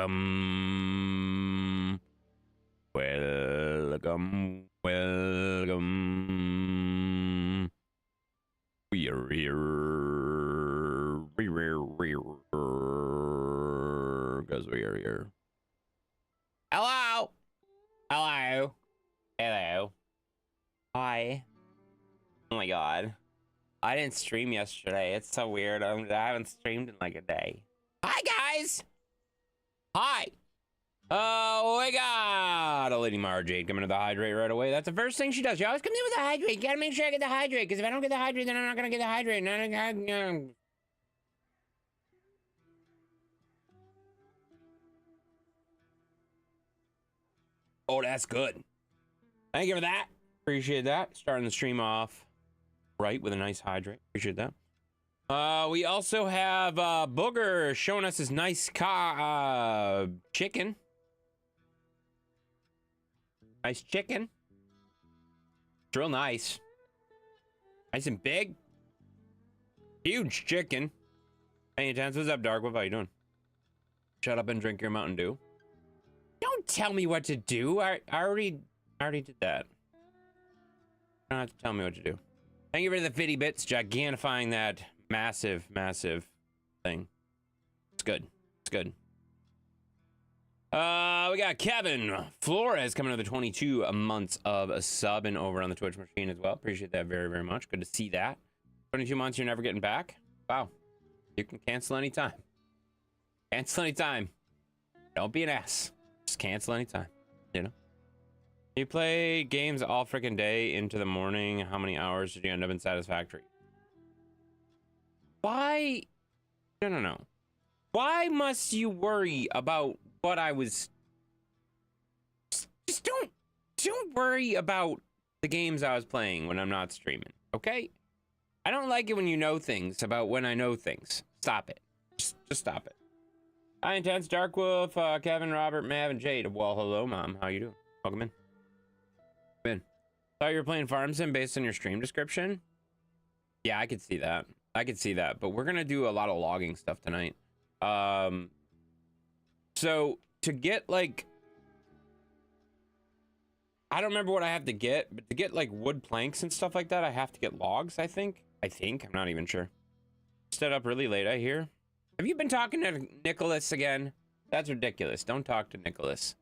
Welcome. Welcome. Welcome. We are here. Because we are here. Hello. Hello. Hello. Hi. Oh my god. I didn't stream yesterday. It's so weird. I haven't streamed in like a day. Hi, guys. Hi. Oh, we got a Lady Mara Jade coming to the hydrate right away. That's the first thing she does. She always comes in with the hydrate. You gotta make sure I get the hydrate, because if I don't get the hydrate, then I'm not gonna get the hydrate. Oh, that's good. Thank you for that. Appreciate that. Starting the stream off right with a nice hydrate. Appreciate that. We also have Booger showing us his nice chicken. Nice chicken. It's real nice. Nice and big. Huge chicken. Hey, Intense, what's up, Darkwolf? How you doing? Shut up and drink your Mountain Dew. Don't tell me what to do. I already did that. You don't have to tell me what to do. Thank you for the 50 bits, gigantifying that massive thing. It's good. It's good. We got Kevin Flores coming another 22 months of a sub and over on the Twitch machine as well. Appreciate that very, very much. Good to see that. 22 months, you're never getting back. Wow. You can cancel anytime. Cancel anytime. Don't be an ass. Just cancel anytime. You know? You play games all freaking day into the morning. How many hours did you end up in Satisfactory? Why? No. Why must you worry about what I was... Just don't worry about the games I was playing when I'm not streaming, okay? I don't like it when you know things about when I know things. Stop it. Just stop it. Hi, Intense, Darkwolf, Kevin, Robert, Mav, and Jade. Well, hello, Mom. How you doing? Welcome in. Thought you were playing Farm Sim based on your stream description. Yeah, I could see that. But we're gonna do a lot of logging stuff tonight. So to get like, I don't remember what I have to get, but to get like wood planks and stuff like that, I have to get logs. I think. I'm not even sure. Stayed up really late, I hear. Have you been talking to Nicholas again? That's ridiculous. Don't talk to Nicholas.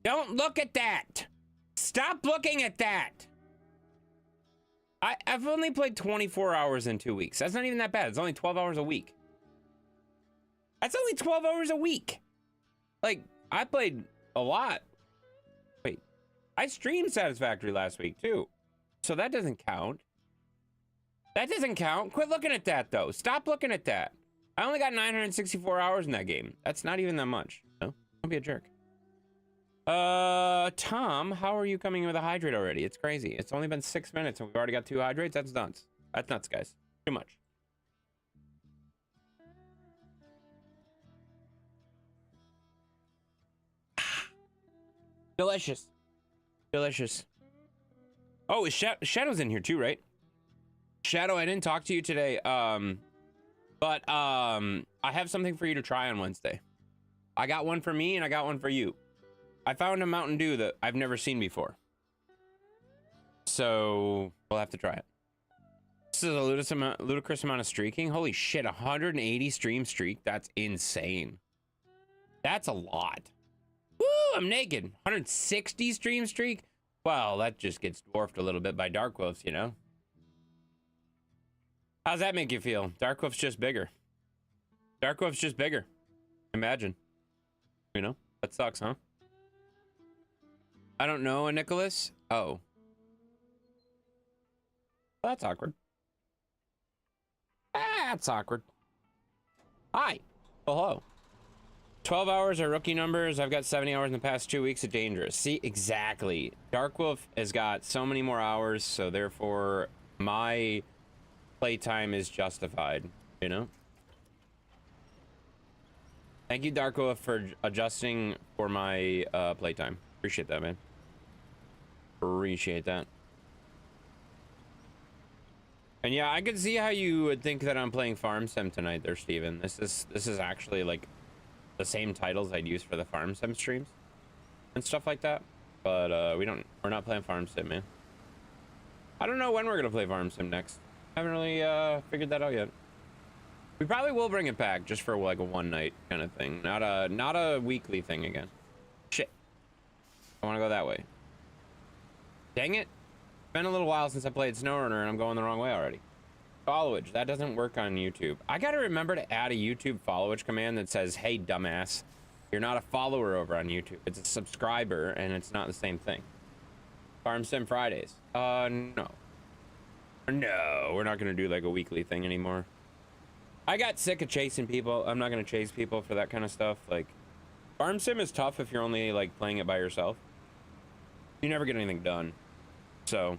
Don't look at that. Stop looking at that. I've only played 24 hours in 2 weeks. That's not even that bad. It's only 12 hours a week. That's only 12 hours a week. Like, I played a lot. Wait, I streamed Satisfactory last week too. So that doesn't count. That doesn't count. Quit looking at that though. Stop looking at that. I only got 964 hours in that game. That's not even that much. No, don't be a jerk. Tom, how are you coming in with a hydrate already? It's crazy. It's only been 6 minutes and we've already got 2 hydrates. That's nuts. That's nuts, guys. Too much. Delicious. Delicious. Oh, is Shadow's in here too, right? Shadow, I didn't talk to you today. But I have something for you to try on Wednesday. I got one for me and I got one for you. I found a Mountain Dew that I've never seen before. So we'll have to try it. This is a ludicrous amount of streaking. Holy shit, 180 stream streak. That's insane. That's a lot. Woo, I'm naked. 160 stream streak. Well, that just gets dwarfed a little bit by Darkwolf's, you know? How's that make you feel? Darkwolf's just bigger. Darkwolf's just bigger. Imagine. You know? That sucks, huh? I don't know, Nicholas. Oh. That's awkward. That's awkward. Hi. Oh, hello. 12 hours are rookie numbers. I've got 70 hours in the past 2 weeks of Dangerous. See, exactly. Darkwolf has got so many more hours, so therefore my playtime is justified, you know? Thank you, Darkwolf, for adjusting for my playtime. Appreciate that, man. Appreciate that. And yeah, I could see how you would think that I'm playing Farm Sim tonight there, Steven. This is actually like the same titles I'd use for the farm sim streams and stuff like that. But we're not playing farm sim, man. I don't know when we're gonna play farm sim next. I haven't really figured that out yet. We probably will bring it back just for like a one night kind of thing, not a weekly thing again. Shit, I want to go that way. Dang it! It's been a little while since I played Snowrunner, and I'm going the wrong way already. Followage, that doesn't work on YouTube. I gotta remember to add a YouTube followage command that says, "Hey, dumbass, you're not a follower over on YouTube. It's a subscriber, and it's not the same thing." Farm Sim Fridays. No. No, we're not gonna do like a weekly thing anymore. I got sick of chasing people. I'm not gonna chase people for that kind of stuff. Like, Farm Sim is tough if you're only like playing it by yourself. You never get anything done. So,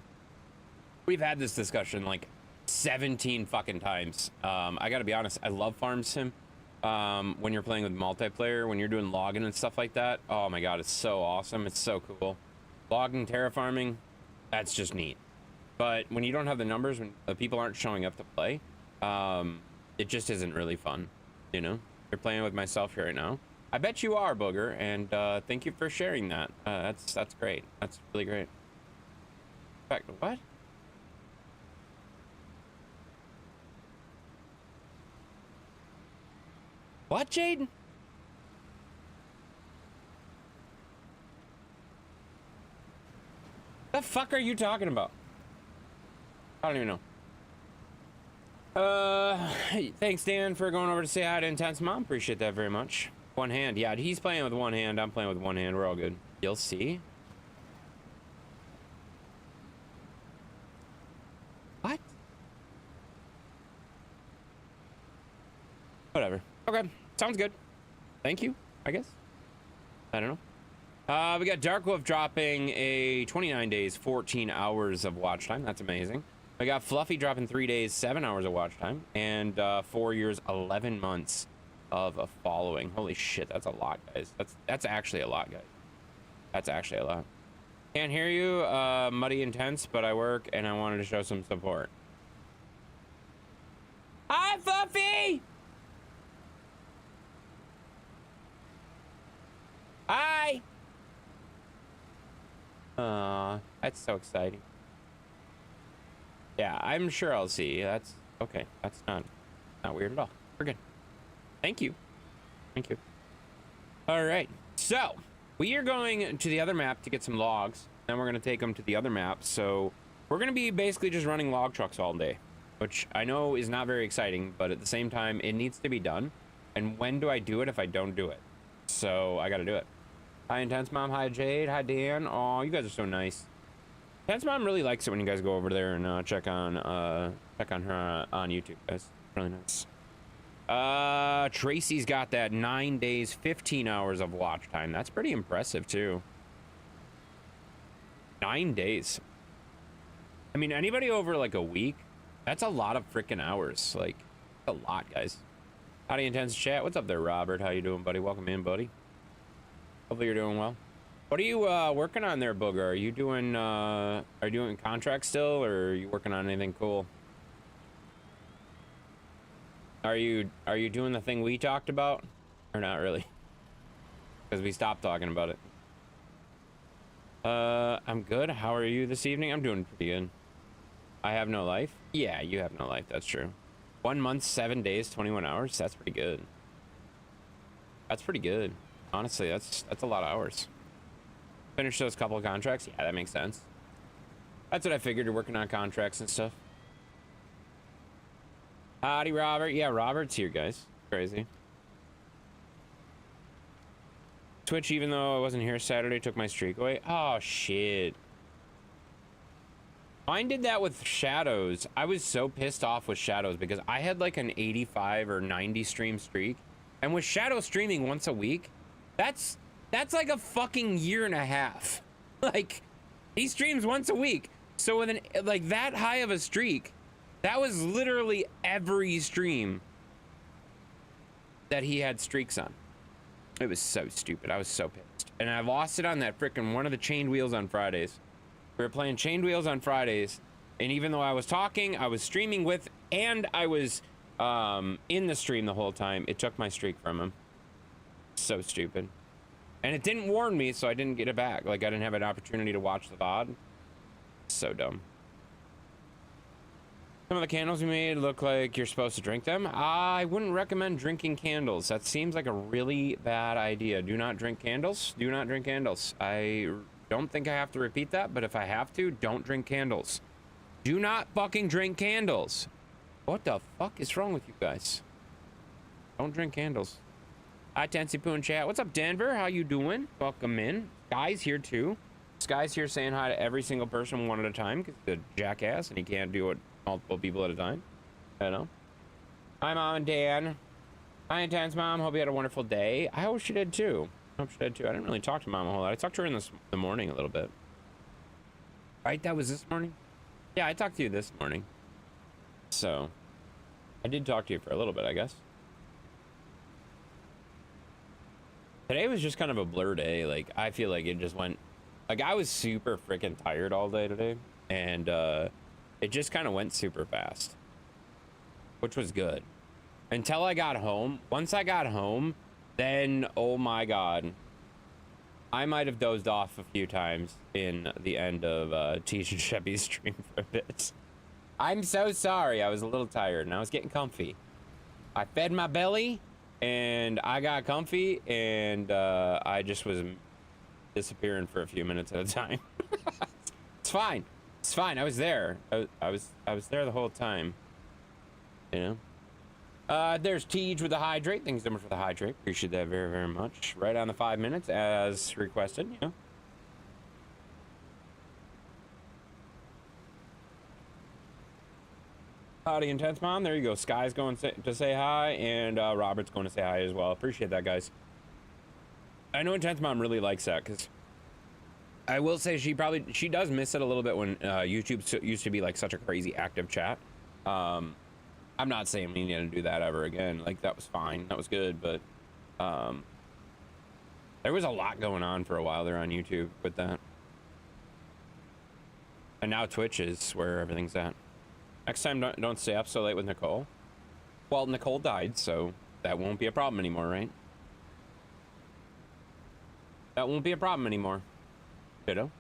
we've had this discussion like 17 fucking times. I gotta be honest, I love Farm Sim. When you're playing with multiplayer, when you're doing logging and stuff like that, oh my god, it's so awesome. It's so cool. Logging, terraforming, that's just neat. But when you don't have the numbers, when the people aren't showing up to play, it just isn't really fun. You know, you're playing with myself here right now. I bet you are, Booger, and thank you for sharing that. That's great. That's really great. In fact, what? What, Jaden? The fuck are you talking about? I don't even know. Hey, thanks, Dan, for going over to say hi to Intense Mom. Appreciate that very much. One hand. Yeah, he's playing with one hand. I'm playing with one hand. We're all good. You'll see. What? Whatever. Okay. Sounds good. Thank you, I guess. I don't know. We got Dark Wolf dropping a 29 days, 14 hours of watch time. That's amazing. We got Fluffy dropping 3 days, 7 hours of watch time. And 4 years, 11 months of a following. Holy shit, that's a lot, guys. That's actually a lot, guys. That's actually a lot. Can't hear you, Muddy Intense, but I work and I wanted to show some support. Hi, Fluffy! Hi! That's so exciting. Yeah, I'm sure I'll see. That's okay. That's not weird at all. We're good. Thank you. Thank you. All right. So, we are going to the other map to get some logs. Then we're going to take them to the other map. So, we're going to be basically just running log trucks all day, which I know is not very exciting, but at the same time, it needs to be done. And when do I do it if I don't do it? So, I got to do it. Hi, Intense Mom. Hi, Jade. Hi, Dan. Oh, you guys are so nice. Intense Mom really likes it when you guys go over there and check on her on YouTube, guys. Really nice. Tracy's got that 9 days, 15 hours of watch time. That's pretty impressive, too. 9 days. I mean, anybody over like a week, that's a lot of freaking hours. Like, a lot, guys. Howdy, Intense Chat. What's up there, Robert? How you doing, buddy? Welcome in, buddy. Hopefully you're doing well. What are you working on there, Booger? Are you doing contracts still, or are you working on anything cool? Are you doing the thing we talked about, or not really? Because we stopped talking about it. I'm good. How are you this evening? I'm doing pretty good. I have no life? Yeah, you have no life. That's true. 1 month, 7 days, 21 hours. That's pretty good. That's pretty good. Honestly, that's a lot of hours. Finish those couple of contracts. Yeah, that makes sense. That's what I figured. You're working on contracts and stuff. Howdy, Robert. Yeah, Robert's here, guys. Crazy. Twitch, even though I wasn't here Saturday, took my streak away. Oh, shit. Mine did that with Shadows. I was so pissed off with Shadows because I had like an 85 or 90 stream streak. And with Shadow streaming once a week, that's like a fucking year and a half. Like, he streams once a week. So with an like that high of a streak, that was literally every stream that he had streaks on. It was so stupid. I was so pissed. And I lost it on that frickin' one of the chained wheels on Fridays. We were playing chained wheels on Fridays, and even though I was talking, I was streaming with, and I was in the stream the whole time, it took my streak from him. So stupid. And it didn't warn me, so I didn't get it back. Like, I didn't have an opportunity to watch the VOD. So dumb. Some of the candles we made look like you're supposed to drink them. I wouldn't recommend drinking candles. That seems like a really bad idea. Do not drink candles. Do not drink candles. I don't think I have to repeat that, but if I have to, don't drink candles. Do not fucking drink candles. What the fuck is wrong with you guys? Don't drink candles. Hi, Tensi Poon chat. What's up, Denver? How you doing? Welcome in. Sky's here too. Sky's here saying hi to every single person one at a time because he's a jackass and he can't do it multiple people at a time. I know. Hi, Mom and Dan. Hi, Intense Mom. Hope you had a wonderful day. I hope she did too. I hope she did too. I didn't really talk to Mom a whole lot. I talked to her in the morning a little bit. Right? That was this morning? Yeah, I talked to you this morning. So, I did talk to you for a little bit, I guess. Today was just kind of a blur day. Like, I feel like it just went... Like, I was super freaking tired all day today. And, it just kind of went super fast. Which was good. Until I got home. Once I got home, then, oh my god. I might have dozed off a few times in the end of Teach and Chevy's stream for a bit. I'm so sorry. I was a little tired and I was getting comfy. I fed my belly and I got comfy and I just was disappearing for a few minutes at a time. It's fine. It's fine. I was there. I was there the whole time. You know? There's Tej with the hydrate. Thanks so much for the hydrate. Appreciate that very, very much. Right on the 5 minutes as requested, you know. Howdy, Intense Mom. There you go. Sky's going to say hi, and Robert's going to say hi as well. Appreciate that, guys. I know Intense Mom really likes that, because I will say she does miss it a little bit when YouTube used to be like such a crazy active chat. I'm not saying we need to do that ever again. Like, that was fine. That was good, but there was a lot going on for a while there on YouTube with that. And now Twitch is where everything's at. Next time, don't stay up so late with Nicole. Well, Nicole died, so that won't be a problem anymore, right? That won't be a problem anymore. Ditto.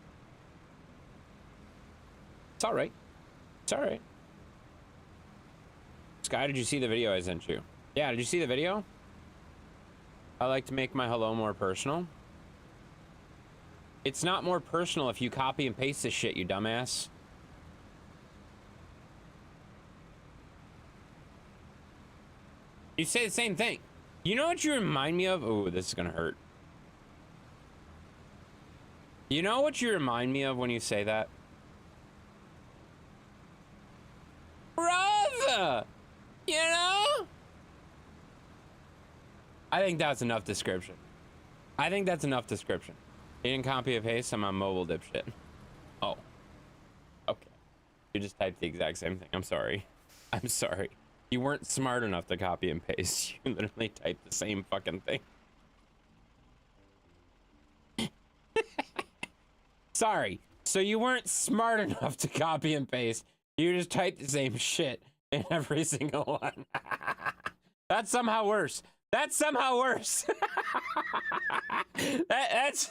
It's all right. It's all right. Sky, did you see the video I sent you? Yeah, did you see the video? I like to make my hello more personal. It's not more personal if you copy and paste this shit, you dumbass. You say the same thing. You know what you remind me of? Oh, this is gonna hurt. You know what you remind me of when you say that? Brother! You know? I think that's enough description. I think that's enough description. You didn't copy and paste, I'm on mobile, dipshit. Oh. Okay. You just typed the exact same thing. I'm sorry. I'm sorry. You weren't smart enough to copy and paste. You literally typed the same fucking thing. Sorry. So you weren't smart enough to copy and paste. You just typed the same shit in every single one. That's somehow worse. That's somehow worse. That's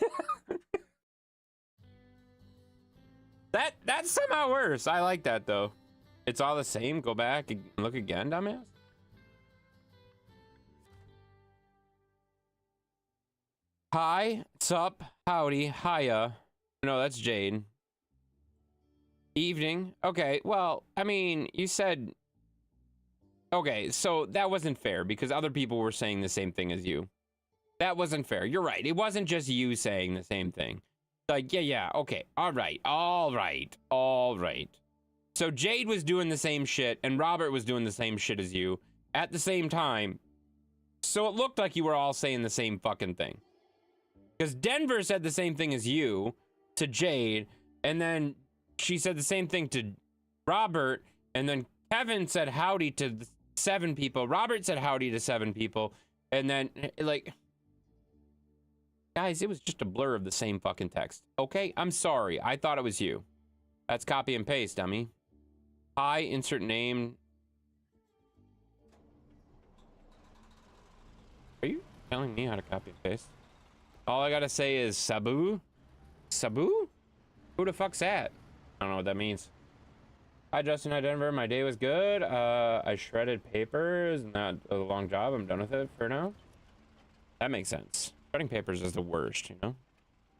that's somehow worse. I like that though. It's all the same. Go back and look again, dumbass. Hi, sup, howdy, hiya. No, that's Jade. Evening. Okay, well, I mean, you said... Okay, so that wasn't fair because other people were saying the same thing as you. That wasn't fair. You're right. It wasn't just you saying the same thing. Like, yeah, okay. All right. So Jade was doing the same shit and Robert was doing the same shit as you at the same time. So it looked like you were all saying the same fucking thing. Because Denver said the same thing as you to Jade, and then she said the same thing to Robert, and then Kevin said howdy to 7 people. Robert said howdy to 7 people, and then, like... Guys, it was just a blur of the same fucking text. Okay? I'm sorry. I thought it was you. That's copy and paste, dummy. Hi, insert name. Are you telling me how to copy and paste. All I gotta say is Sabu? Sabu? Who the fuck's that? I don't know what that means. Hi, Justin. Hi, Denver. My day was good. I shredded papers. Not a long job. I'm done with it for now. That makes sense. Shredding papers is the worst, you know?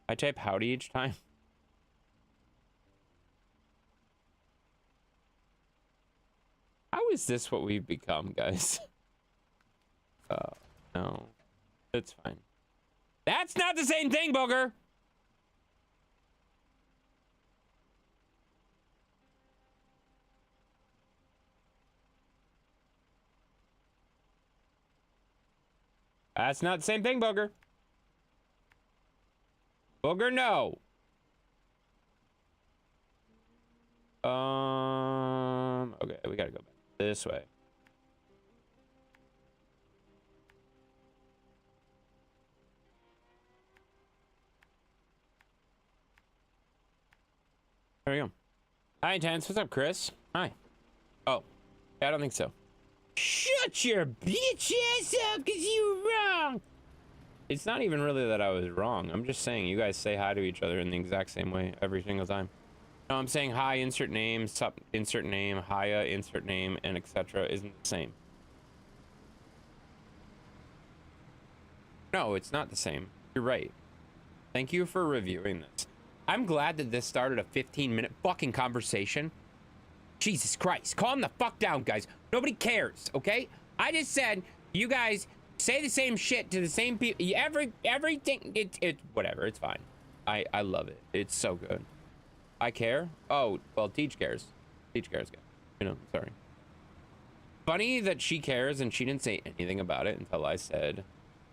I type howdy each time. How is this what we've become, guys? No. It's fine. That's not the same thing, Booger! That's not the same thing, Booger. Booger, no. Okay, we gotta go back this way. There we go. Hi, Intense. What's up, Chris? Hi. Oh, yeah, I don't think so. Shut your bitch ass up, cause you were wrong. It's not even really that I was wrong. I'm just saying you guys say hi to each other in the exact same way every single time. No, I'm saying hi, insert name, sup, insert name, hiya, insert name, and etc. isn't the same. No, it's not the same. You're right. Thank you for reviewing this. I'm glad that this started a 15-minute fucking conversation. Jesus Christ. Calm the fuck down, guys. Nobody cares, okay? I just said you guys say the same shit to the same people. Everything. Whatever. It's fine. I love it. It's so good. I care? Oh, well, Teach cares. Teach cares, guys. You know, sorry. Funny that she cares and she didn't say anything about it until I said,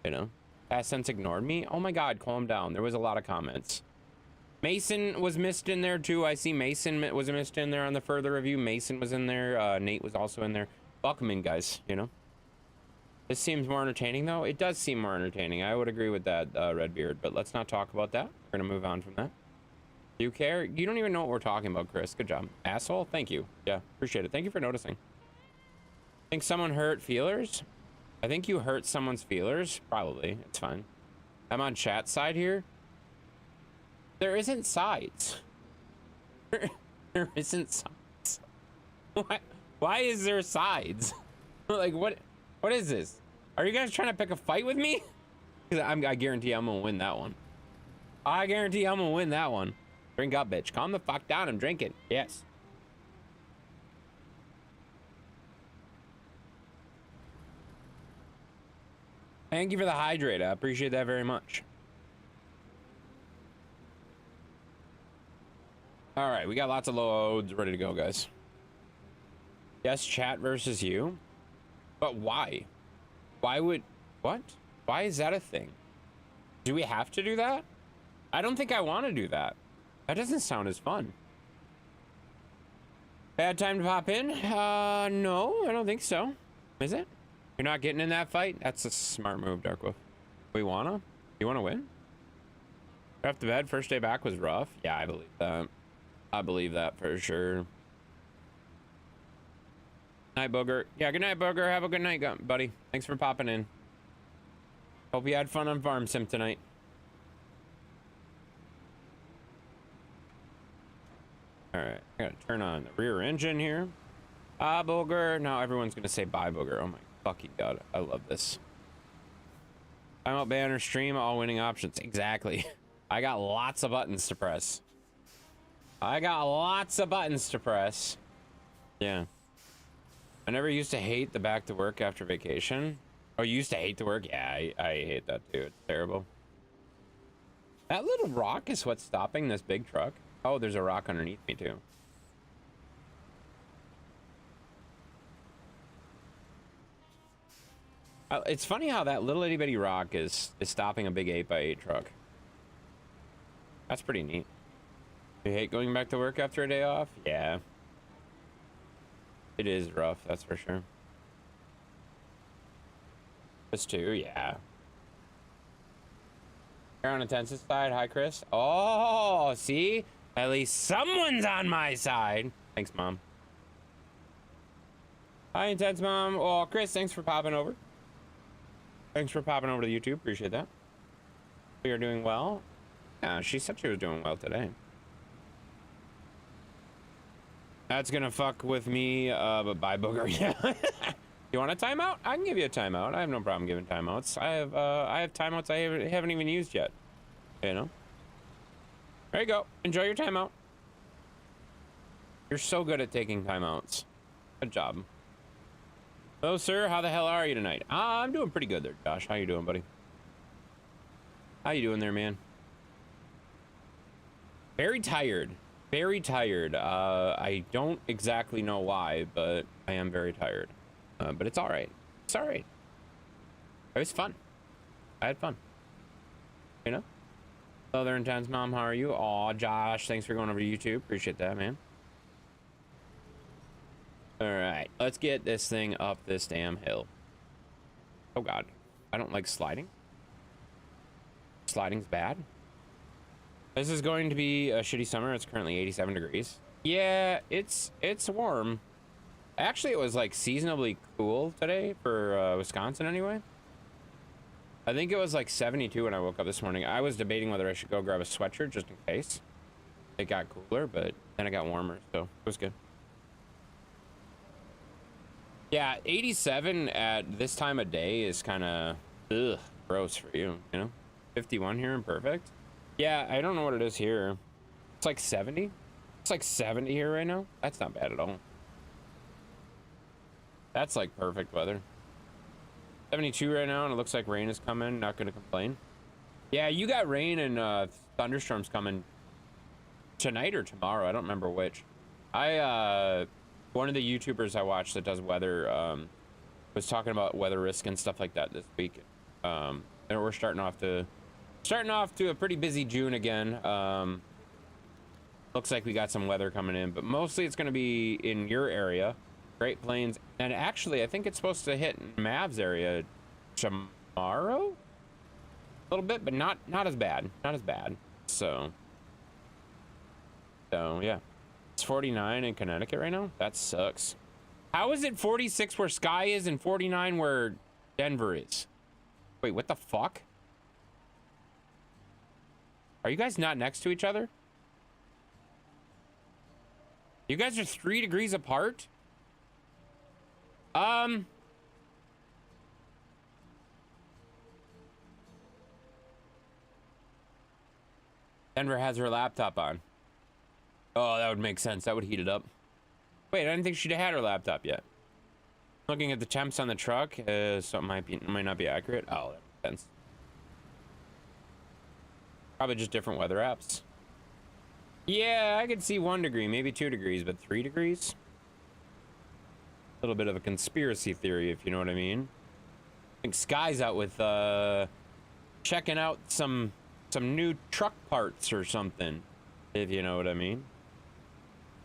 you know, past tense ignored me. Oh my God, calm down. There was a lot of comments. Mason was missed in there too. I see Mason was missed in there on the further review. Mason was in there. Nate was also in there. Welcome in, guys, you know. This seems more entertaining, though. It does seem more entertaining. I would agree with that, Redbeard, but let's not talk about that. We're going to move on from that. Do you care? You don't even know what we're talking about, Chris. Good job. Asshole, thank you. Yeah, appreciate it. Thank you for noticing. Think someone hurt feelers? I think you hurt someone's feelers. Probably. It's fine. I'm on chat side here. There isn't sides. There isn't sides. Why is there sides? Like, what is this? Are you guys trying to pick a fight with me? I guarantee I'm gonna win that one. I guarantee I'm gonna win that one. Drink up, bitch. Calm the fuck down. I'm drinking. Yes. Thank you for the hydrate. I appreciate that very much. All right, we got lots of loads ready to go, guys. Yes, chat versus you. But why? Why would... What? Why is that a thing? Do we have to do that? I don't think I want to do that. That doesn't sound as fun. Bad time to pop in? No, I don't think so. Is it? You're not getting in that fight? That's a smart move, Darkwolf. We wanna? You wanna win? Off the bed, first day back was rough. Yeah, I believe that. I believe that for sure. Night, Booger. Yeah, good night, Booger. Have a good night, buddy. Thanks for popping in. Hope you had fun on Farm Sim tonight. All right, I gotta turn on the rear engine here. Ah, Booger. Now everyone's gonna say bye, Booger. Oh my fucking God. I love this. I'm out banner stream, all winning options. Exactly. I got lots of buttons to press. I got lots of buttons to press. Yeah. I never used to hate the back to work after vacation. Oh, you used to hate the work? Yeah, I hate that too. It's terrible. That little rock is what's stopping this big truck. Oh, there's a rock underneath me too. It's funny how that little itty bitty rock is stopping a big 8x8 truck. That's pretty neat. You hate going back to work after a day off? Yeah. It is rough, that's for sure. This too, yeah. You're on Intense's side. Hi, Chris. Oh, see? At least someone's on my side. Thanks, Mom. Hi, Intense Mom. Oh, Chris, thanks for popping over. Thanks for popping over to YouTube. Appreciate that. You're doing well. Yeah, she said she was doing well today. That's gonna fuck with me, but bye, Booger. Yeah. You want a timeout? I can give you a timeout. I have no problem giving timeouts. I have timeouts I haven't even used yet. You know. There you go. Enjoy your timeout. You're so good at taking timeouts. Good job. Hello, sir. How the hell are you tonight? I'm doing pretty good there, Josh. How you doing, buddy? How you doing there, man? Very tired. Very tired. I don't exactly know why, but I am very tired. But it's all right. It's all right. It was fun. I had fun. You know? Hello there, Intense Mom. How are you? Aw, Josh. Thanks for going over to YouTube. Appreciate that, man. All right. Let's get this thing up this damn hill. Oh, God. I don't like sliding. Sliding's bad. This is going to be a shitty summer. It's currently 87 degrees. Yeah, it's warm. Actually, it was like seasonably cool today for Wisconsin anyway. I think it was like 72 when I woke up this morning. I was debating whether I should go grab a sweatshirt just in case. It got cooler, but then it got warmer, so it was good. Yeah, 87 at this time of day is kind of gross for you, you know? 51 here and perfect. Yeah, I don't know what it is here. It's like 70. It's like 70 here right now. That's not bad at all. That's like perfect weather. 72 right now, and it looks like rain is coming. Not gonna complain. Yeah, you got rain and thunderstorms coming tonight or tomorrow. I don't remember which. One of the YouTubers I watch that does weather was talking about weather risk and stuff like that this week. And we're starting off to a pretty busy June again. Looks like we got some weather coming in, but mostly it's going to be in your area, Great Plains, and actually I think it's supposed to hit Mav's area tomorrow, a little bit, but not as bad, So yeah, it's 49 in Connecticut right now. That sucks. How is it 46 where Sky is and 49 where Denver is? Wait, what the fuck? Are you guys not next to each other? You guys are 3 degrees apart? Denver has her laptop on. Oh, that would make sense. That would heat it up. Wait, I didn't think she'd had her laptop yet. Looking at the temps on the truck, so it might not be accurate. Oh, that makes sense. Probably just different weather apps. Yeah, I could see 1 degree, maybe 2 degrees, but 3 degrees? A little bit of a conspiracy theory, if you know what I mean. I think Sky's out with, checking out some new truck parts or something, if you know what I mean.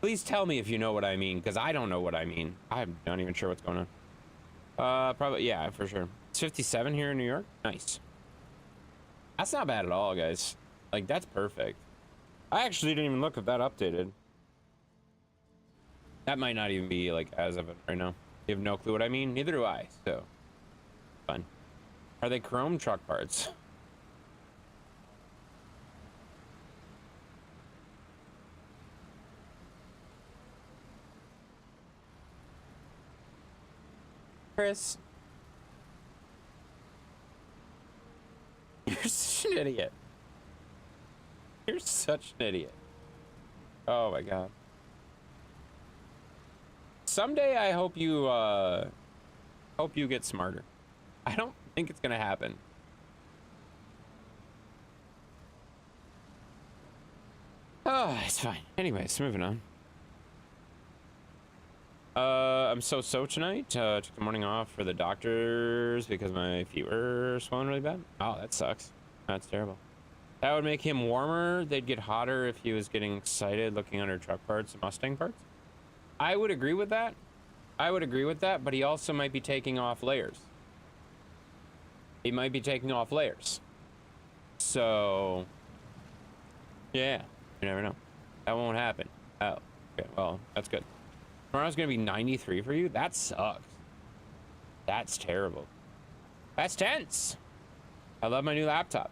Please tell me if you know what I mean, because I don't know what I mean. I'm not even sure what's going on. Probably, yeah, for sure. It's 57 here in New York. Nice. That's not bad at all, guys. Like, that's perfect. I actually didn't even look if that updated. That might not even be, like, as of it right now. You have no clue what I mean? Neither do I, so. Fun. Are they chrome truck parts? Chris. You're such an idiot. You're such an idiot. Oh my god. Someday I hope you get smarter. I don't think it's gonna happen. Oh, it's fine. Anyways, moving on. I'm so tonight. Took the morning off for the doctors because my feet were swollen really bad. Oh, that sucks. That's terrible. That would make him warmer. They'd get hotter if he was getting excited looking under truck parts and Mustang parts. I would agree with that. But he also might be taking off layers. So, yeah, you never know. That won't happen. Oh, okay, well, that's good. Tomorrow's gonna be 93 for you? That sucks. That's terrible. Past tense. I love my new laptop.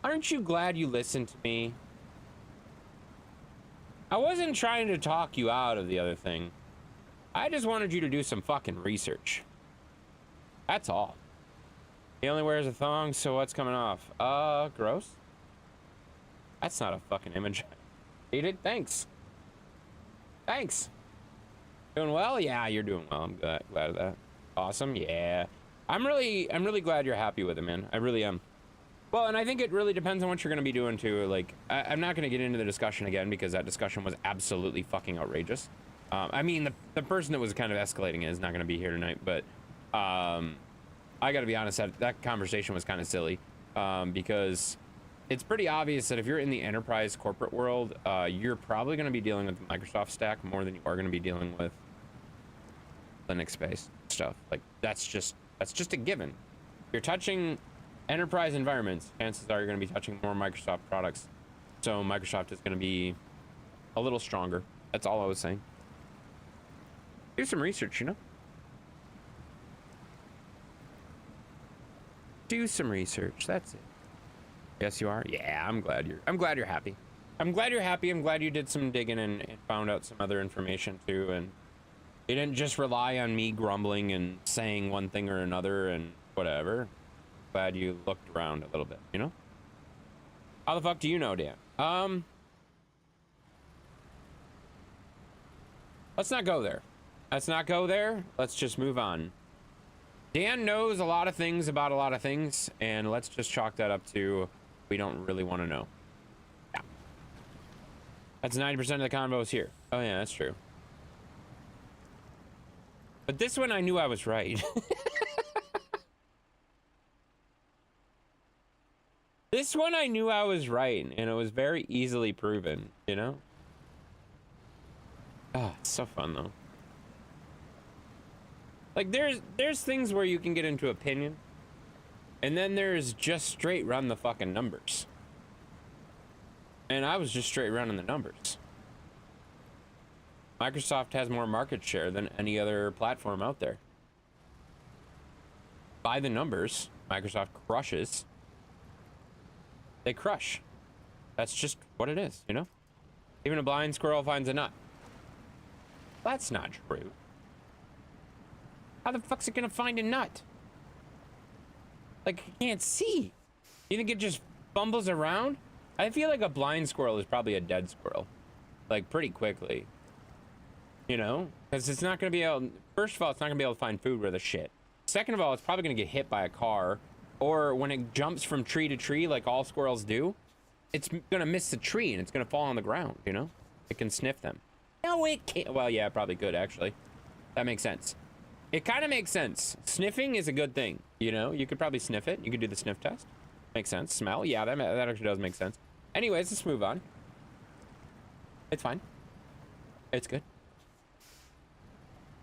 Aren't you glad you listened to me? I wasn't trying to talk you out of the other thing. I just wanted you to do some fucking research. That's all. He only wears a thong, so what's coming off? Gross. That's not a fucking image. Dated? Thanks. Thanks. Doing well? Yeah, you're doing well. I'm glad of that. Awesome. Yeah. I'm really glad you're happy with it, man. I really am. Well, and I think it really depends on what you're going to be doing too. Like, I'm not going to get into the discussion again because that discussion was absolutely fucking outrageous. I mean, the person that was kind of escalating it is not going to be here tonight, but I got to be honest, that conversation was kind of silly because it's pretty obvious that if you're in the enterprise corporate world, you're probably going to be dealing with the Microsoft stack more than you are going to be dealing with Linux-based stuff. Like, that's just a given. You're touching enterprise environments, chances are you're going to be touching more Microsoft products. So Microsoft is going to be a little stronger. That's all I was saying. Do some research, you know? Do some research. That's it. Yes, you are. Yeah, I'm glad you're happy. I'm glad you're happy. I'm glad you did some digging and found out some other information too. And you didn't just rely on me grumbling and saying one thing or another and whatever. Glad you looked around a little bit, you know? How the fuck do you know, Dan? Let's not go there. Let's not go there. Let's just move on. Dan knows a lot of things about a lot of things, and let's just chalk that up to we don't really want to know. Yeah. That's 90% of the convos here. Oh yeah, that's true. But this one I knew I was right. This one I knew I was right, and it was very easily proven, you know? Oh, it's so fun though. Like there's things where you can get into opinion, and then there's just straight run the fucking numbers. And I was just straight running the numbers. Microsoft has more market share than any other platform out there. By the numbers, Microsoft crushes. They crush. That's just what it is, you know? Even a blind squirrel finds a nut. That's not true. How the fuck's it gonna find a nut? Like, it can't see. You think it just fumbles around? I feel like a blind squirrel is probably a dead squirrel. Like, pretty quickly. You know? Because it's not gonna be able... First of all, it's not gonna be able to find food worth a shit. Second of all, it's probably gonna get hit by a car. Or when it jumps from tree to tree, like all squirrels do, it's gonna miss the tree and it's gonna fall on the ground, you know? It can sniff them. No, it can't. Well, yeah, it probably could, actually. That makes sense. It kind of makes sense. Sniffing is a good thing, you know? You could probably sniff it. You could do the sniff test. Makes sense. Smell? Yeah, that actually does make sense. Anyways, let's move on. It's fine. It's good.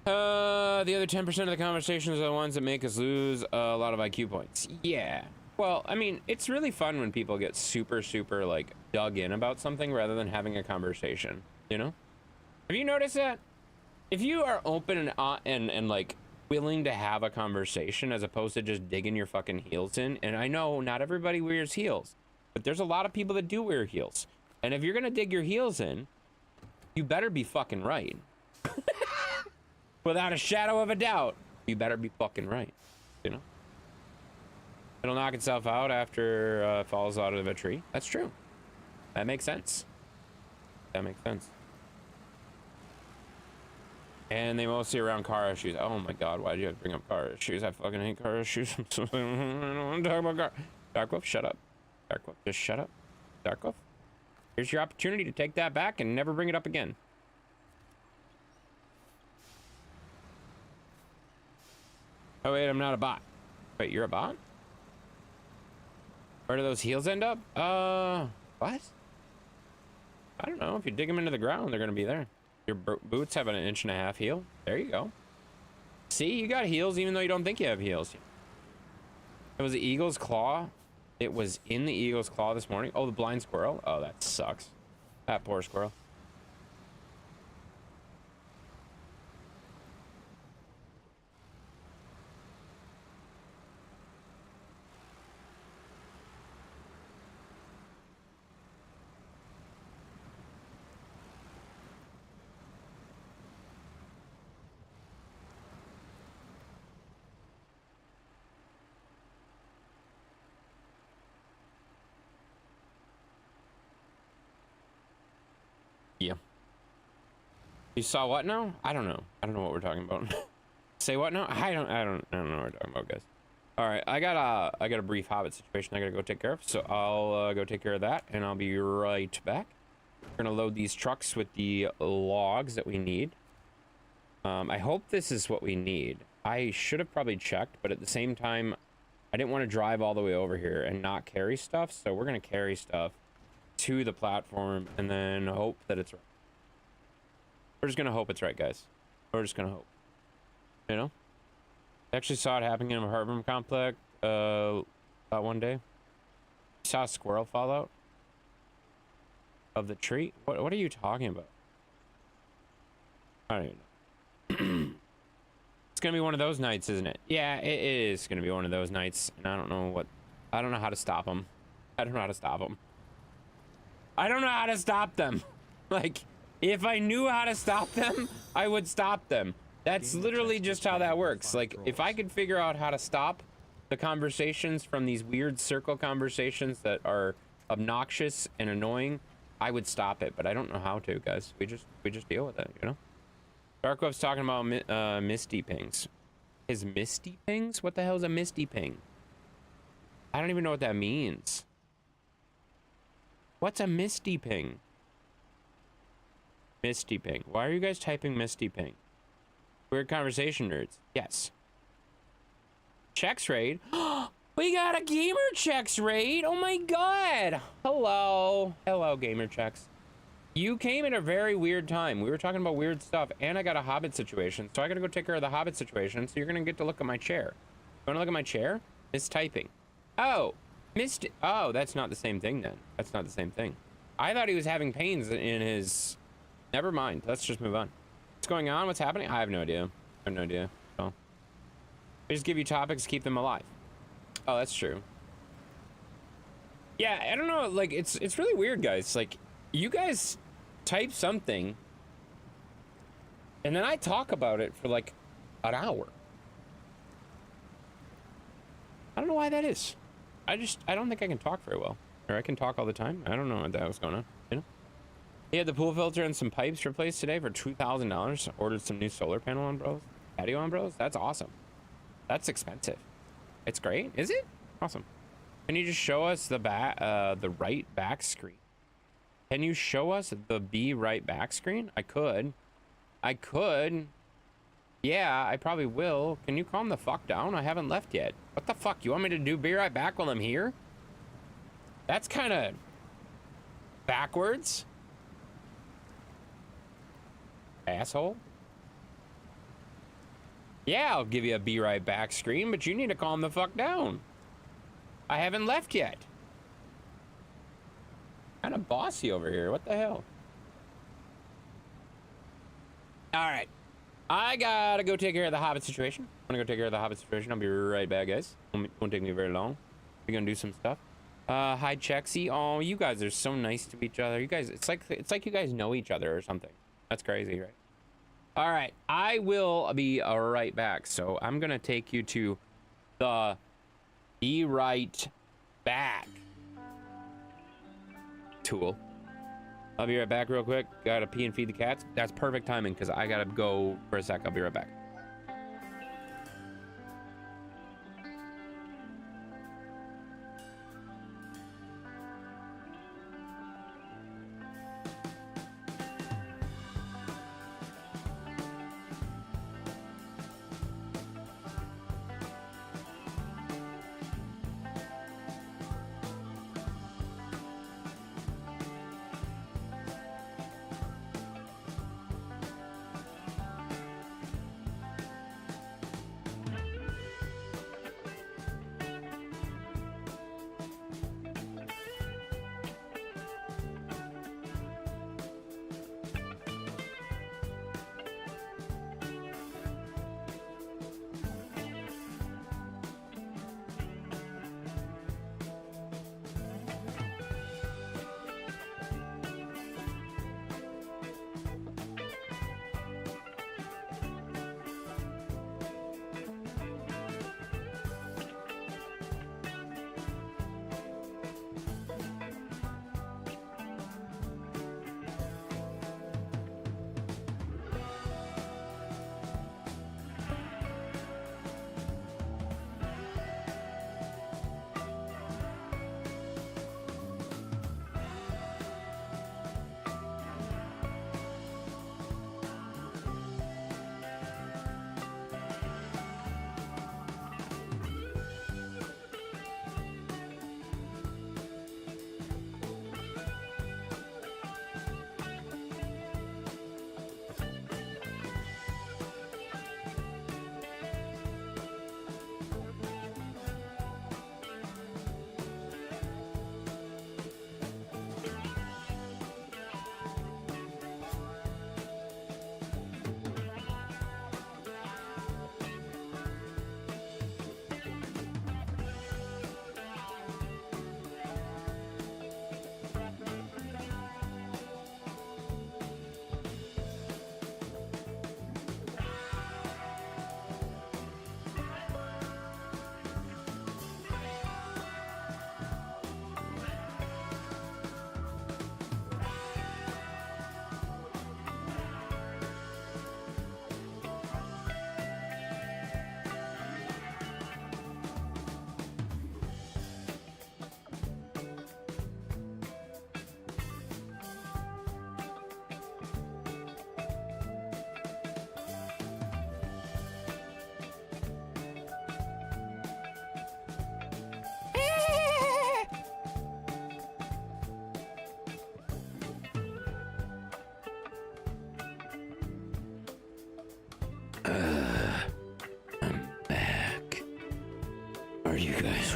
The other 10% of the conversations are the ones that make us lose a lot of IQ points. Yeah. Well, I mean, it's really fun when people get super, super, like, dug in about something rather than having a conversation, you know? Have you noticed that? If you are open and like, willing to have a conversation as opposed to just digging your fucking heels in, and I know not everybody wears heels, but there's a lot of people that do wear heels. And if you're gonna dig your heels in, you better be fucking right. Without a shadow of a doubt, you better be fucking right, you know? It'll knock itself out after it falls out of a tree. That's true. That makes sense. That makes sense. And they mostly around car issues. Oh my god, why do you have to bring up car issues? I fucking hate car issues. I don't want to talk about car. Darkwolf, shut up. Darkwolf, just shut up. Darkwolf, here's your opportunity to take that back and never bring it up again. Oh wait, I'm not a bot. Wait, you're a bot? Where do those heels end up? What? I don't know. If you dig them into the ground, they're gonna be there. Your boots have an 1.5 inch heel. There you go. See, you got heels even though you don't think you have heels. It was the eagle's claw. It was in the eagle's claw this morning. Oh, the blind squirrel. Oh, that sucks. That poor squirrel. Yeah. You saw what now? I don't know. I don't know what we're talking about. Say what now? I don't know what we're talking about, guys. All right, I got a brief hobbit situation I gotta go take care of, so I'll go take care of that, and I'll be right back. We're gonna load these trucks with the logs that we need. I hope this is what we need. I should have probably checked, but at the same time, I didn't want to drive all the way over here and not carry stuff, so we're gonna carry stuff to the platform and then hope that it's right. We're just gonna hope it's right, guys. We're just gonna hope. You know? I actually saw it happening in a apartment complex one day. Saw a squirrel fall out of the tree. What are you talking about? I don't even know. It's gonna be one of those nights, isn't it? Yeah, it is gonna be one of those nights, and I don't know how to stop them. I don't know how to stop them. I don't know how to stop them. Like, if I knew how to stop them, I would stop them. That's literally just how that works. Like, if I could figure out how to stop the conversations from these weird circle conversations that are obnoxious and annoying, I would stop it, but I don't know how to, guys. We just deal with it, you know? Darkweb's talking about misty pings. His misty pings? What the hell is a misty ping? I don't even know what that means. What's a misty ping? Misty ping. Why are you guys typing misty ping? Weird conversation, nerds. Yes. Checks raid. We got a gamer checks raid. Oh my god. Hello. Hello, gamer checks. You came at a very weird time. We were talking about weird stuff, and I got a hobbit situation, so I gotta go take care of the hobbit situation, so you're gonna get to look at my chair. You wanna look at my chair? Mistyping. Oh. Oh, that's not the same thing then. That's not the same thing. I thought he was having pains in his... Never mind. Let's just move on. What's going on? What's happening? I have no idea. I have no idea. Oh. I just give you topics, keep them alive. Oh, that's true. Yeah, I don't know. Like, it's really weird, guys. Like, you guys type something, and then I talk about it for like an hour. I don't know why that is. I don't think I can talk very well. Or I can talk all the time. I don't know what that was going on, you know? He had the pool filter and some pipes replaced today for $2,000. Ordered some new solar panel umbrellas. Patio umbrellas? That's awesome. That's expensive. It's great. Is it? Awesome. Can you just show us the right back screen? Can you show us the right back screen? I could. Yeah, I probably will. Can you calm the fuck down? I haven't left yet. What the fuck? You want me to do be right back while I'm here? That's kind of backwards. Asshole. Yeah, I'll give you a be right back screen, but you need to calm the fuck down. I haven't left yet. Kind of bossy over here. What the hell? All right. I gotta go take care of the hobbit situation. I'm gonna go take care of the hobbit situation. I'll be right back, guys. Won't take me very long. We're gonna do some stuff. Hi, Chexy. Oh, you guys are so nice to each other. You guys, it's like you guys know each other or something. That's crazy, right? All right, I will be right back. So I'm gonna take you to the be right back tool. I'll be right back real quick. Gotta pee and feed the cats. That's perfect timing because I gotta go for a sec. I'll be right back.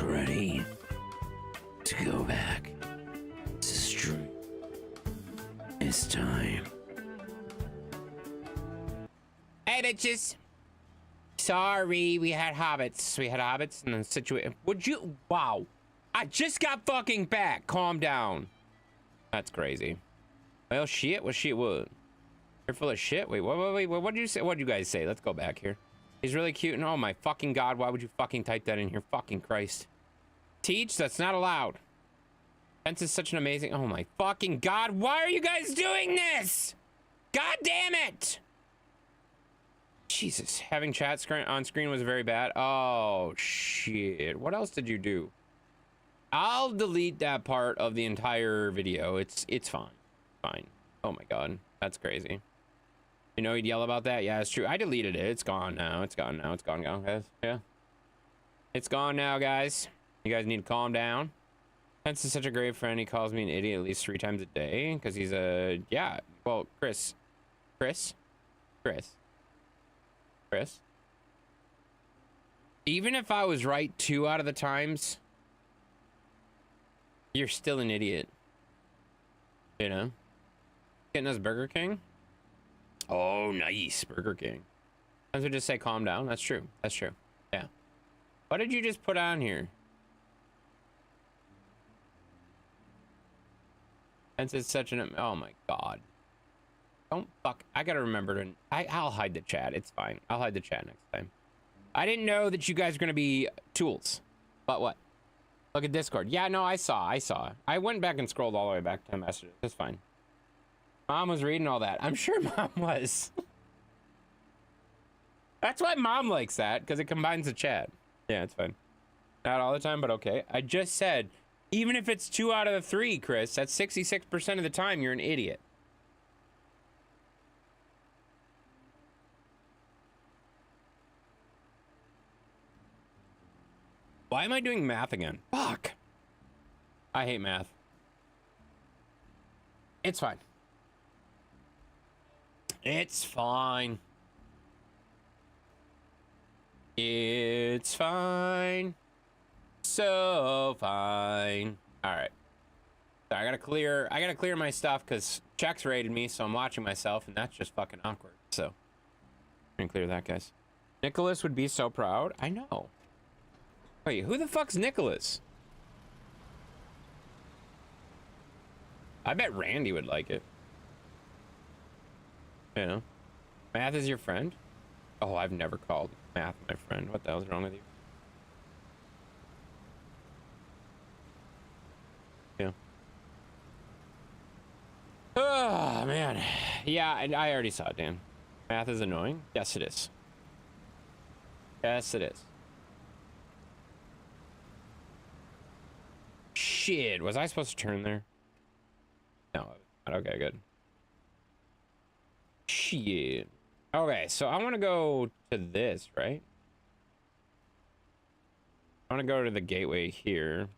ready to go back to stream. It's time. Hey, bitches. Sorry, we had hobbits. And then situation. Would you? Wow. I just got fucking back. Calm down. That's crazy. Well, shit. What shit would? You're full of shit. Wait, what did you say? What did you guys say? Let's go back here. He's really cute. And oh my fucking god, why would you fucking type that in here? Fucking Christ. Teach? That's not allowed. Fence is such an amazing. Oh my fucking god, why are you guys doing this? God damn it! Jesus, having chat on screen was very bad. Oh shit. What else did you do? I'll delete that part of the entire video. It's fine. Fine. Oh my god, that's crazy. You know he'd yell about that? Yeah, it's true. I deleted it. It's gone now. It's gone now. It's gone now, guys. Yeah. It's gone now, guys. You guys need to calm down. Pence is such a great friend. He calls me an idiot at least 3 times a day because he's a... Yeah. Well, Chris. Even if I was right 2 out of the times, you're still an idiot. You know? Getting us Burger King? Oh, nice. Burger King. I would just say calm down. That's true. That's true. Yeah. What did you just put on here? And it's such an... Oh, my God. Don't fuck... I gotta remember to... I'll hide the chat. It's fine. I'll hide the chat next time. I didn't know that you guys were gonna be tools. But what? Look at Discord. Yeah, no, I saw. I went back and scrolled all the way back to messages. It's fine. Mom was reading all that. I'm sure Mom was. That's why Mom likes that, because it combines the chat. Yeah, it's fine. Not all the time, but okay. I just said, even if it's 2 out of the 3, Chris, that's 66% of the time you're an idiot. Why am I doing math again? Fuck. I hate math. It's fine. It's fine. It's fine. So fine. All right. So I gotta clear my stuff because Chex raided me, so I'm watching myself, and that's just fucking awkward. So I'm gonna clear that, guys. Nicholas would be so proud. I know. Wait, who the fuck's Nicholas? I bet Randy would like it. You know, Math is your friend? Oh, I've never called Math my friend. What the hell's wrong with you? Yeah. Oh, man. Yeah, I already saw it, Dan. Math is annoying? Yes, it is. Yes, it is. Shit, was I supposed to turn there? No. Okay, good. Shit. Okay, so I want to go to this, right? I want to go to the gateway here.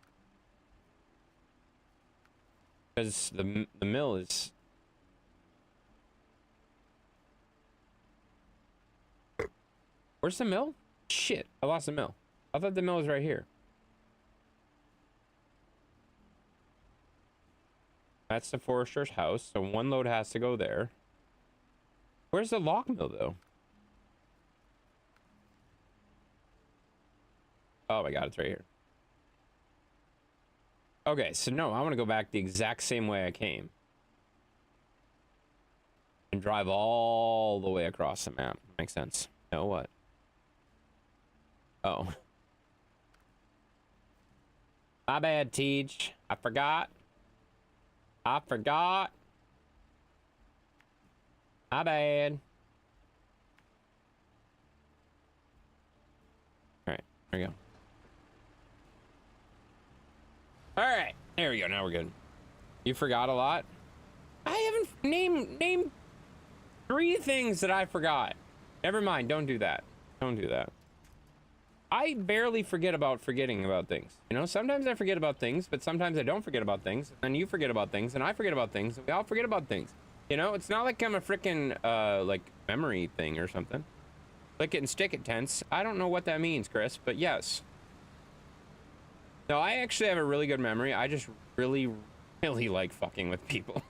Because the mill is... Where's the mill? Shit, I lost the mill. I thought the mill was right here. That's the forester's house, so 1 load has to go there. Where's the log mill, though? Oh my god, it's right here. Okay, so no, I want to go back the exact same way I came. And drive all the way across the map. Makes sense. You know what? Oh. My bad, Teej. I forgot. My bad. Alright, there we go. Alright, there we go. Now we're good. You forgot a lot? I haven't named 3 things that I forgot. Never mind, don't do that. Don't do that. I barely forget about forgetting about things. You know, sometimes I forget about things, but sometimes I don't forget about things. And you forget about things, and I forget about things, and we all forget about things. You know, it's not like I'm a freaking, like, memory thing or something. Lick it and stick it tense. I don't know what that means, Chris, but yes. No, I actually have a really good memory. I just really, really like fucking with people.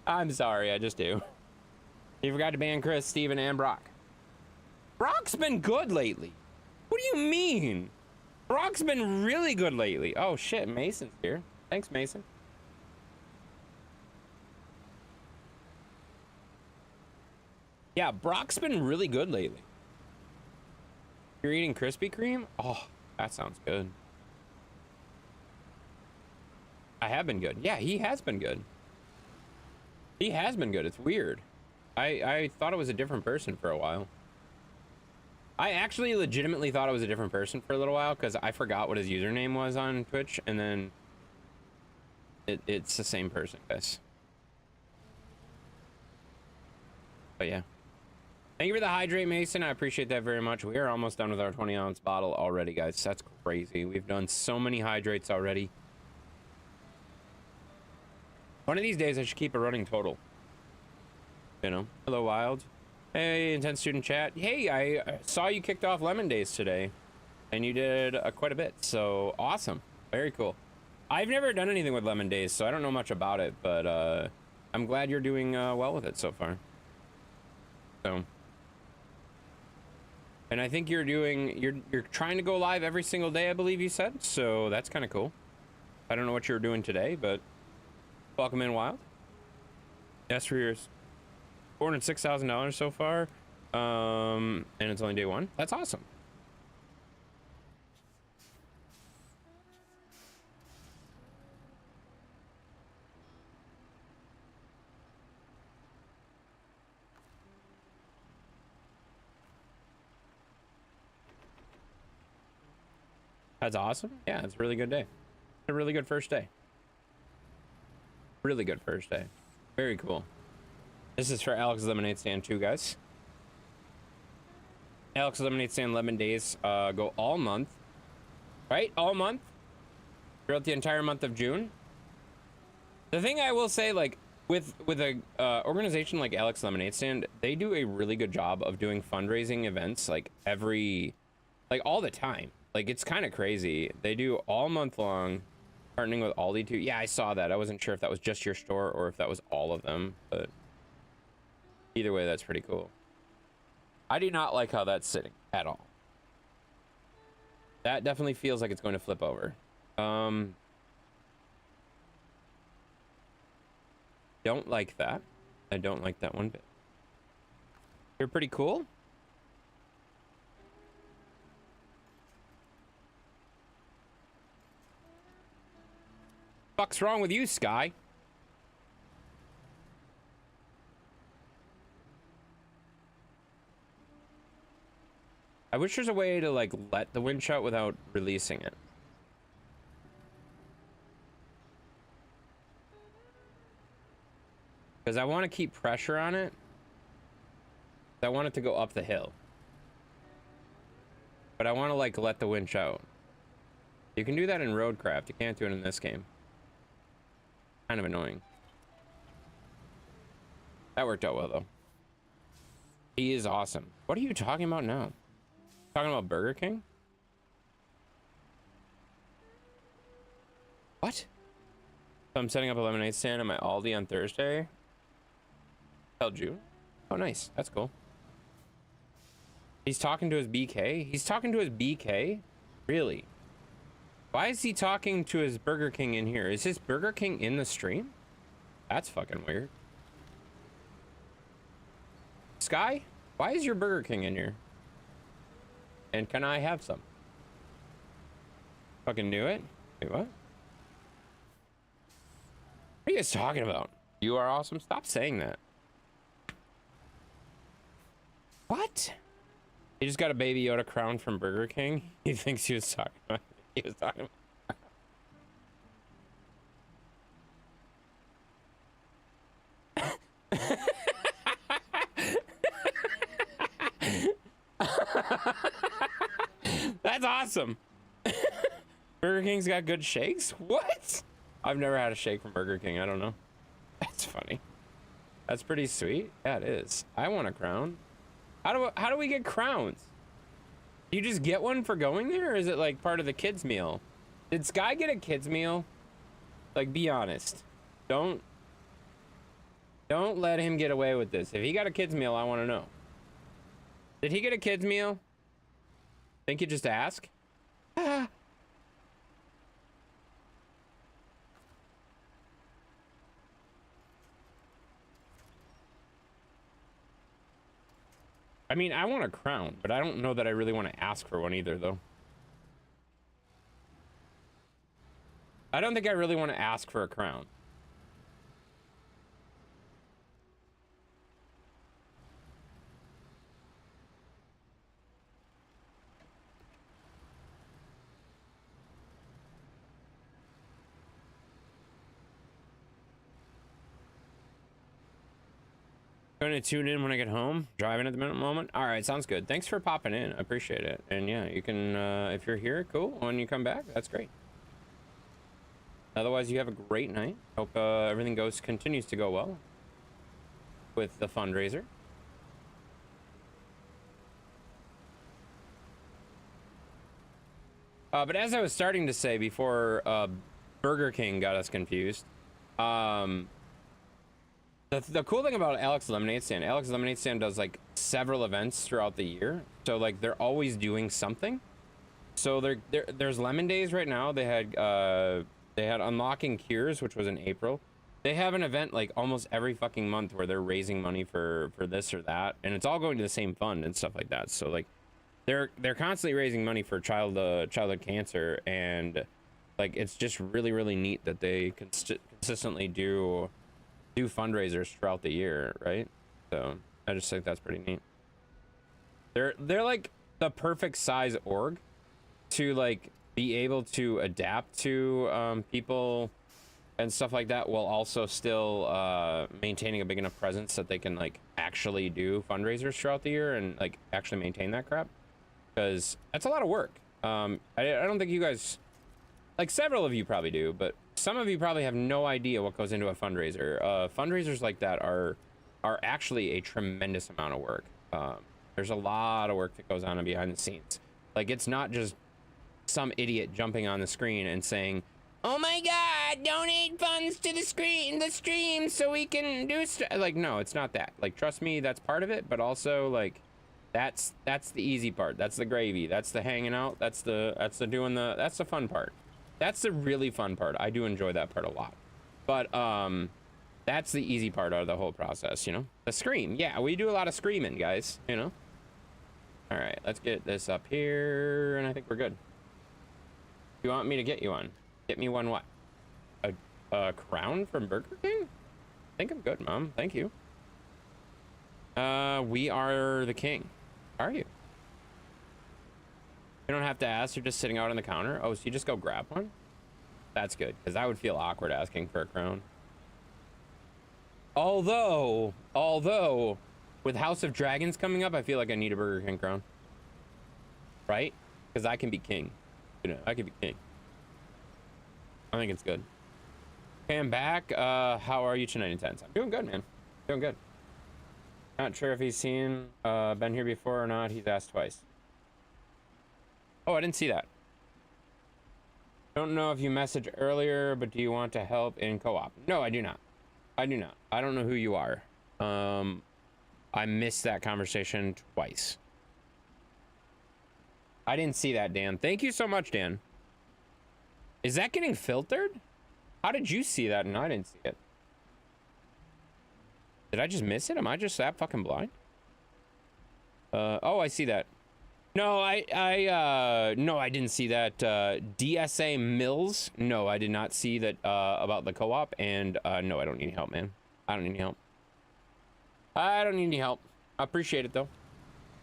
I'm sorry, I just do. You forgot to ban Chris, Steven, and Brock. Brock's been good lately. What do you mean? Brock's been really good lately. Oh shit, Mason's here. Thanks, Mason. Yeah, Brock's been really good lately. You're eating Krispy Kreme? Oh, that sounds good. I have been good. Yeah, he has been good. He has been good. It's weird. I thought it was a different person for a while. I actually legitimately thought it was a different person for a little while because I forgot what his username was on Twitch, and then it's the same person, guys. But yeah. Thank you for the hydrate, Mason. I appreciate that very much. We are almost done with our 20-ounce bottle already, guys. That's crazy. We've done so many hydrates already. One of these days, I should keep a running total. You know, hello, Wild. Hey, Intense Student Chat. Hey, I saw you kicked off Lemon Days today, and you did quite a bit, so awesome. Very cool. I've never done anything with Lemon Days, so I don't know much about it, but I'm glad you're doing well with it so far. So, and I think you're trying to go live every single day, I believe you said, so that's kind of cool. I don't know what you're doing today, but welcome in, Wild. Yes, for yours. $406,000 so far, and it's only day one. That's awesome. That's awesome. Yeah, it's a really good day. A really good first day. Really good first day. Very cool. This is for Alex Lemonade Stand too, guys. Alex Lemonade Stand Lemon Days go all month, right? All month, throughout the entire month of June. The thing I will say, like with a organization like Alex Lemonade Stand, they do a really good job of doing fundraising events like all the time. Like it's kind of crazy. They do all month long, partnering with Aldi too. Yeah, I saw that. I wasn't sure if that was just your store or if that was all of them, but either way, that's pretty cool. I do not like how that's sitting at all. That definitely feels like it's going to flip over. Don't like that. I don't like that one bit. You're pretty cool. Fuck's wrong with you, Sky? I wish there's a way to like let the wind shut without releasing it. Because I want to keep pressure on it. I want it to go up the hill. But I want to like let the wind out. You can do that in Roadcraft. You can't do it in this game. Kind of annoying. That worked out well though. He is awesome. What are you talking about now? Talking about Burger King? What? So I'm setting up a lemonade stand at my Aldi on Thursday. Till June. Oh, nice. That's cool. He's talking to his BK? He's talking to his BK? Really? Why is he talking to his Burger King in here? Is his Burger King in the stream? That's fucking weird. Sky? Why is your Burger King in here? And can I have some? Fucking knew it. Wait, what? What are you guys talking about? You are awesome. Stop saying that. What? He just got a Baby Yoda crown from Burger King. He thinks he was talking about. He was talking about. That's awesome. Burger King's got good shakes? What? I've never had a shake from Burger King. I don't know. That's funny. That's pretty sweet. Yeah, it is. I want a crown. How do we get crowns? You just get one for going there, or is it like part of the kids meal? Did Sky get a kids meal? Like, be honest. Don't let him get away with this. If he got a kids meal, I want to know. Did he get a kids meal? Think you just ask? I mean, I want a crown, but I don't know that I really want to ask for one either, though. I don't think I really want to ask for a crown. Going to tune in when I get home. Driving at the moment. All right, sounds good. Thanks for popping in. I appreciate it. And yeah, you can, if you're here, cool. When you come back, that's great. Otherwise, you have a great night. Hope everything continues to go well with the fundraiser. But as I was starting to say before Burger King got us confused, the cool thing about Alex Lemonade Stand does like several events throughout the year. So like they're always doing something. So there's Lemon Days right now. They had Unlocking Cures, which was in April. They have an event like almost every fucking month where they're raising money for this or that, and it's all going to the same fund and stuff like that. So like they're constantly raising money for childhood cancer, and like it's just really neat that they consistently do fundraisers throughout the year, right? So I just think that's pretty neat. They're like the perfect size org to like be able to adapt to people and stuff like that, while also still maintaining a big enough presence that they can like actually do fundraisers throughout the year and like actually maintain that crap, because that's a lot of work. I don't think you guys, like several of you probably do, but some of you probably have no idea what goes into a fundraiser. Fundraisers like that are actually a tremendous amount of work. There's a lot of work that goes on behind the scenes. Like, it's not just some idiot jumping on the screen and saying, "Oh my God, donate funds to the stream so we can do stuff." Like, no, it's not that. Like, trust me, that's part of it, but also like that's the easy part. That's the gravy. That's the hanging out. That's the fun part. That's the really fun part. I do enjoy that part a lot. But that's the easy part of the whole process, you know? The scream. Yeah, we do a lot of screaming, guys, you know? All right, let's get this up here, and I think we're good. You want me to get you one? Get me one what? A crown from Burger King? I think I'm good, Mom. Thank you. We are the king. Are you? You don't have to ask. You're just sitting out on the counter. Oh, so you just go grab one? That's good, because I would feel awkward asking for a crown. Although, with House of Dragons coming up, I feel like I need a Burger King crown. Right? Because I can be king. You know, I can be king. I think it's good. Okay, I'm back. How are you tonight, Intense? I'm doing good, man. Doing good. Not sure if he's been here before or not. He's asked twice. Oh, I didn't see that. Don't know if you messaged earlier, but do you want to help in co-op? No, I do not. I do not. I don't know who you are. I missed that conversation twice. I didn't see that, Dan. Thank you so much, Dan. Is that getting filtered? How did you see that and I didn't see it? Did I just miss it? Am I just that fucking blind? Oh, I see that. No, no, I didn't see that. DSA Mills. No, I did not see that, about the co-op. And, no, I don't need any help, man. I don't need any help. I don't need any help. I appreciate it, though.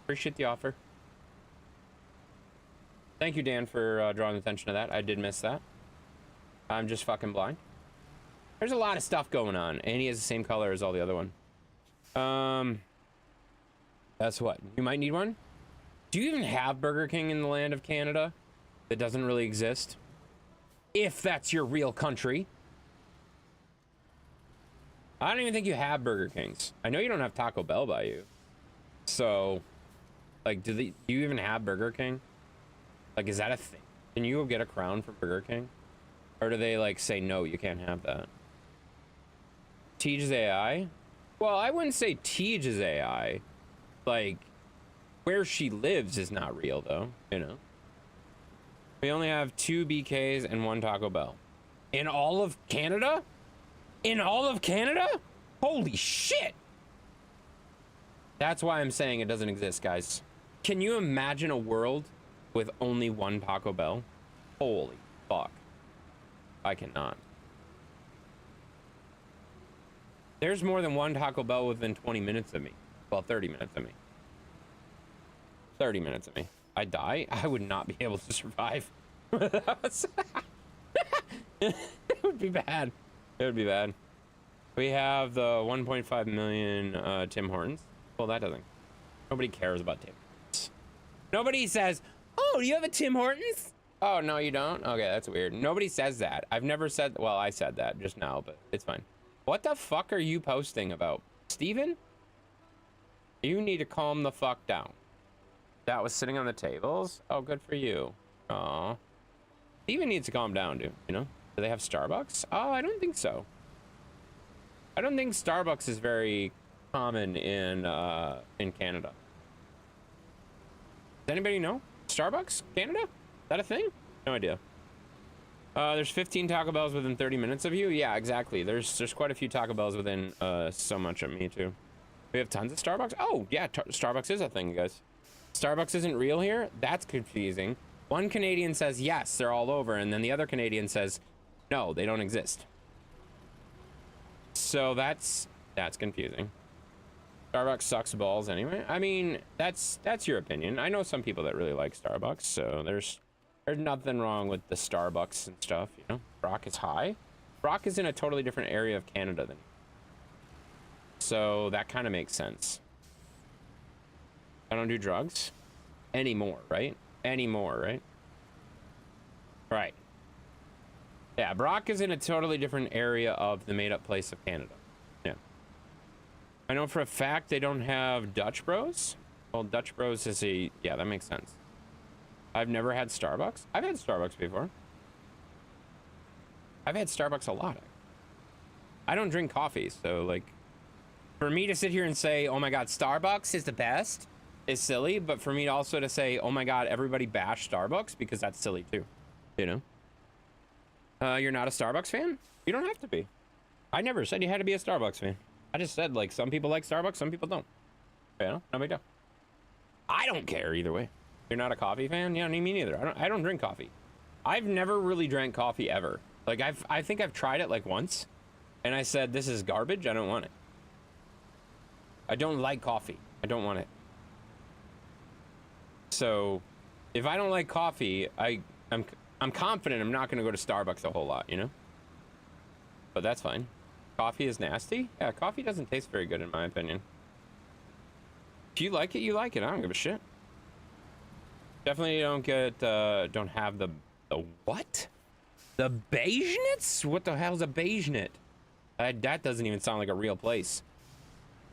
Appreciate the offer. Thank you, Dan, for drawing attention to that. I did miss that. I'm just fucking blind. There's a lot of stuff going on, and he has the same color as all the other one. That's what. You might need one? Do you even have Burger King in the land of Canada that doesn't really exist? If that's your real country. I don't even think you have Burger Kings. I know you don't have Taco Bell by you. So, Like, do you even have Burger King? Like, is that a thing? Can you go get a crown for Burger King? Or do they, like, say, no, you can't have that? Tej is AI? Well, I wouldn't say Tej is AI. Like, where she lives is not real, though, you know? We only have 2 BKs and 1 Taco Bell. In all of Canada? In all of Canada? Holy shit! That's why I'm saying it doesn't exist, guys. Can you imagine a world with only 1 Taco Bell? Holy fuck. I cannot. There's more than 1 Taco Bell within 20 minutes of me. Well, 30 minutes of me. 30 minutes of me. I die? I would not be able to survive. That was it would be bad. It would be bad. We have the 1.5 million Tim Hortons. Well, that doesn't. Nobody cares about Tim Hortons. Nobody says, oh, do you have a Tim Hortons? Oh, no, you don't? Okay, that's weird. Nobody says that. I've never said, well, I said that just now, but it's fine. What the fuck are you posting about? Steven? You need to calm the fuck down. That was sitting on the tables? Oh, good for you. Aw. Steven needs to calm down, dude, you know? Do they have Starbucks? Oh, I don't think so. I don't think Starbucks is very common in Canada. Does anybody know? Starbucks? Canada? Is that a thing? No idea. There's 15 Taco Bells within 30 minutes of you? Yeah, exactly. There's quite a few Taco Bells within so much of me, too. We have tons of Starbucks? Oh, yeah, Starbucks is a thing, guys. Starbucks isn't real here? That's confusing. One Canadian says, yes, they're all over, and then the other Canadian says, no, they don't exist. So that's confusing. Starbucks sucks balls anyway. I mean, that's your opinion. I know some people that really like Starbucks, so there's nothing wrong with the Starbucks and stuff, you know? Brock is high. Brock is in a totally different area of Canada than you. So that kind of makes sense. I don't do drugs anymore, right? Anymore, right? Right. Yeah, Brock is in a totally different area of the made-up place of Canada. Yeah. I know for a fact they don't have Dutch Bros. Well, Dutch Bros is a... Yeah, that makes sense. I've never had Starbucks. I've had Starbucks before. I've had Starbucks a lot. I don't drink coffee, so, like... For me to sit here and say, oh my god, Starbucks is the best, is silly, but for me also to say, oh my god, everybody bash Starbucks, because that's silly too, you know? You're not a Starbucks fan? You don't have to be. I never said you had to be a Starbucks fan. I just said, like, some people like Starbucks, some people don't. You know? No big deal. I don't care either way. You're not a coffee fan? Yeah, me neither. I don't drink coffee. I've never really drank coffee ever. Like, I think I've tried it like once, and I said, this is garbage, I don't want it. I don't like coffee. I don't want it. So, if I don't like coffee, I'm confident I'm not going to go to Starbucks a whole lot, you know? But that's fine. Coffee is nasty? Yeah, coffee doesn't taste very good in my opinion. If you like it, you like it. I don't give a shit. Definitely don't have the what? The Beigenets? What the hell's a Beigenet? That doesn't even sound like a real place.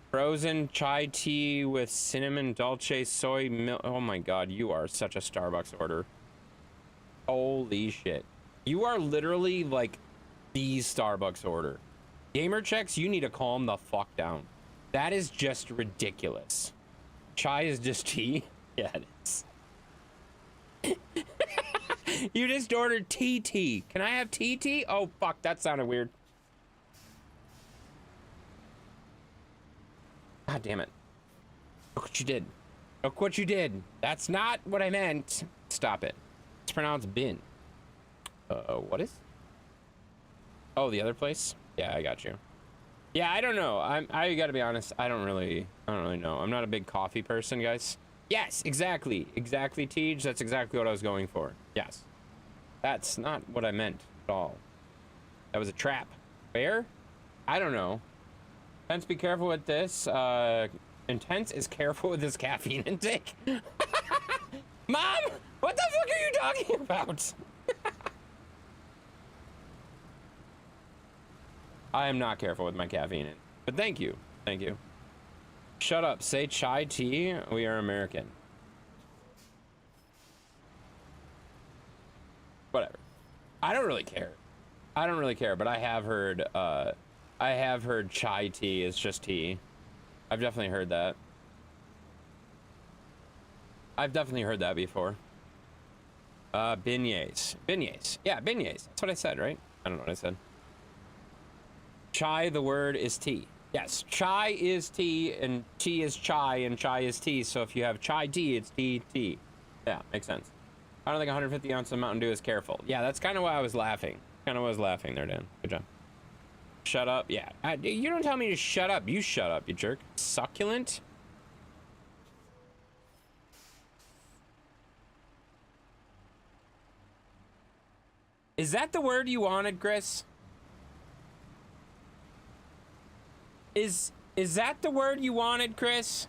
Frozen chai tea with cinnamon dolce soy milk. Oh my god, you are such a Starbucks order. Holy shit. You are literally like the Starbucks order. Gamer checks, you need to calm the fuck down. That is just ridiculous. Chai is just tea? Yeah, it is. You just ordered tea. Can I have tea? Oh fuck, that sounded weird. God damn it. Look what you did. Look what you did. That's not what I meant. Stop it. It's pronounced bin. What is? Oh, the other place? Yeah, I got you. Yeah, I don't know. I gotta be honest. I don't really know. I'm not a big coffee person, guys. Yes, exactly. Exactly, Tej. That's exactly what I was going for. Yes. That's not what I meant at all. That was a trap. Where? I don't know. Intense, be careful with this. Intense is careful with his caffeine intake. Mom, what the fuck are you talking about? I am not careful with my caffeine, but thank you. Thank you. Shut up. Say chai tea. We are American. I don't really care. I don't really care, but I have heard chai tea is just tea. I've definitely heard that. I've definitely heard that before. Beignets. Beignets. Yeah, beignets. That's what I said, right? I don't know what I said. Chai, the word is tea. Yes, chai is tea, and tea is chai, and chai is tea. So if you have chai tea, it's tea, tea. Yeah, makes sense. I don't think 150 ounces of Mountain Dew is careful. Yeah, that's kind of why I was laughing. Kind of was laughing there, Dan. Good job. Shut up. Yeah. You don't tell me to shut up. You shut up, you jerk. Succulent? Is that the word you wanted, Chris? Is that the word you wanted, Chris?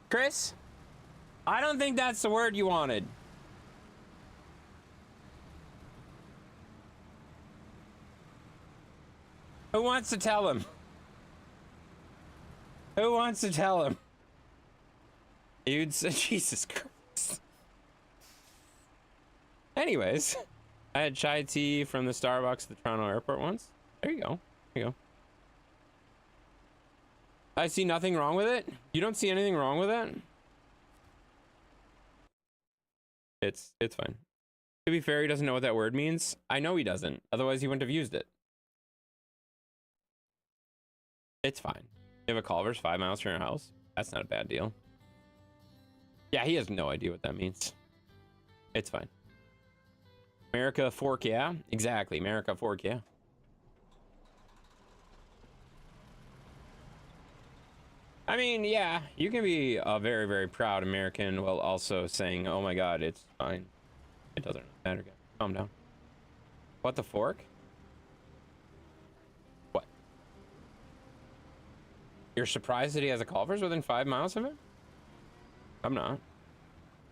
Chris? I don't think that's the word you wanted. Who wants to tell him? Who wants to tell him? You'd say, Jesus Christ. Anyways, I had chai tea from the Starbucks at the Toronto airport once. There you go. There you go. I see nothing wrong with it. You don't see anything wrong with it? It's fine. To be fair, he doesn't know what that word means. I know he doesn't. Otherwise, he wouldn't have used it. It's fine. You have a Culver's 5 miles from your house? That's not a bad deal. Yeah, he has no idea what that means. It's fine. America fork, yeah? Exactly. America fork, yeah. I mean, yeah, you can be a very, very proud American while also saying, oh my God, it's fine. It doesn't matter. Guys. Calm down. What, the fork? What? You're surprised that he has a Culver's within 5 miles of it? I'm not.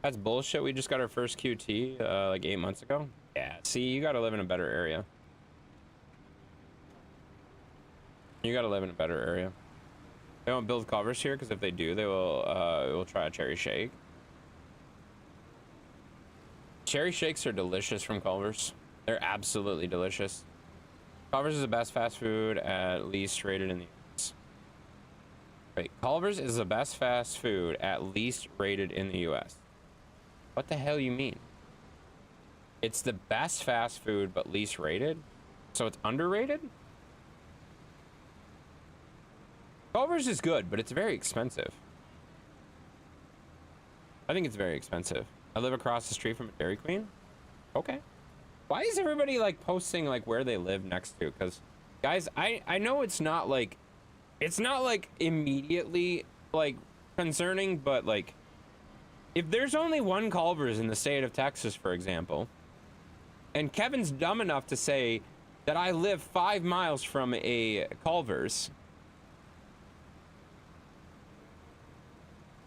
That's bullshit. We just got our first QT like 8 months ago. Yeah, see, you gotta live in a better area. You gotta live in a better area. They won't build Culver's here because if they do, they will try a cherry shake. Cherry shakes are delicious from Culver's. They're absolutely delicious. Culver's is the best fast food at least rated in the US. Wait, Culver's is the best fast food at least rated in the US. What the hell you mean? It's the best fast food but least rated? So it's underrated? Culver's is good, but it's very expensive. I think it's very expensive. I live across the street from a Dairy Queen. Okay. Why is everybody like posting like where they live next to? Because guys, I know it's not like immediately like concerning, but like if there's only one Culver's in the state of Texas, for example, and Kevin's dumb enough to say that I live 5 miles from a Culver's,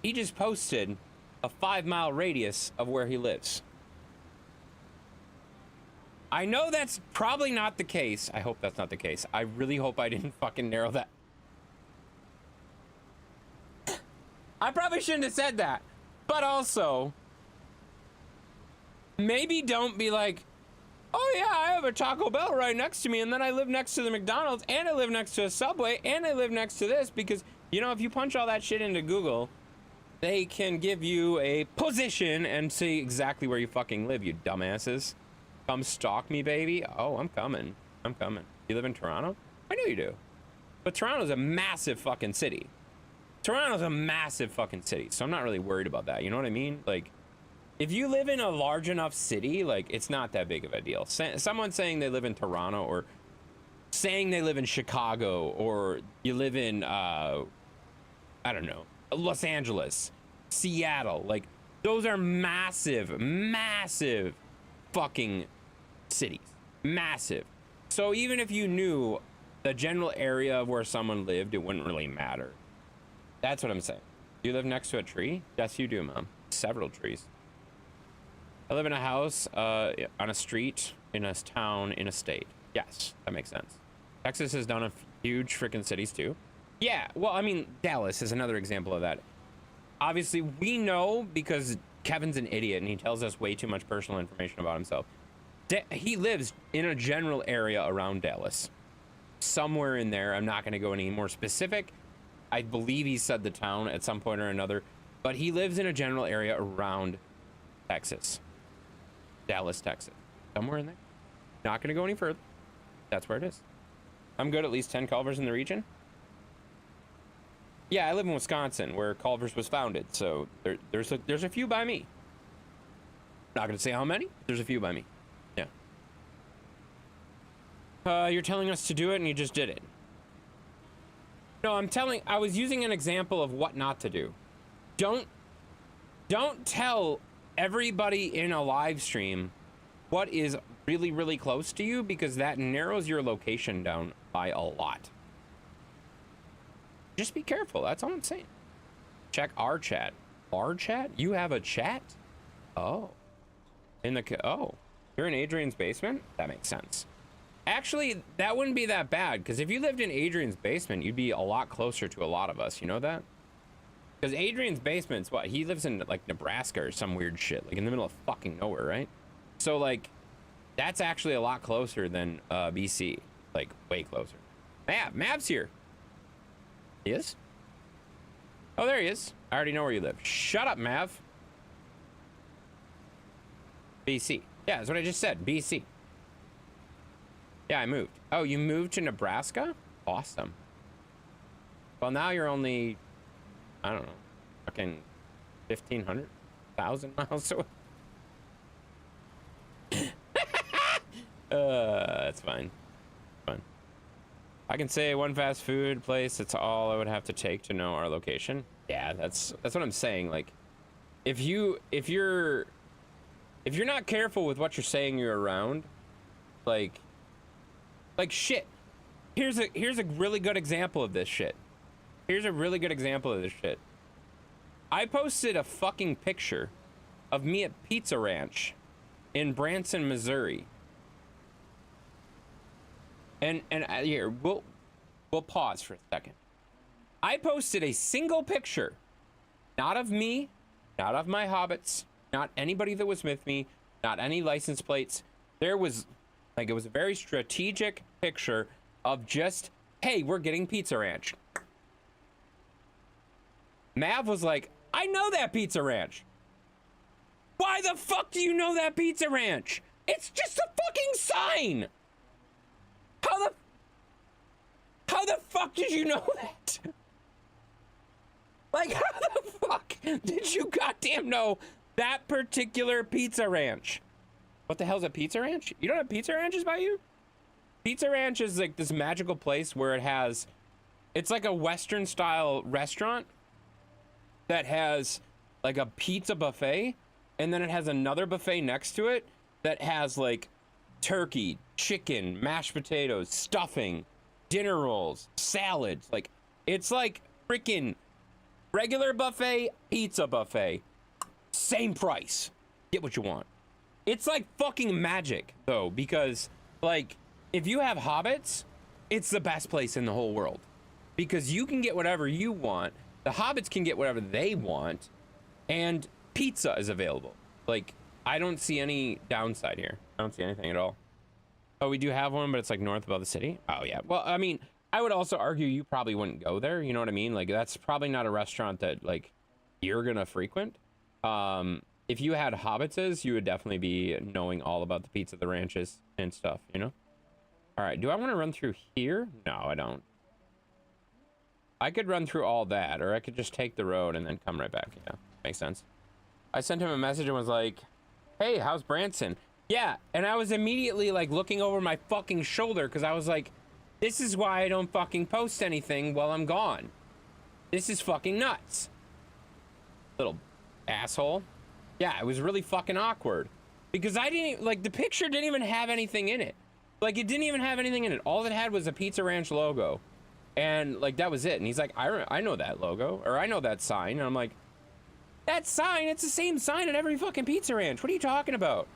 he just posted a 5 mile radius of where he lives. I know that's probably not the case. I hope that's not the case. I really hope I didn't fucking narrow that. I probably shouldn't have said that. But also, maybe don't be like, oh yeah, I have a Taco Bell right next to me, and then I live next to the McDonald's, and I live next to a Subway, and I live next to this, because, you know, if you punch all that shit into Google, they can give you a position and see exactly where you fucking live, you dumbasses. Come stalk me, baby. Oh, I'm coming. I'm coming. You live in Toronto? I know you do. But Toronto's a massive fucking city. Toronto's a massive fucking city, so I'm not really worried about that. You know what I mean? Like, if you live in a large enough city, like, it's not that big of a deal. Someone saying they live in Toronto, or saying they live in Chicago, or you live in, I don't know, Los Angeles, Seattle, like, those are massive, massive fucking cities. Massive. So even if you knew the general area of where someone lived, it wouldn't really matter. That's what I'm saying. Do you live next to a tree? Yes, you do, Mom. Several trees. I live in a house, on a street, in a town, in a state. Yes, that makes sense. Texas has done a huge freaking cities too. Yeah, well, I mean, Dallas is another example of that. Obviously, we know because Kevin's an idiot and he tells us way too much personal information about himself. He lives in a general area around Dallas. Somewhere in there. I'm not going to go any more specific. I believe he said the town at some point or another. But he lives in a general area around Texas. Dallas, Texas. Somewhere in there. Not going to go any further. That's where it is. I'm good at least 10 Culvers in the region. Yeah, I live in Wisconsin, where Culver's was founded. So there's a few by me. Not going to say how many. There's a few by me. Yeah. You're telling us to do it, and you just did it. No, I was using an example of what not to do. Don't tell everybody in a live stream what is really, really close to you, because that narrows your location down by a lot. Just be careful. That's all I'm saying. Check our chat. Our chat? You have a chat? Oh. Oh. You're in Adrian's basement? That makes sense. Actually, that wouldn't be that bad, because if you lived in Adrian's basement, you'd be a lot closer to a lot of us. You know that? Because Adrian's basement's what? He lives in, like, Nebraska or some weird shit. Like, in the middle of fucking nowhere, right? So, like, that's actually a lot closer than BC. Like, way closer. Mav's here. He is? Oh, there he is. I already know where you live. Shut up, Mav. BC. Yeah, that's what I just said. BC. Yeah, I moved. Oh, you moved to Nebraska? Awesome. Well, now you're only, I don't know, fucking 1,500, 1,000 miles away. That's fine. Fine. I can say one fast food place. That's all I would have to take to know our location. Yeah, that's what I'm saying. Like, if you're not careful with what you're saying you're around, like shit. Here's a really good example of this shit. I posted a fucking picture of me at Pizza Ranch in Branson, Missouri. And here, we'll pause for a second. I posted a single picture, not of me, not of my hobbits, not anybody that was with me, not any license plates. There was, like, it was a very strategic picture of just, hey, we're getting Pizza Ranch. Mav was like, I know that Pizza Ranch. Why the fuck do you know that Pizza Ranch? It's just a fucking sign. How the fuck did you know that? Like, how the fuck did you goddamn know that particular Pizza Ranch? What the hell's a Pizza Ranch? You don't have Pizza Ranches by you? Pizza Ranch is like this magical place where it's like a Western style restaurant that has like a pizza buffet, and then it has another buffet next to it that has like turkey, chicken, mashed potatoes, stuffing, dinner rolls, salads. Like, it's like freaking regular buffet, pizza buffet, same price. Get what you want. It's like fucking magic though, because like if you have hobbits, it's the best place in the whole world, because you can get whatever you want, the hobbits can get whatever they want, and pizza is available. Like, I don't see any downside here. I don't see anything at all. Oh, we do have one, but it's like north above the city. Oh yeah. Well, I mean, I would also argue you probably wouldn't go there. You know what I mean? Like, that's probably not a restaurant that like you're gonna frequent. If you had hobbitses, you would definitely be knowing all about the pizza, the ranches and stuff, you know? All right, do I want to run through here? No, I don't. I could run through all that, or I could just take the road and then come right back. Yeah, makes sense. I sent him a message and was like, hey, how's Branson? Yeah, and I was immediately like looking over my fucking shoulder, because I was like, this is why I don't fucking post anything while I'm gone. This is fucking nuts. Little asshole. Yeah, it was really fucking awkward, because I didn't, like, the picture didn't even have anything in it. Like, it didn't even have anything in it. All it had was a Pizza Ranch logo, and like that was it. And he's like, I know that logo, or I know that sign. And I'm like, that sign, it's the same sign at every fucking Pizza Ranch. What are you talking about?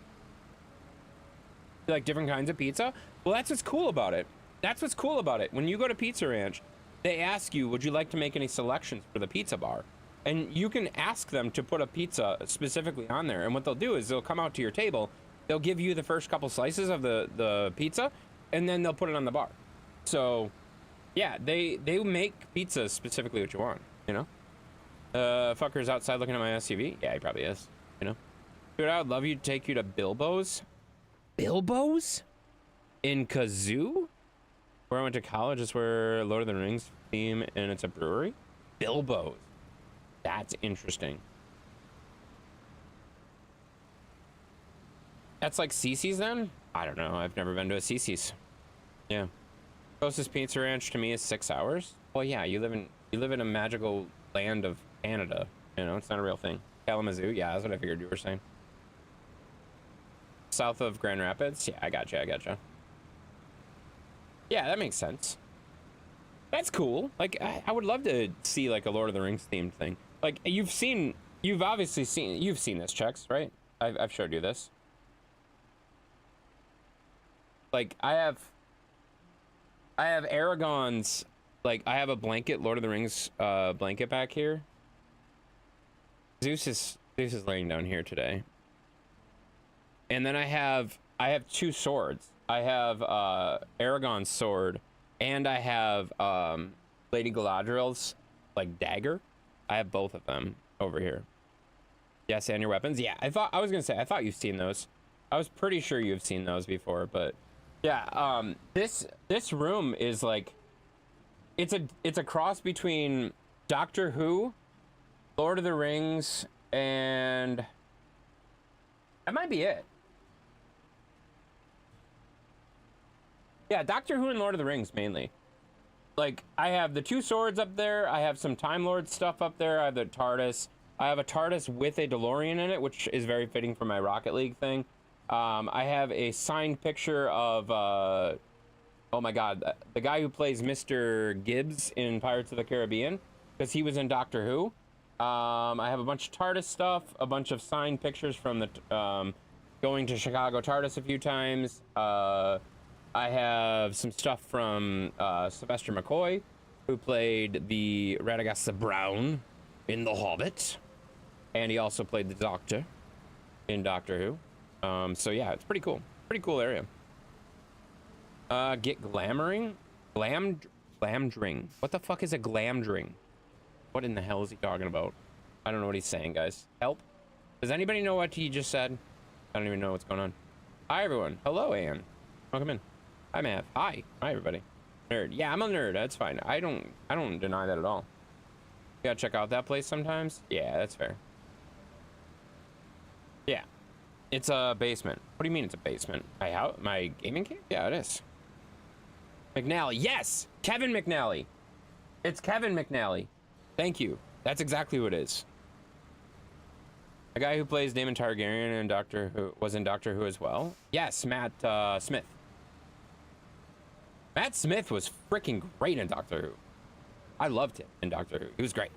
Like, different kinds of pizza? Well, that's what's cool about it. That's what's cool about it. When you go to Pizza Ranch, they ask you, would you like to make any selections for the pizza bar? And you can ask them to put a pizza specifically on there. And what they'll do is they'll come out to your table they'll give you the first couple slices of the pizza, and then they'll put it on the bar. So, yeah, they make pizza specifically what you want, you know? Fucker's outside looking at my SUV. Yeah, he probably is, you know? Dude, I would love you to take you to Bilbo's. Bilbo's? In Kazoo? Where I went to college is where Lord of the Rings theme, and it's a brewery. Bilbo's. That's interesting. That's like Cece's then? I don't know. I've never been to a Cece's. Yeah. Closest pizza ranch to me is 6 hours. Well, yeah, you live in a magical land of Canada. You know, it's not a real thing. Kalamazoo, yeah, that's what I figured you were saying. South of Grand Rapids? Yeah, I gotcha. Yeah, that makes sense. That's cool. Like, I would love to see like a Lord of the Rings themed thing. Like, you've seen this, Chex, right? I've showed you this. Like, I have Aragorn's, like, I have a blanket, Lord of the Rings blanket back here. Zeus is laying down here today. And then I have 2 swords. I have Aragorn's sword, and I have Lady Galadriel's, like, dagger. I have both of them over here. Yes, and your weapons. Yeah, I thought you've seen those. I was pretty sure you've seen those before, but yeah, this room is like, it's a cross between Doctor Who, Lord of the Rings, and that might be it. Yeah, Doctor Who and Lord of the Rings mainly. Like, I have the 2 swords up there. I have some Time Lord stuff up there. I have the TARDIS. I have a TARDIS with a DeLorean in it, which is very fitting for my Rocket League thing. I have a signed picture of, oh my God, the guy who plays Mr. Gibbs in Pirates of the Caribbean, because he was in Doctor Who. I have a bunch of TARDIS stuff, a bunch of signed pictures from the, going to Chicago TARDIS a few times. I have some stuff from Sylvester McCoy, who played the Radagast Brown in The Hobbit, and he also played the Doctor in Doctor Who. So yeah, it's pretty cool. Pretty cool area. Get glamoring? Glamdring. What the fuck is a glamdring? What in the hell is he talking about? I don't know what he's saying, guys. Help? Does anybody know what he just said? I don't even know what's going on. Hi, everyone. Hello, Ann. Welcome in. Hi, Matt. Hi. Hi, everybody. Nerd. Yeah, I'm a nerd. That's fine. I don't deny that at all. You gotta check out that place sometimes. Yeah, that's fair. Yeah. It's a basement. What do you mean it's a basement? My gaming cave? Yeah, it is. McNally. Yes! Kevin McNally. It's Kevin McNally. Thank you. That's exactly what it is. A guy who plays Daemon Targaryen and Doctor Who was in Doctor Who as well. Yes, Matt Smith. Matt Smith was freaking great in Doctor Who. I loved him in Doctor Who. He was great.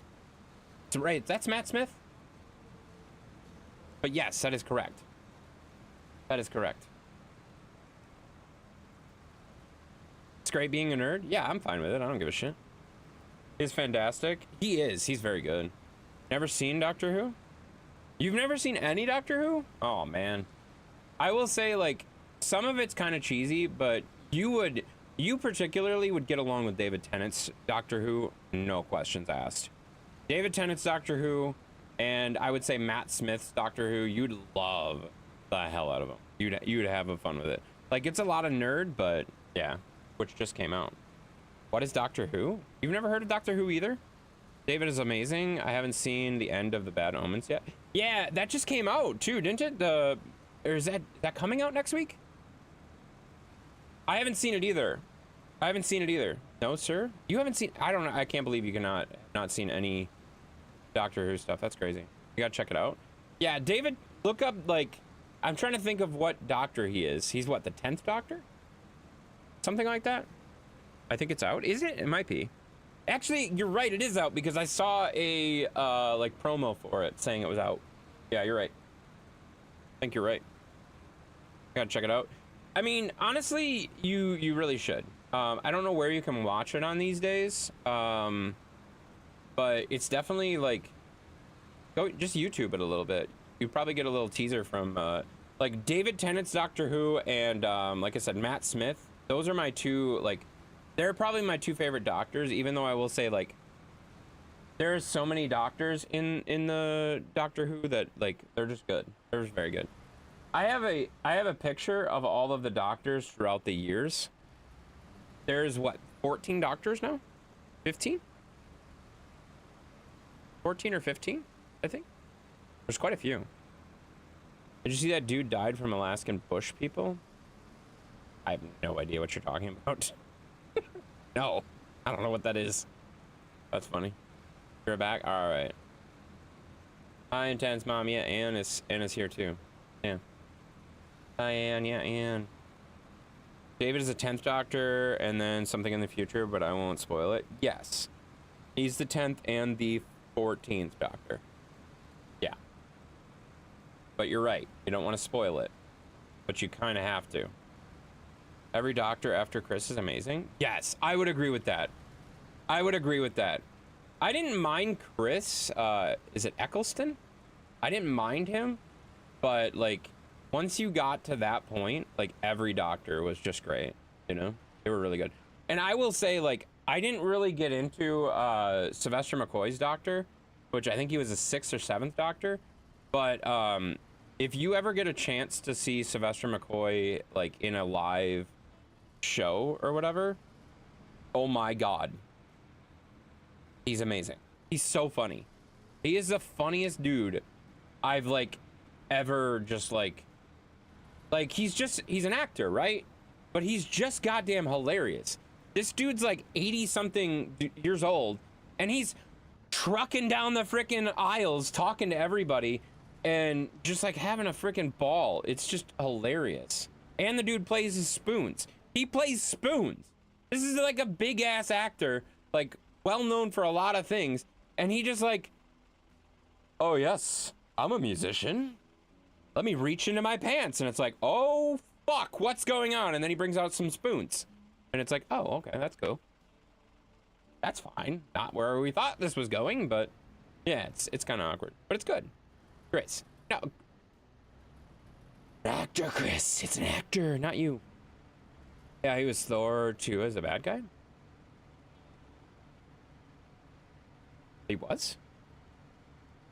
That's right. That's Matt Smith. But yes, that is correct. That is correct. It's great being a nerd. Yeah, I'm fine with it. I don't give a shit. He's fantastic. He is. He's very good. Never seen Doctor Who? You've never seen any Doctor Who? Oh, man. I will say, like, some of it's kind of cheesy, but you particularly would get along with David Tennant's Doctor Who, no questions asked. David Tennant's Doctor Who, and I would say Matt Smith's Doctor Who, you'd love the hell out of them. You'd have fun with it. Like, it's a lot of nerd, but yeah, which just came out. What is Doctor Who? You've never heard of Doctor Who either? David is amazing. I haven't seen the end of the Bad Omens yet. Yeah, that just came out too, didn't it? Or is that coming out next week? I haven't seen it either. No, sir. You haven't seen? I don't know. I can't believe you cannot not seen any Doctor Who stuff. That's crazy. You gotta check it out. Yeah, David, look up, like, I'm trying to think of what Doctor he is. He's what, the 10th Doctor? Something like that? I think it's out. Is it? It might be. Actually, you're right. It is out because I saw a like promo for it saying it was out. Yeah, you're right. I think you're right. Gotta check it out. I mean, honestly, you really should. I don't know where you can watch it on these days, but it's definitely like, go just YouTube it a little bit. You probably get a little teaser from Like David Tennant's Doctor Who and like I said, Matt Smith. Those are my two, like, they're probably my two favorite doctors, even though I will say, like, there's so many doctors in the Doctor Who that, like, they're just good. They're just very good. I have a picture of all of the doctors throughout the years. There's what, 14 doctors now? 15? 14 or 15, I think. There's quite a few. Did you see that dude died from Alaskan bush people? I have no idea what you're talking about. No, I don't know what that is. That's funny. You're back? All right. Hi, Intense Mom. Yeah, Anne is here too. Yeah. Hi, Anne. Yeah, Anne. David is the 10th Doctor and then something in the future, but I won't spoil it. Yes. He's the 10th and the 14th Doctor. Yeah. But you're right. You don't want to spoil it. But you kind of have to. Every Doctor after Chris is amazing. Yes, I would agree with that. I would agree with that. I didn't mind Chris. Is it Eccleston? I didn't mind him. But, like, once you got to that point, like, every Doctor was just great. You know? They were really good. And I will say, like, I didn't really get into Sylvester McCoy's Doctor, which I think he was the 6th or 7th Doctor. But if you ever get a chance to see Sylvester McCoy, like, in a live show or whatever, oh my god, he's amazing. He's so funny. He is the funniest dude I've, like, ever just, like he's an actor, right? But he's just goddamn hilarious. This dude's like 80 something years old and he's trucking down the freaking aisles talking to everybody and just like having a freaking ball. It's just hilarious. And the dude plays his spoons. He plays spoons. This is like a big ass actor, like well known for a lot of things. And he just like, oh yes, I'm a musician. Let me reach into my pants. And it's like, oh fuck, what's going on? And then he brings out some spoons. And it's like, oh, okay, that's cool. That's fine. Not where we thought this was going, but yeah, it's kind of awkward. But it's good. Chris. No. Actor Chris. It's an actor, not you. Yeah, he was Thor 2 as a bad guy. He was?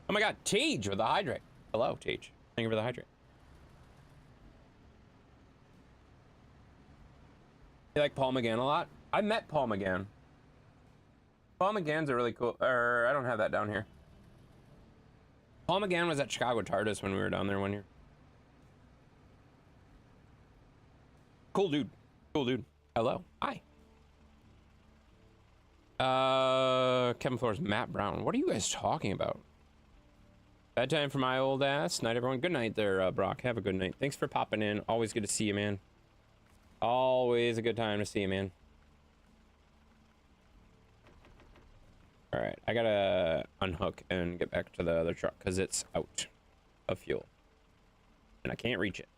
Oh my god, Tej with the hydrate. Hello, Tej. Thank you for the hydrate. You like Paul McGann a lot? I met Paul McGann. Paul McGann's a really cool, or I don't have that down here. Paul McGann was at Chicago TARDIS when we were down there one year. Cool dude. Cool dude. Hello. Hi. Kevin Flores, Matt Brown. What are you guys talking about? Bedtime for my old ass. Night, everyone. Good night there, Brock. Have a good night. Thanks for popping in. Always good to see you, man. Always a good time to see you, man. All right, I gotta unhook and get back to the other truck because it's out of fuel and I can't reach it.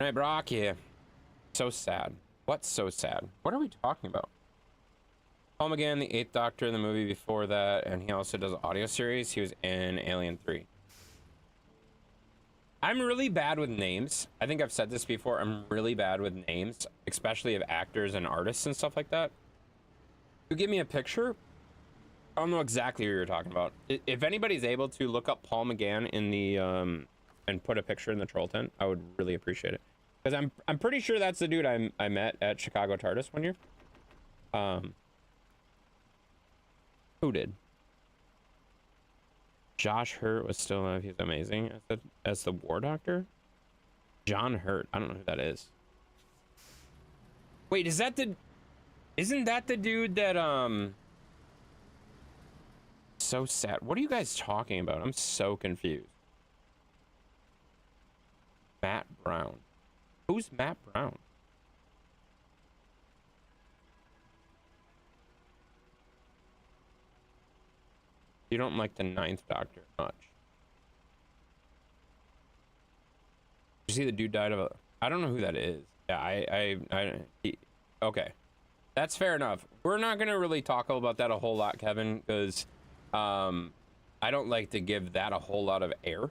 All right, Brock. Yeah. So sad. What's so sad? What are we talking about? Paul McGann, the 8th Doctor in the movie before that, and he also does an audio series. He was in Alien 3. I'm really bad with names. I think I've said this before. I'm really bad with names, especially of actors and artists and stuff like that. You give me a picture, I don't know exactly who you're talking about. If anybody's able to look up Paul McGann in the and put a picture in the troll tent, I would really appreciate it. Because I'm pretty sure that's the dude I met at Chicago TARDIS one year. Who did? Josh Hurt was still alive. He's amazing as the War Doctor. John Hurt. I don't know who that is. Wait, is that the? Isn't that the dude that So sad. What are you guys talking about? I'm so confused. Matt Brown. Who's Matt Brown? You don't like the 9th Doctor much. You see the dude died of a... I don't know who that is. Yeah, okay. That's fair enough. We're not going to really talk about that a whole lot, Kevin, because I don't like to give that a whole lot of air.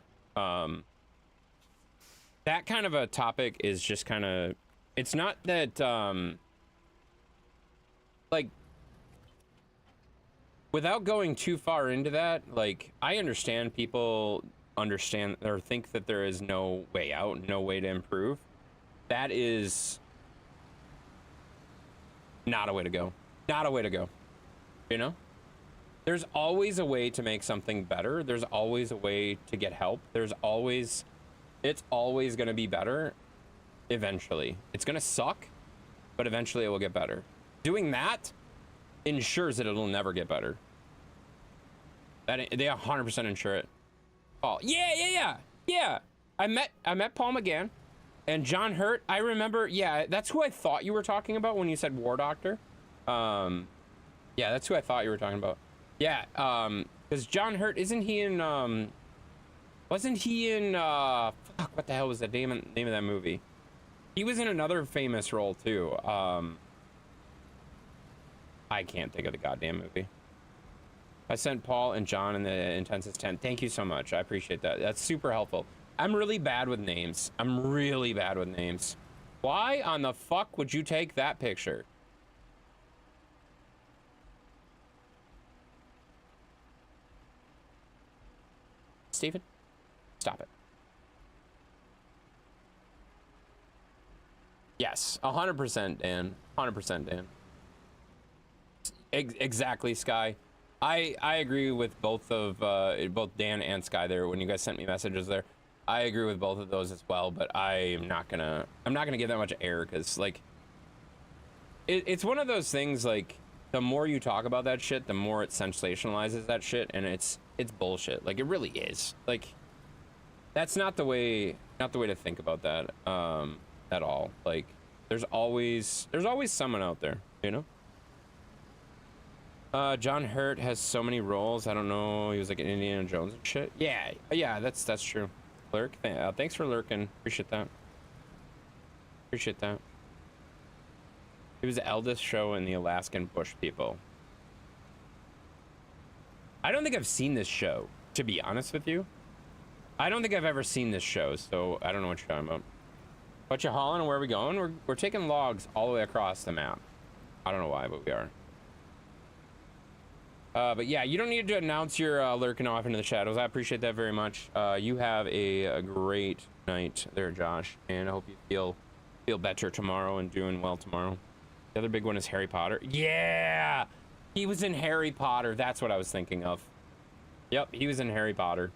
That kind of a topic is just kind of, it's not that, like, without going too far into that, like, I understand people understand or think that there is no way out, no way to improve. That is not a way to go. Not a way to go. You know? There's always a way to make something better. There's always a way to get help. There's always, it's always going to be better eventually. It's going to suck, but eventually it will get better. Doing that ensures that it'll never get better. That they 100% ensure it. Oh, yeah. I met Paul McGann and John Hurt. I remember, yeah, that's who I thought you were talking about when you said War Doctor. Yeah, that's who I thought you were talking about. Yeah, because John Hurt, isn't he in, wasn't he in, fuck, what the hell was the name of that movie? He was in another famous role, too. I can't think of the goddamn movie. I sent Paul and John in the Intensis 10. Thank you so much. I appreciate that. That's super helpful. I'm really bad with names. Why on the fuck would you take that picture? Steven? Stop it. Yes, 100% Dan. 100% Dan. Exactly, Sky. I agree with both of both Dan and Sky there when you guys sent me messages there. I agree with both of those as well, but I'm not gonna give that much air because like it's one of those things, like the more you talk about that shit, the more it sensationalizes that shit, and it's bullshit. Like it really is. Like that's not the way to think about that at all. Like there's always someone out there, you know? John Hurt has so many roles. I don't know. He was like an Indiana Jones and shit. Yeah, that's true. Lurk, thanks for lurking. Appreciate that. He was the eldest show in the Alaskan Bush people. I don't think I've seen this show, to be honest with you. I don't think I've ever seen this show, so I don't know what you're talking about. What you hauling and where are we going? We're taking logs all the way across the map. I don't know why, but we are. But yeah, you don't need to announce your lurking off into the shadows. I appreciate that very much. You have a great night there, Josh, and I hope you feel better tomorrow and doing well tomorrow. The other big one is Harry Potter. Yeah, he was in Harry Potter. That's what I was thinking of. Yep, he was in Harry Potter.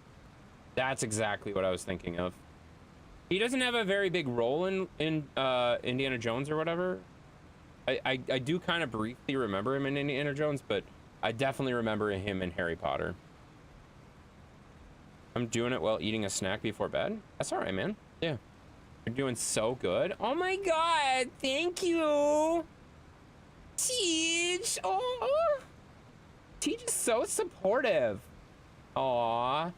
That's exactly what I was thinking of. He doesn't have a very big role in Indiana Jones or whatever. I do kind of briefly remember him in Indiana Jones, but I definitely remember him in Harry Potter. I'm doing it while eating a snack before bed. That's all right, man. Yeah. You're doing so good. Oh my God. Thank you. Teach. Oh. Teach is so supportive. Aw.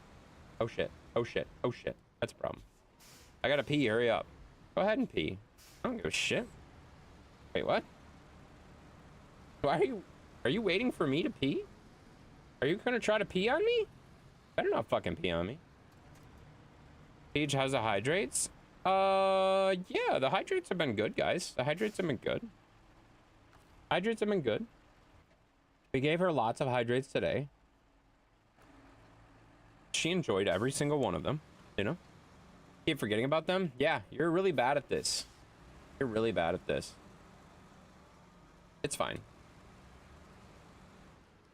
Oh shit. That's a problem. I gotta pee. Hurry up. Go ahead and pee. I don't give a shit. Wait, what? Why are you waiting for me to pee? Are you gonna try to pee on me? Better not fucking pee on me. Paige has the hydrates. Yeah, the hydrates have been good, guys. The hydrates have been good. We gave her lots of hydrates today. She enjoyed every single one of them, you know? Keep forgetting about them? Yeah, you're really bad at this. It's fine.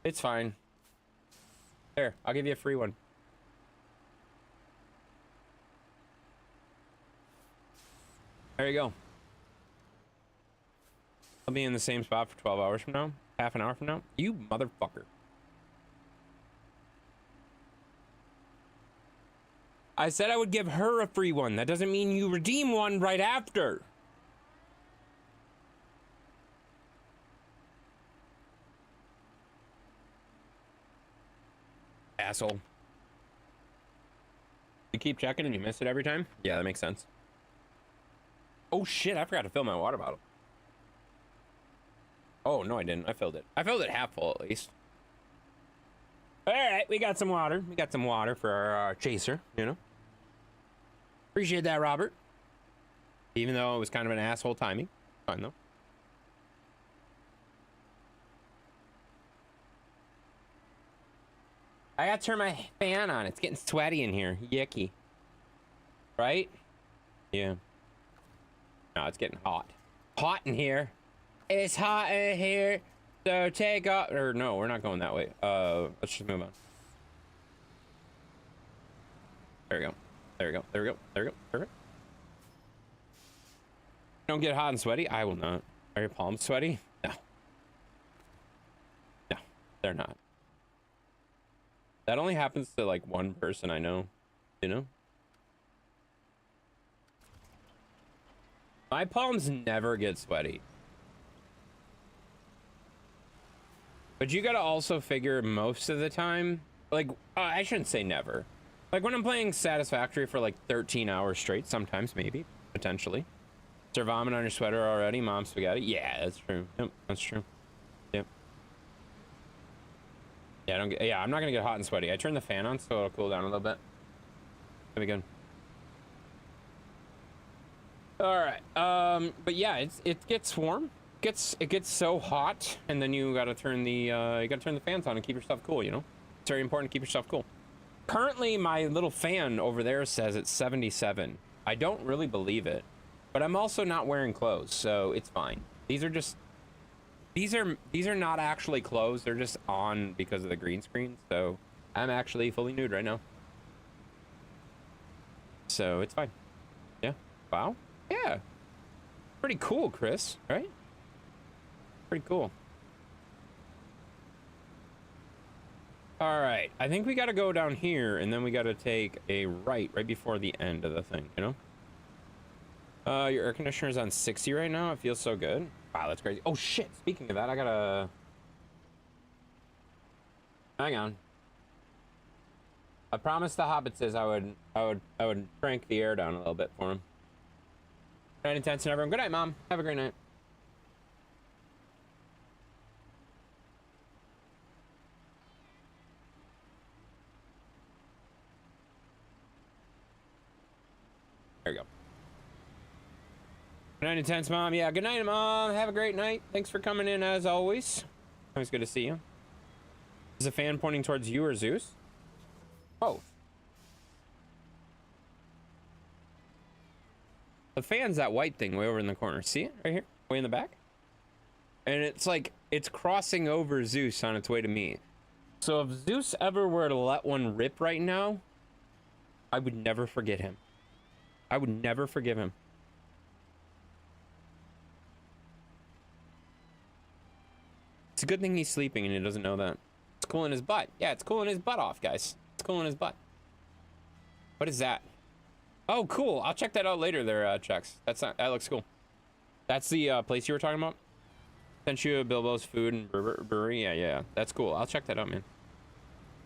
It's fine. Here, I'll give you a free one. There you go. I'll be in the same spot for 12 hours from now. Half an hour from now. You motherfucker. I said I would give her a free one. That doesn't mean you redeem one right after. Asshole. You keep checking and you miss it every time? Yeah, that makes sense. Oh shit, I forgot to fill my water bottle. Oh, no I didn't. I filled it. I filled it half full at least. All right, we got some water. We got some water for our chaser, you know. Appreciate that, Robert. Even though it was kind of an asshole timing. Fine, though. I gotta turn my fan on. It's getting sweaty in here. Yicky. Right? Yeah. No, it's getting hot. Hot in here. It's hot in here. So take off. Or no, we're not going that way. Let's just move on. There we go. There we go. There we go. There we go. Perfect. Don't get hot and sweaty. I will not. Are your palms sweaty? No. No, they're not. That only happens to like one person I know, you know? My palms never get sweaty. But you gotta also figure most of the time, like, I shouldn't say never. Like when I'm playing Satisfactory for like 13 hours straight, sometimes maybe, potentially. Is there vomit on your sweater already, Mom Spaghetti? Yeah, that's true. Yep, that's true. Yep. Yeah, I'm not gonna get hot and sweaty. I turned the fan on so it'll cool down a little bit. That'll be good. All right. But yeah, it gets warm. It gets so hot, and then you gotta turn the fans on and keep yourself cool. You know, it's very important to keep yourself cool. Currently, my little fan over there says it's 77. I don't really believe it, but I'm also not wearing clothes, so it's fine. These are not actually clothes. They're just on because of the green screen. So I'm actually fully nude right now. So it's fine. Yeah. Wow. Yeah. Pretty cool, Chris. Right? Pretty cool. All right. I think we got to go down here, and then we got to take a right before the end of the thing, you know? Your air conditioner's on 60 right now. It feels so good. Wow, that's crazy. Oh, shit. Speaking of that, I gotta... Hang on. I promised the Hobbitses I would crank the air down a little bit for them. Good night, Intense and everyone. Good night, Mom. Have a great night. There you go. Good night, Intense Mom. Yeah, good night, Mom. Have a great night. Thanks for coming in, as always. Always good to see you. Is a fan pointing towards you or Zeus? Both. The fan's that white thing way over in the corner. See it? Right here? Way in the back? And it's like, it's crossing over Zeus on its way to me. So if Zeus ever were to let one rip right now, I would never forget him. I would never forgive him. It's a good thing he's sleeping and he doesn't know that. It's cooling his butt. Yeah, it's cooling his butt off, guys. It's cooling his butt. What is that? Oh, cool. I'll check that out later there, Chucks. That looks cool. That's the place you were talking about? Sent you Bilbo's Food and Brewery? Yeah. That's cool. I'll check that out, man.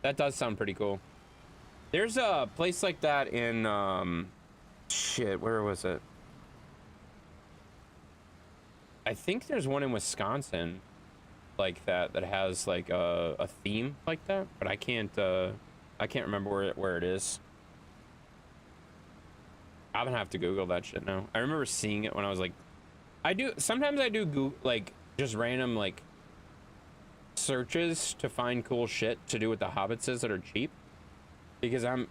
That does sound pretty cool. There's a place like that in, shit, where was it? I think there's one in Wisconsin like that has like a theme like that, but I can't remember where it is. I'm gonna have to Google that shit now. I remember seeing it when I was like, sometimes I do Google, like just random like searches to find cool shit to do with the Hobbitses that are cheap, because I'm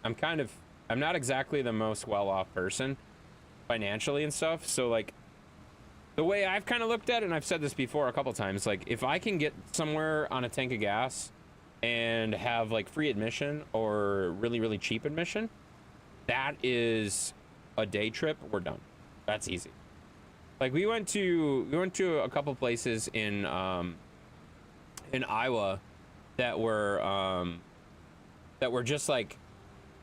not exactly the most well-off person financially and stuff. So like the way I've kind of looked at it, and I've said this before a couple times, like if I can get somewhere on a tank of gas and have like free admission or really, really cheap admission, that is a day trip. We're done. That's easy. Like we went to a couple places in Iowa that were just like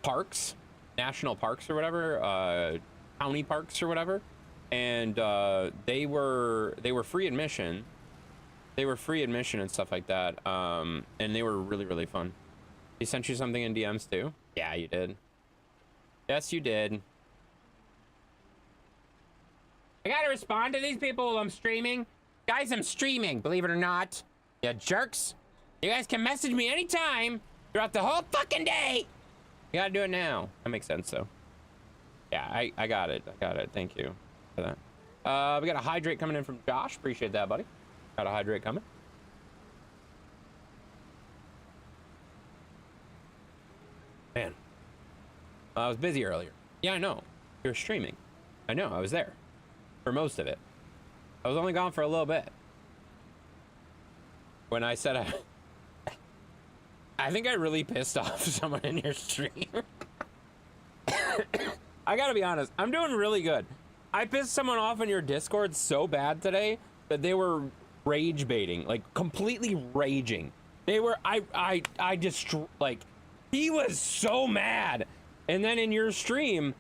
parks, national parks or whatever, county parks or whatever. And they were free admission. They were free admission and stuff like that. And they were really, really fun. He sent you something in DMs too? Yeah, you did. Yes, you did. I gotta respond to these people while I'm streaming. Guys, I'm streaming, believe it or not. You jerks. You guys can message me anytime. throughout the whole fucking day. You gotta do it now. That makes sense, though. Yeah, I got it. I got it. Thank you for that. We got a hydrate coming in from Josh. Appreciate that, buddy. Got a hydrate coming. Man, I was busy earlier. Yeah, I know. You're streaming. I know. I was there for most of it. I was only gone for a little bit. When I said I think I really pissed off someone in your stream. I gotta be honest. I'm doing really good. I pissed someone off in your Discord so bad today that they were rage baiting, like completely raging. They were, I just like, he was so mad. And then in your stream,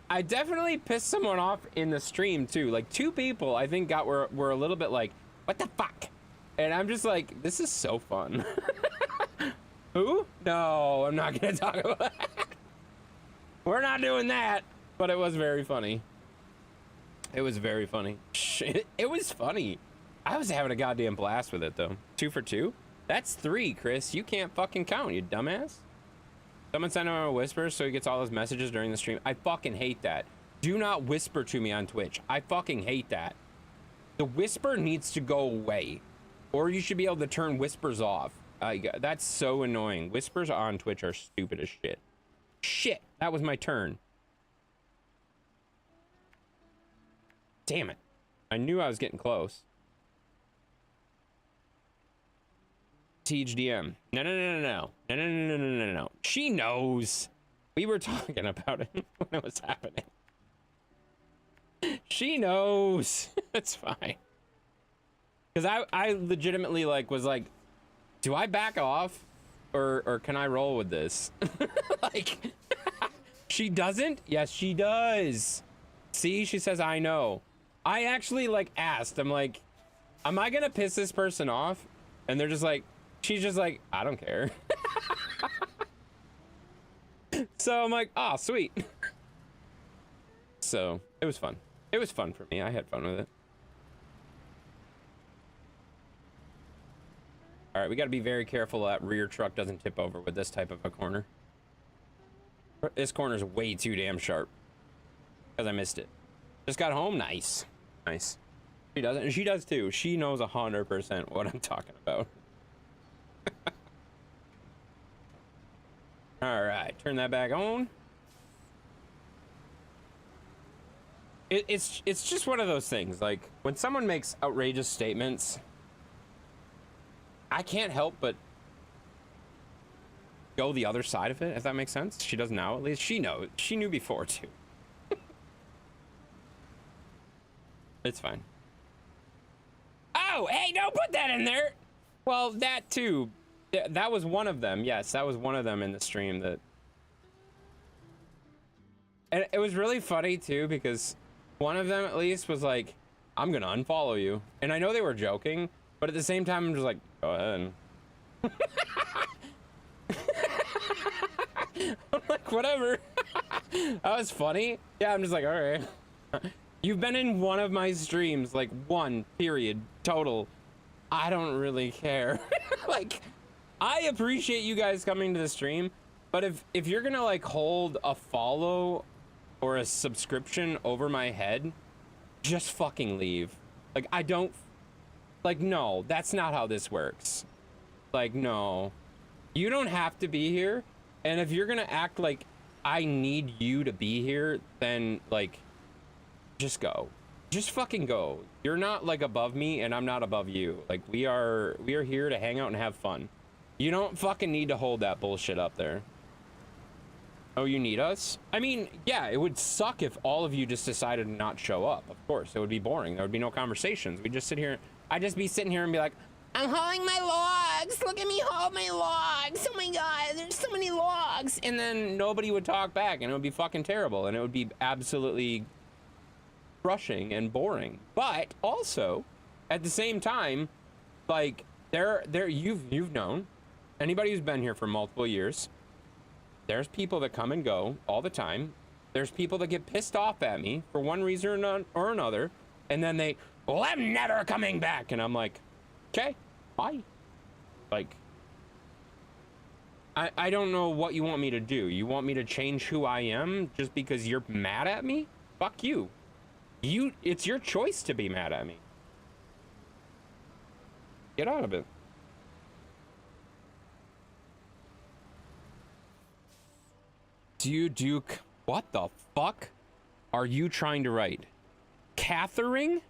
I definitely pissed someone off in the stream too. Like 2 people I think were a little bit like, what the fuck? And I'm just like, this is so fun. Who? No, I'm not gonna talk about that. We're not doing that. But it was very funny. It was very funny. It was funny. I was having a goddamn blast with it though. 2 for 2? That's 3, Chris. You can't fucking count, you dumbass. Someone sent him a whisper so he gets all his messages during the stream. I fucking hate that. Do not whisper to me on Twitch. I fucking hate that. The whisper needs to go away. Or you should be able to turn whispers off. That's so annoying. Whispers on Twitch are stupid as shit. Shit, that was my turn. Damn it. I knew I was getting close. THDM. No. She knows. We were talking about it when it was happening. She knows. It's fine. Because I legitimately was like, do I back off or can I roll with this? Like, she doesn't? Yes, she does. See, she says, I know. I actually asked, I'm like, am I gonna piss this person off? And they're just like, she's just like, I don't care. So I'm like, oh, sweet. So it was fun. It was fun for me. I had fun with it. All right, we got to be very careful that rear truck doesn't tip over with this type of a corner. This corner's way too damn sharp. Because I missed it. Just got home. Nice. Nice. She doesn't. She does too. She knows 100% what I'm talking about. All right, turn that back on. It's just one of those things. Like when someone makes outrageous statements, I can't help but go the other side of it, if that makes sense. She does now, at least. She knows. She knew before too. It's fine. Oh, hey, don't put that in there. Well, that too. That was one of them. Yes, that was one of them in the stream that. And it was really funny too, because one of them at least was like, I'm gonna unfollow you. And I know they were joking, but at the same time, I'm just like, go ahead. I'm like, whatever. That was funny. Yeah, I'm just like, all right. You've been in one of my streams, like 1 period total. I don't really care. Like, I appreciate you guys coming to the stream, but if you're gonna hold a follow or a subscription over my head, just fucking leave. Like, I don't, no, that's not how this works. Like, no, you don't have to be here. And if you're gonna act like I need you to be here, then just go. Just fucking go. You're not above me and I'm not above you. Like, we are here to hang out and have fun. You don't fucking need to hold that bullshit up there. Oh, you need us? I mean, yeah, it would suck if all of you just decided to not show up. Of course, it would be boring. There would be no conversations. We'd just sit here. I'd just be sitting here and be like, I'm hauling my logs. Look at me haul my logs. Oh my God, there's so many logs. And then nobody would talk back and it would be fucking terrible. And it would be absolutely crushing and boring. But also, at the same time, you've known, anybody who's been here for multiple years, there's people that come and go all the time. There's people that get pissed off at me for one reason or another, and then well, I'm never coming back. And I'm like, okay, bye. I don't know what you want me to do. You want me to change who I am just because you're mad at me? Fuck you. It's your choice to be mad at me. Get out of it. Duke, what the fuck are you trying to write? Catherine?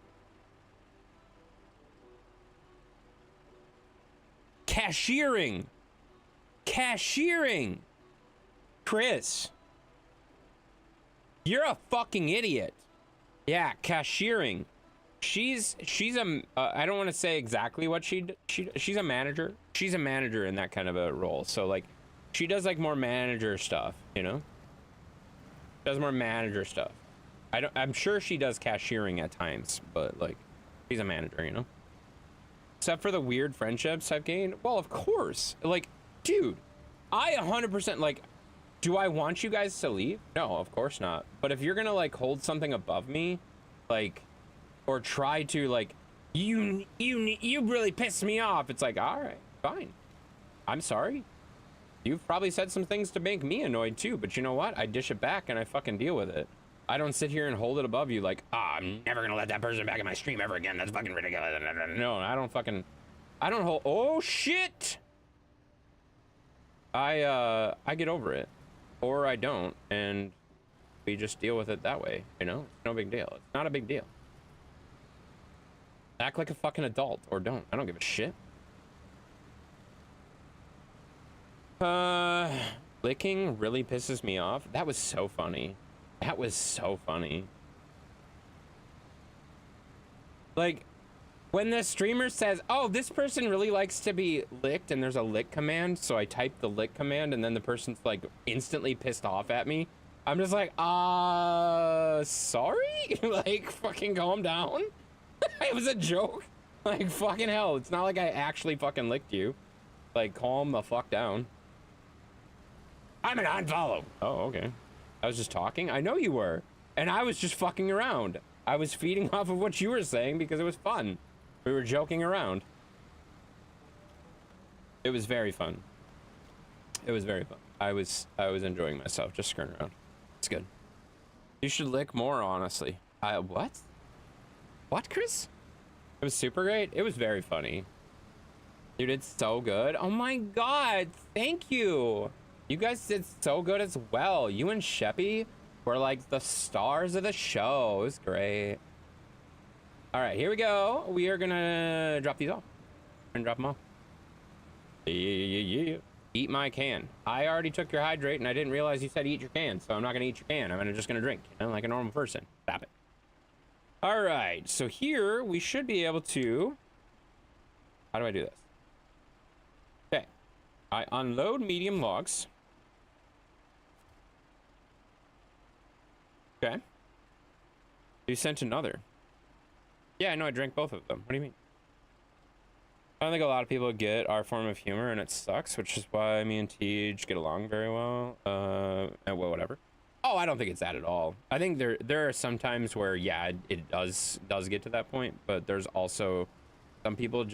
Cashiering. Cashiering. Chris. You're a fucking idiot. Yeah, cashiering. She's a I don't want to say exactly what she's a manager. She's a manager in that kind of a role. So like she does like more manager stuff, you know? Does more manager stuff. I'm sure she does cashiering at times, but like she's a manager, you know? Except for the weird friendships I've gained. Well, of course. Like, dude, I 100% like, do I want you guys to leave? No, of course not. But if you're gonna like hold something above me, like, or try to like, you really pissed me off. It's like, all right, fine. I'm sorry. You've probably said some things to make me annoyed too, but you know what? I dish it back and I fucking deal with it. I don't sit here and hold it above you like, I'm never gonna let that person back in my stream ever again. That's fucking ridiculous. No, I don't hold, oh shit! I get over it. Or I don't, and we just deal with it that way, you know? It's no big deal. It's not a big deal. Act like a fucking adult, or don't. I don't give a shit. Licking really pisses me off. That was so funny. That was so funny. Like, when the streamer says, oh, this person really likes to be licked, and there's a lick command, so I type the lick command, and then the person's, like, instantly pissed off at me. I'm just like, sorry? Like, fucking calm down. It was a joke. Like, fucking hell. It's not like I actually fucking licked you. Like, calm the fuck down. I'm an unfollow. Oh, okay. I was just talking. I know you were. And I was just fucking around. I was feeding off of what you were saying because it was fun. We were joking around. It was very fun. It was very fun. I was enjoying myself, just screwing around. It's good. You should lick more, honestly. What? What, Chris? It was super great. It was very funny. You did so good. Oh my god, thank you. You guys did so good as well. You and Sheppy were like the stars of the show. It was great. All right, here we go. We are gonna drop these off. And drop them off. Yeah. Eat my can. I already took your hydrate and I didn't realize you said eat your can, so I'm not gonna eat your can. I'm just gonna drink, you know, like a normal person. Stop it. All right, so here we should be able to, how do I do this? Okay, I unload medium logs. Okay. You sent another. Yeah, I know, I drank both of them. What do you mean? I don't think a lot of people get our form of humor, and it sucks, which is why me and Tej get along very well. And well, whatever. Oh, I don't think it's that at all. I think there are some times where, yeah, it does get to that point, but there's also some people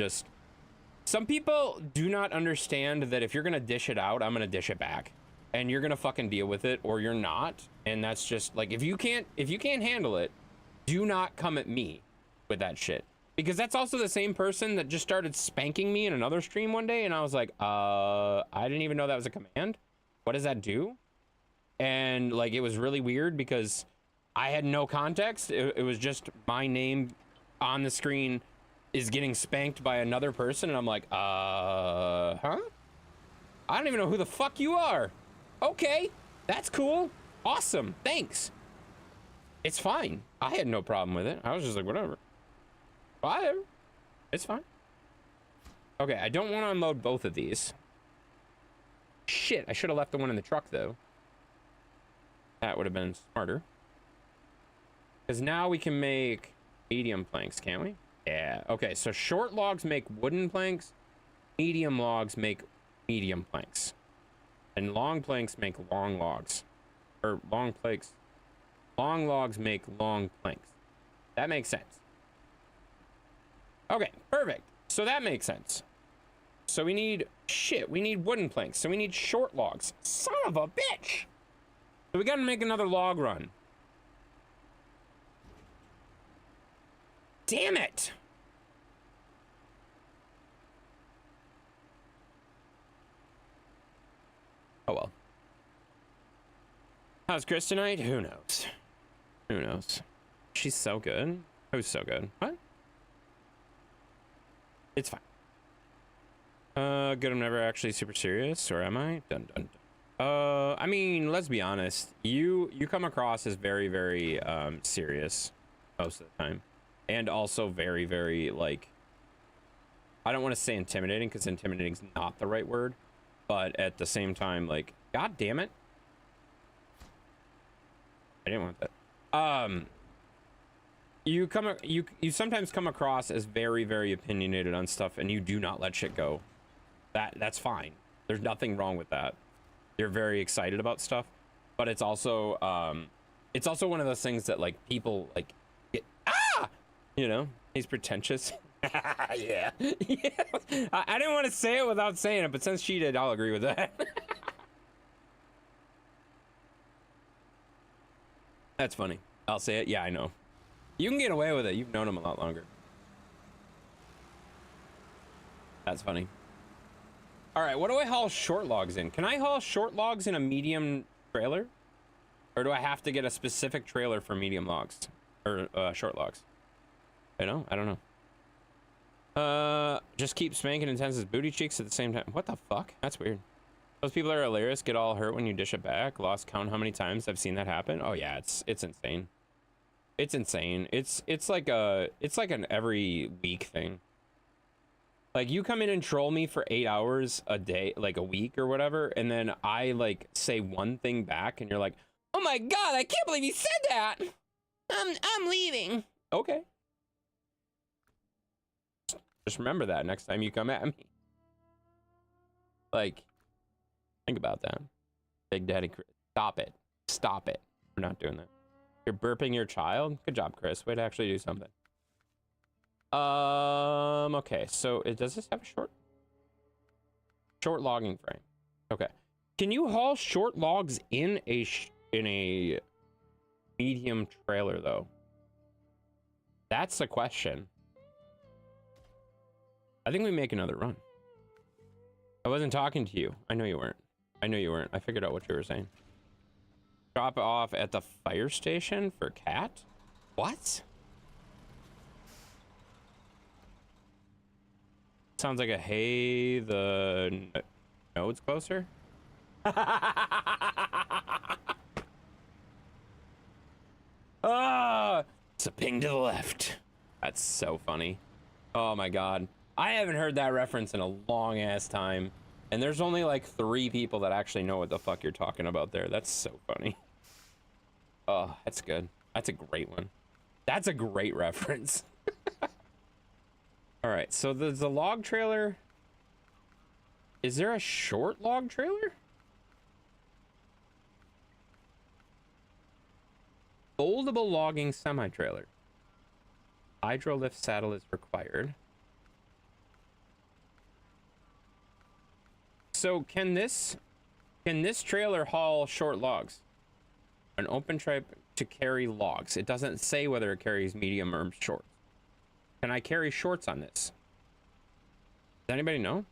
do not understand that if you're gonna dish it out, I'm gonna dish it back, and you're gonna fucking deal with it, or you're not. And that's just like, if you can't handle it, do not come at me with that shit. Because that's also the same person that just started spanking me in another stream one day, and I was like, I didn't even know that was a command. What does that do? And like, it was really weird because I had no context. It was just my name on the screen is getting spanked by another person, and I'm like, huh? I don't even know who the fuck you are. Okay, that's cool. Awesome, thanks. It's fine. I had no problem with it. I was just like, whatever. Whatever. It's fine. Okay, I don't want to unload both of these. Shit, I should have left the one in the truck, though. That would have been smarter. Because now we can make medium planks, can't we? Yeah. Okay, so short logs make wooden planks. Medium logs make medium planks. And long planks make long logs. Or long planks. Long logs make long planks. That makes sense. Okay, perfect. So that makes sense. So we need shit. We need wooden planks. So we need short logs. Son of a bitch. So we gotta make another log run. Damn it. Oh well. How's Chris tonight? Who knows? Who knows? She's so good. Who's so good? What? It's fine. Good, I'm never actually super serious, or am I? Dun dun dun. I mean, let's be honest. You come across as very, very serious most of the time. And also very, very, like, I don't want to say intimidating, because intimidating is not the right word. But at the same time, like, god damn it. I didn't want that. You sometimes come across as very, very opinionated on stuff, and you do not let shit go. That's fine. There's nothing wrong with that. You're very excited about stuff, but it's also one of those things that, like, people, like, get, you know, he's pretentious. Yeah. Yeah. I didn't want to say it without saying it, but since she did, I'll agree with that. That's funny. I'll say it. Yeah, I know. You can get away with it. You've known him a lot longer. That's funny. All right, what do I haul short logs in? Can I haul short logs in a medium trailer? Or do I have to get a specific trailer for medium logs? Or short logs? I don't know. Just keep spanking Intense's booty cheeks at the same time. What the fuck? That's weird. Those people are hilarious. Get all hurt when you dish it back. Lost count how many times I've seen that happen. Oh yeah, it's insane. It's insane. It's like an every week thing. Like, you come in and troll me for 8 hours a day, like a week or whatever, and then I, like, say one thing back, and you're like, oh my god, I can't believe you said that! I'm leaving. Okay. Just remember that next time you come at me. Like, think about that. Big Daddy Chris. Stop it. Stop it. We're not doing that. You're burping your child? Good job, Chris. Way to actually do something. Okay, so does this have a short logging frame? Okay. Can you haul short logs in a medium trailer though? That's the question. I think we make another run. I wasn't talking to you. I know you weren't. I know you weren't. I figured out what you were saying. Drop it off at the fire station for Cat? What? Sounds like a hey, the node's closer. Ah, it's a ping to the left. That's so funny. Oh my god. I haven't heard that reference in a long ass time. And there's only like 3 people that actually know what the fuck you're talking about there. That's so funny. Oh, that's good. That's a great one. That's a great reference. All right, so there's a log trailer. Is there a short log trailer? Foldable logging semi-trailer. Hydrolift saddle is required. So can this trailer haul short logs? An open trip to carry logs. It doesn't say whether it carries medium or short. Can I carry shorts on this? Does anybody know?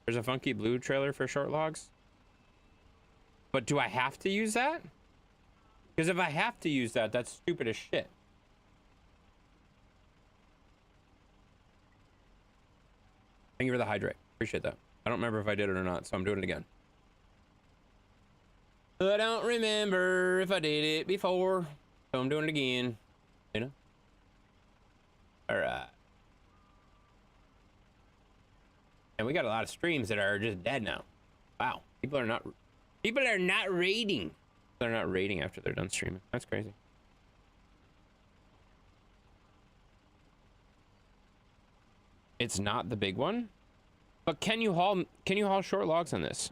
There's a funky blue trailer for short logs. But do I have to use that? Because if I have to use that, that's stupid as shit. Thank you for the hydrate. Appreciate that. I don't remember if I did it or not, so I'm doing it again. I don't remember if I did it before, so I'm doing it again. You know? Alright. And we got a lot of streams that are just dead now. Wow. People are not raiding. They're not raiding after they're done streaming. That's crazy. It's not the big one? But can you haul short logs on this?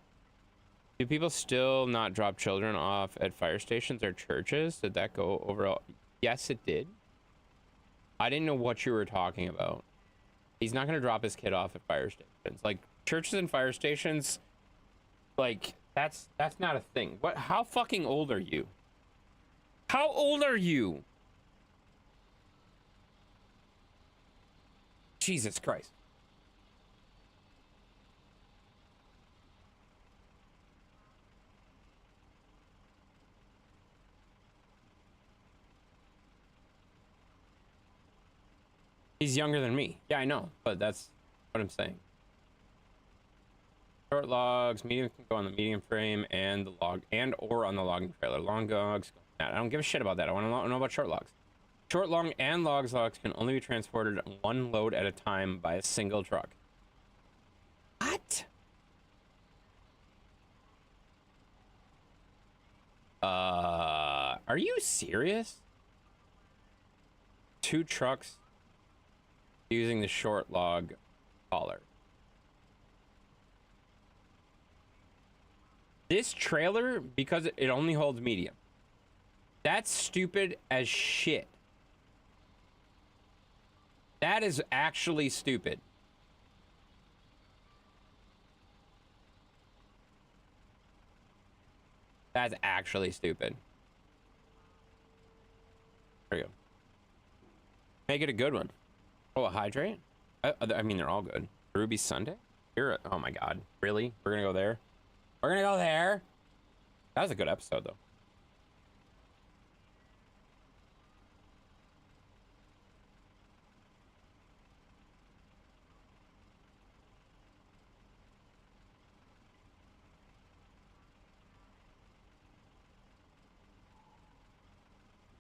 Do people still not drop children off at fire stations or churches? Did that go overall? Yes, it did. I didn't know what you were talking about. He's not going to drop his kid off at fire stations. Like, Churches and fire stations, like, that's not a thing. What? How fucking old are you? How old are you? Jesus Christ. He's younger than me. Yeah, I know, but that's what I'm saying. Short logs, medium can go on the medium frame and the log or on the logging trailer. Long logs, I don't give a shit about that. I want to know about short logs. Short, long, and logs can only be transported one load at a time by a single truck. What? Are you serious? 2 trucks using the short log hauler. This trailer, because it only holds medium. That's stupid as shit. That is actually stupid. That's actually stupid. There you go. Make it a good one. Oh, a hydrate? I mean, they're all good. Ruby Sunday? Oh my god. Really? We're gonna go there? We're gonna go there? That was a good episode, though.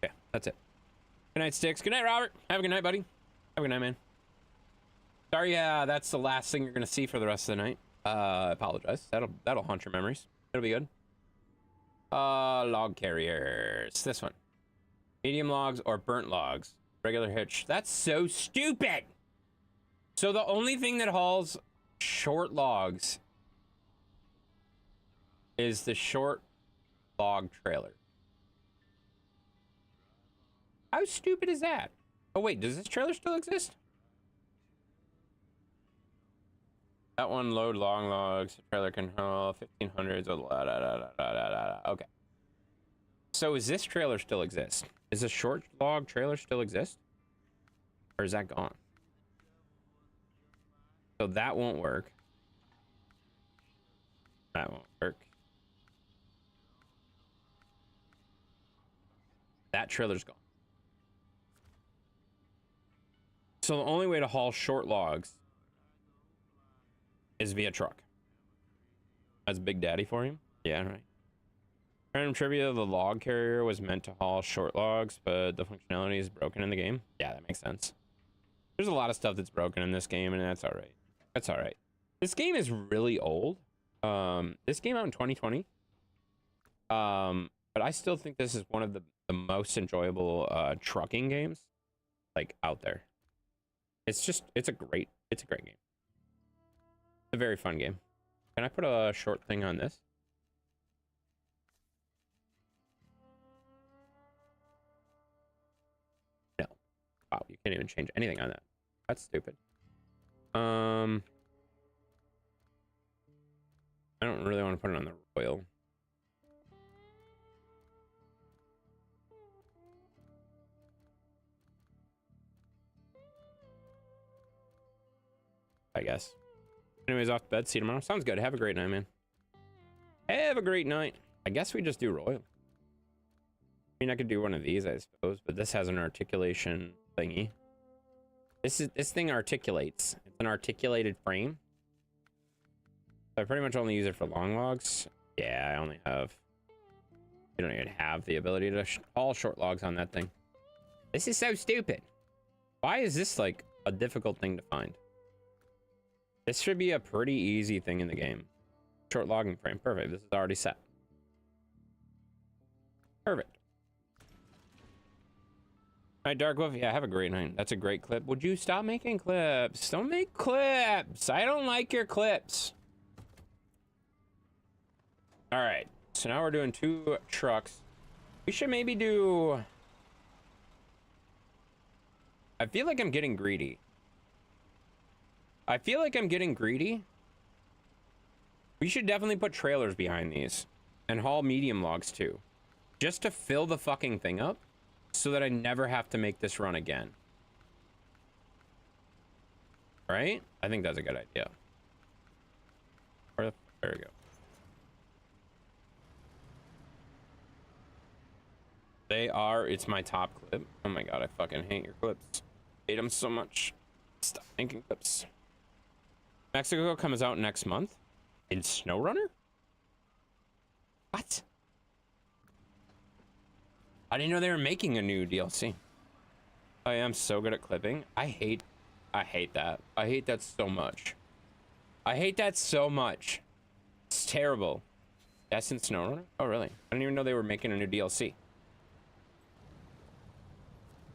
Okay, that's it. Good night, Sticks. Good night, Robert. Have a good night, buddy. Have a good night, man. Sorry, that's the last thing you're gonna see for the rest of the night. I apologize. That'll haunt your memories. It'll be good. Log carriers. This one. Medium logs or burnt logs. Regular hitch. That's so stupid! So the only thing that hauls short logs is the short log trailer. How stupid is that? Oh wait, does this trailer still exist? That one load long logs. The trailer can haul 1500s. Okay. So is this trailer still exist? Is the short log trailer still exist? Or is that gone? So that won't work. That won't work. That trailer's gone. So the only way to haul short logs is via truck. That's Big Daddy for you? Yeah, right. Random trivia, the log carrier was meant to haul short logs, but the functionality is broken in the game. Yeah, that makes sense. There's a lot of stuff that's broken in this game, and that's alright. That's alright. This game is really old. This came out in 2020. But I still think this is one of the most enjoyable trucking games like out there. It's a great game. It's a very fun game. Can I put a short thing on this? No. Wow, you can't even change anything on that. That's stupid. I don't really want to put it on the Royal. I guess. Anyways, off to bed. See you tomorrow. Sounds good. Have a great night, man. Have a great night. I guess we just do Royal. I mean, I could do one of these, I suppose, but this has an articulation thingy. This thing articulates. It's an articulated frame. So I pretty much only use it for long logs. Yeah, I only have... You don't even have the ability to haul short logs on that thing. This is so stupid. Why is this, like, a difficult thing to find? This should be a pretty easy thing in the game. Short logging frame. Perfect. This is already set. Perfect. All right, Dark Wolf. Yeah, have a great night. That's a great clip. Would you stop making clips? Don't make clips. I don't like your clips. All right. So now we're doing 2 trucks. We should maybe do... I feel like I'm getting greedy. We should definitely put trailers behind these and haul medium logs too, just to fill the fucking thing up so that I never have to make this run again. Right? I think that's a good idea. There we go. They are. It's my top clip. Oh my god, I fucking hate your clips. Hate them so much. Stop making clips. Mexico comes out next month in Snowrunner? What? I didn't know they were making a new DLC. I am so good at clipping. I hate that. I hate that so much. I hate that so much. It's terrible. That's in Snowrunner? Oh, really? I didn't even know they were making a new DLC.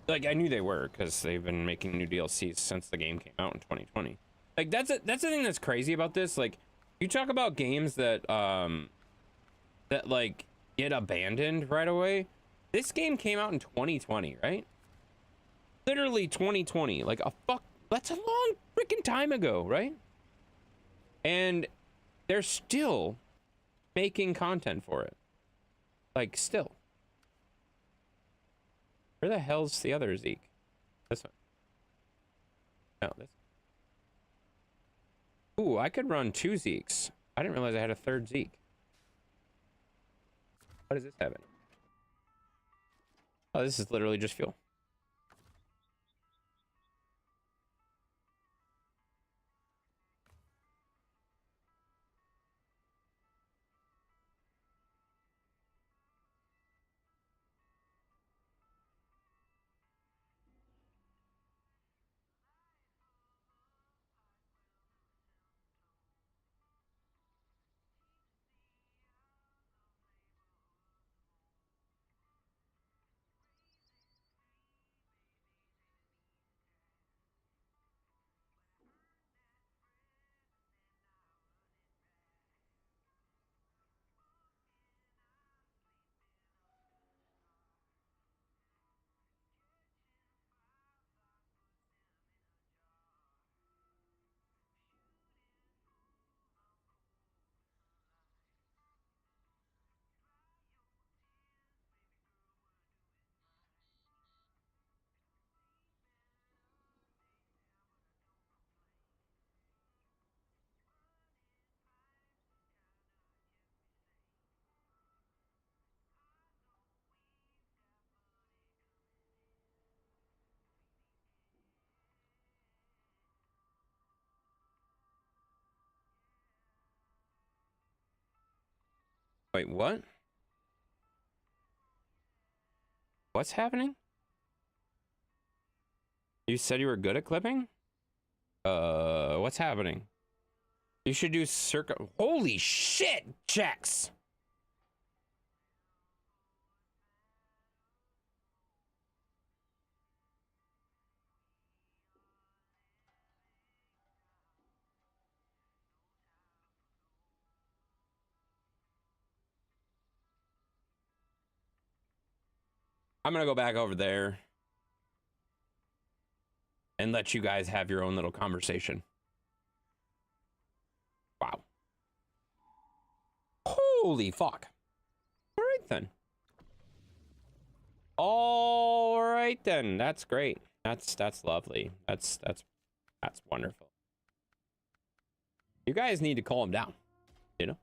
Like, I knew they were, because they've been making new DLCs since the game came out in 2020. Like, that's the thing that's crazy about this. Like, you talk about games that, like, get abandoned right away. This game came out in 2020, right? Literally 2020. Like, that's a long freaking time ago, right? And they're still making content for it. Like, still. Where the hell's the other Zeke? This one. No, this. Ooh, I could run 2 Zekes. I didn't realize I had a 3rd Zeke. What does this have in it? Oh, this is literally just fuel. Wait, what? What's happening? You said you were good at clipping? What's happening? You should do circa. Holy shit, checks. I'm gonna go back over there and let you guys have your own little conversation. Wow. Holy fuck. All right then. All right then. That's great. That's lovely. That's wonderful. You guys need to calm down, you know?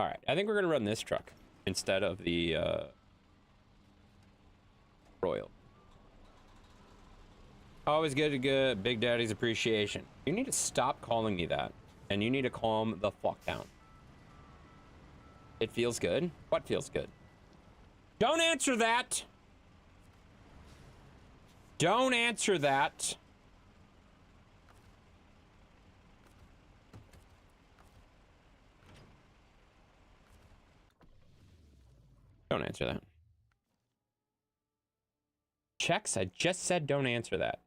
All right. I think we're gonna run this truck instead of the Royal. Always good to get Big Daddy's appreciation. You need to stop calling me that, and you need to calm the fuck down. It feels good? What feels good? Don't answer that! Don't answer that! Don't answer that. Checks, I just said don't answer that.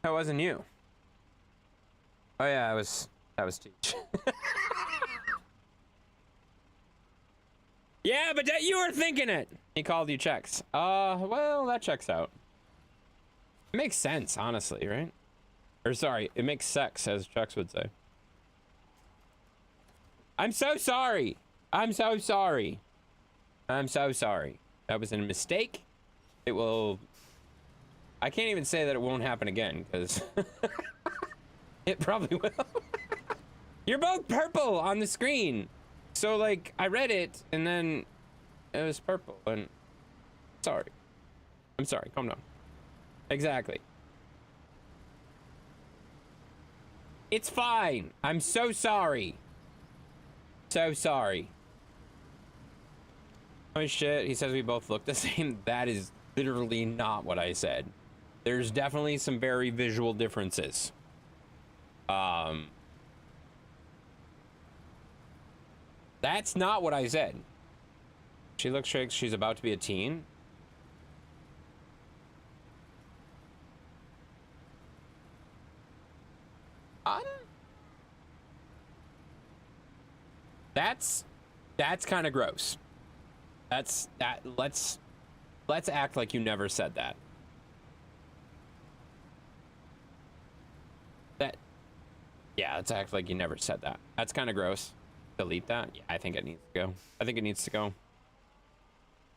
That wasn't you. Oh yeah, that was Teach. Yeah, but you were thinking it. He called you Chex. Well, that checks out. It makes sense, honestly, right? Or sorry, it makes sex, as Chex would say. I'm so sorry. I'm so sorry. I'm so sorry. That was a mistake. It will... I can't even say that it won't happen again, because... it probably will. You're both purple on the screen. So, like, I read it, and then it was purple, and... Sorry. I'm sorry. Calm down. Exactly. It's fine. I'm so sorry. So sorry. Oh shit, he says we both look the same. That is literally not what I said. There's definitely some very visual differences. That's not what I said. She looks like she's about to be a teen. That's kind of gross. Let's act like you never said that. Yeah, let's act like you never said that. That's kind of gross. Delete that. Yeah, I think it needs to go. I think it needs to go.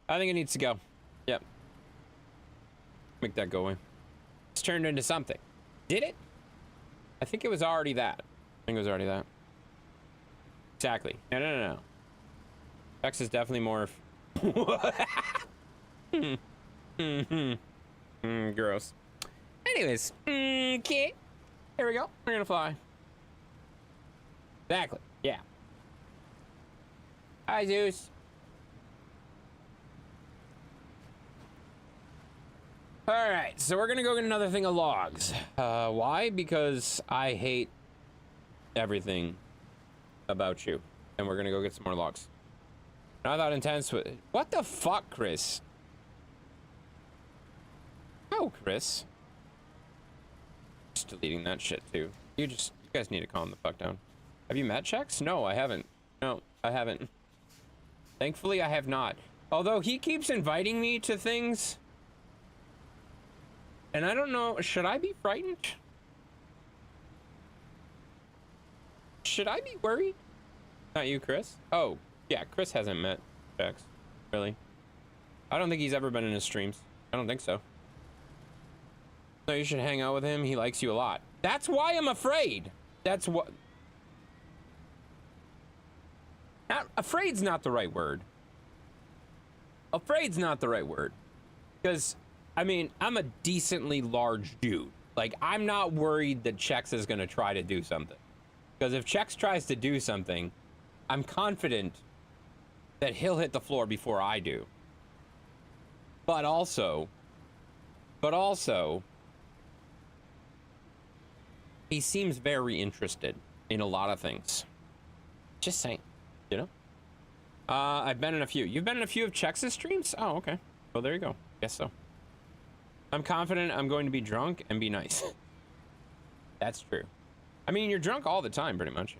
I think it needs to go. Yep. Make that go away. It's turned into something. Did it? I think it was already that. I think it was already that. Exactly. No. X is definitely more... Gross. Anyways. Okay. Here we go. We're gonna fly. Exactly. Yeah. Hi, Zeus. All right. So we're gonna go get another thing of logs. Why? Because I hate everything about you. And we're gonna go get some more logs. I thought intense with... What the fuck, Chris? Oh, Chris. Just deleting that shit, too. You guys need to calm the fuck down. Have you met Chex? No, I haven't. No, I haven't. Thankfully, I have not. Although, he keeps inviting me to things. And I don't know, should I be frightened? Should I be worried? Not you, Chris? Oh, yeah, Chris hasn't met Chex. Really? I don't think he's ever been in his streams. I don't think so. No, you should hang out with him. He likes you a lot. That's why I'm afraid. That's what... Afraid's not the right word. Afraid's not the right word. Because, I mean, I'm a decently large dude. Like, I'm not worried that Chex is going to try to do something. Because if Chex tries to do something, I'm confident that he'll hit the floor before I do. But also, he seems very interested in a lot of things. Just saying, you know? I've been in a few. You've been in a few of Chex's streams? Oh, okay. Well, there you go. Guess so. I'm confident I'm going to be drunk and be nice. That's true. I mean, you're drunk all the time, pretty much.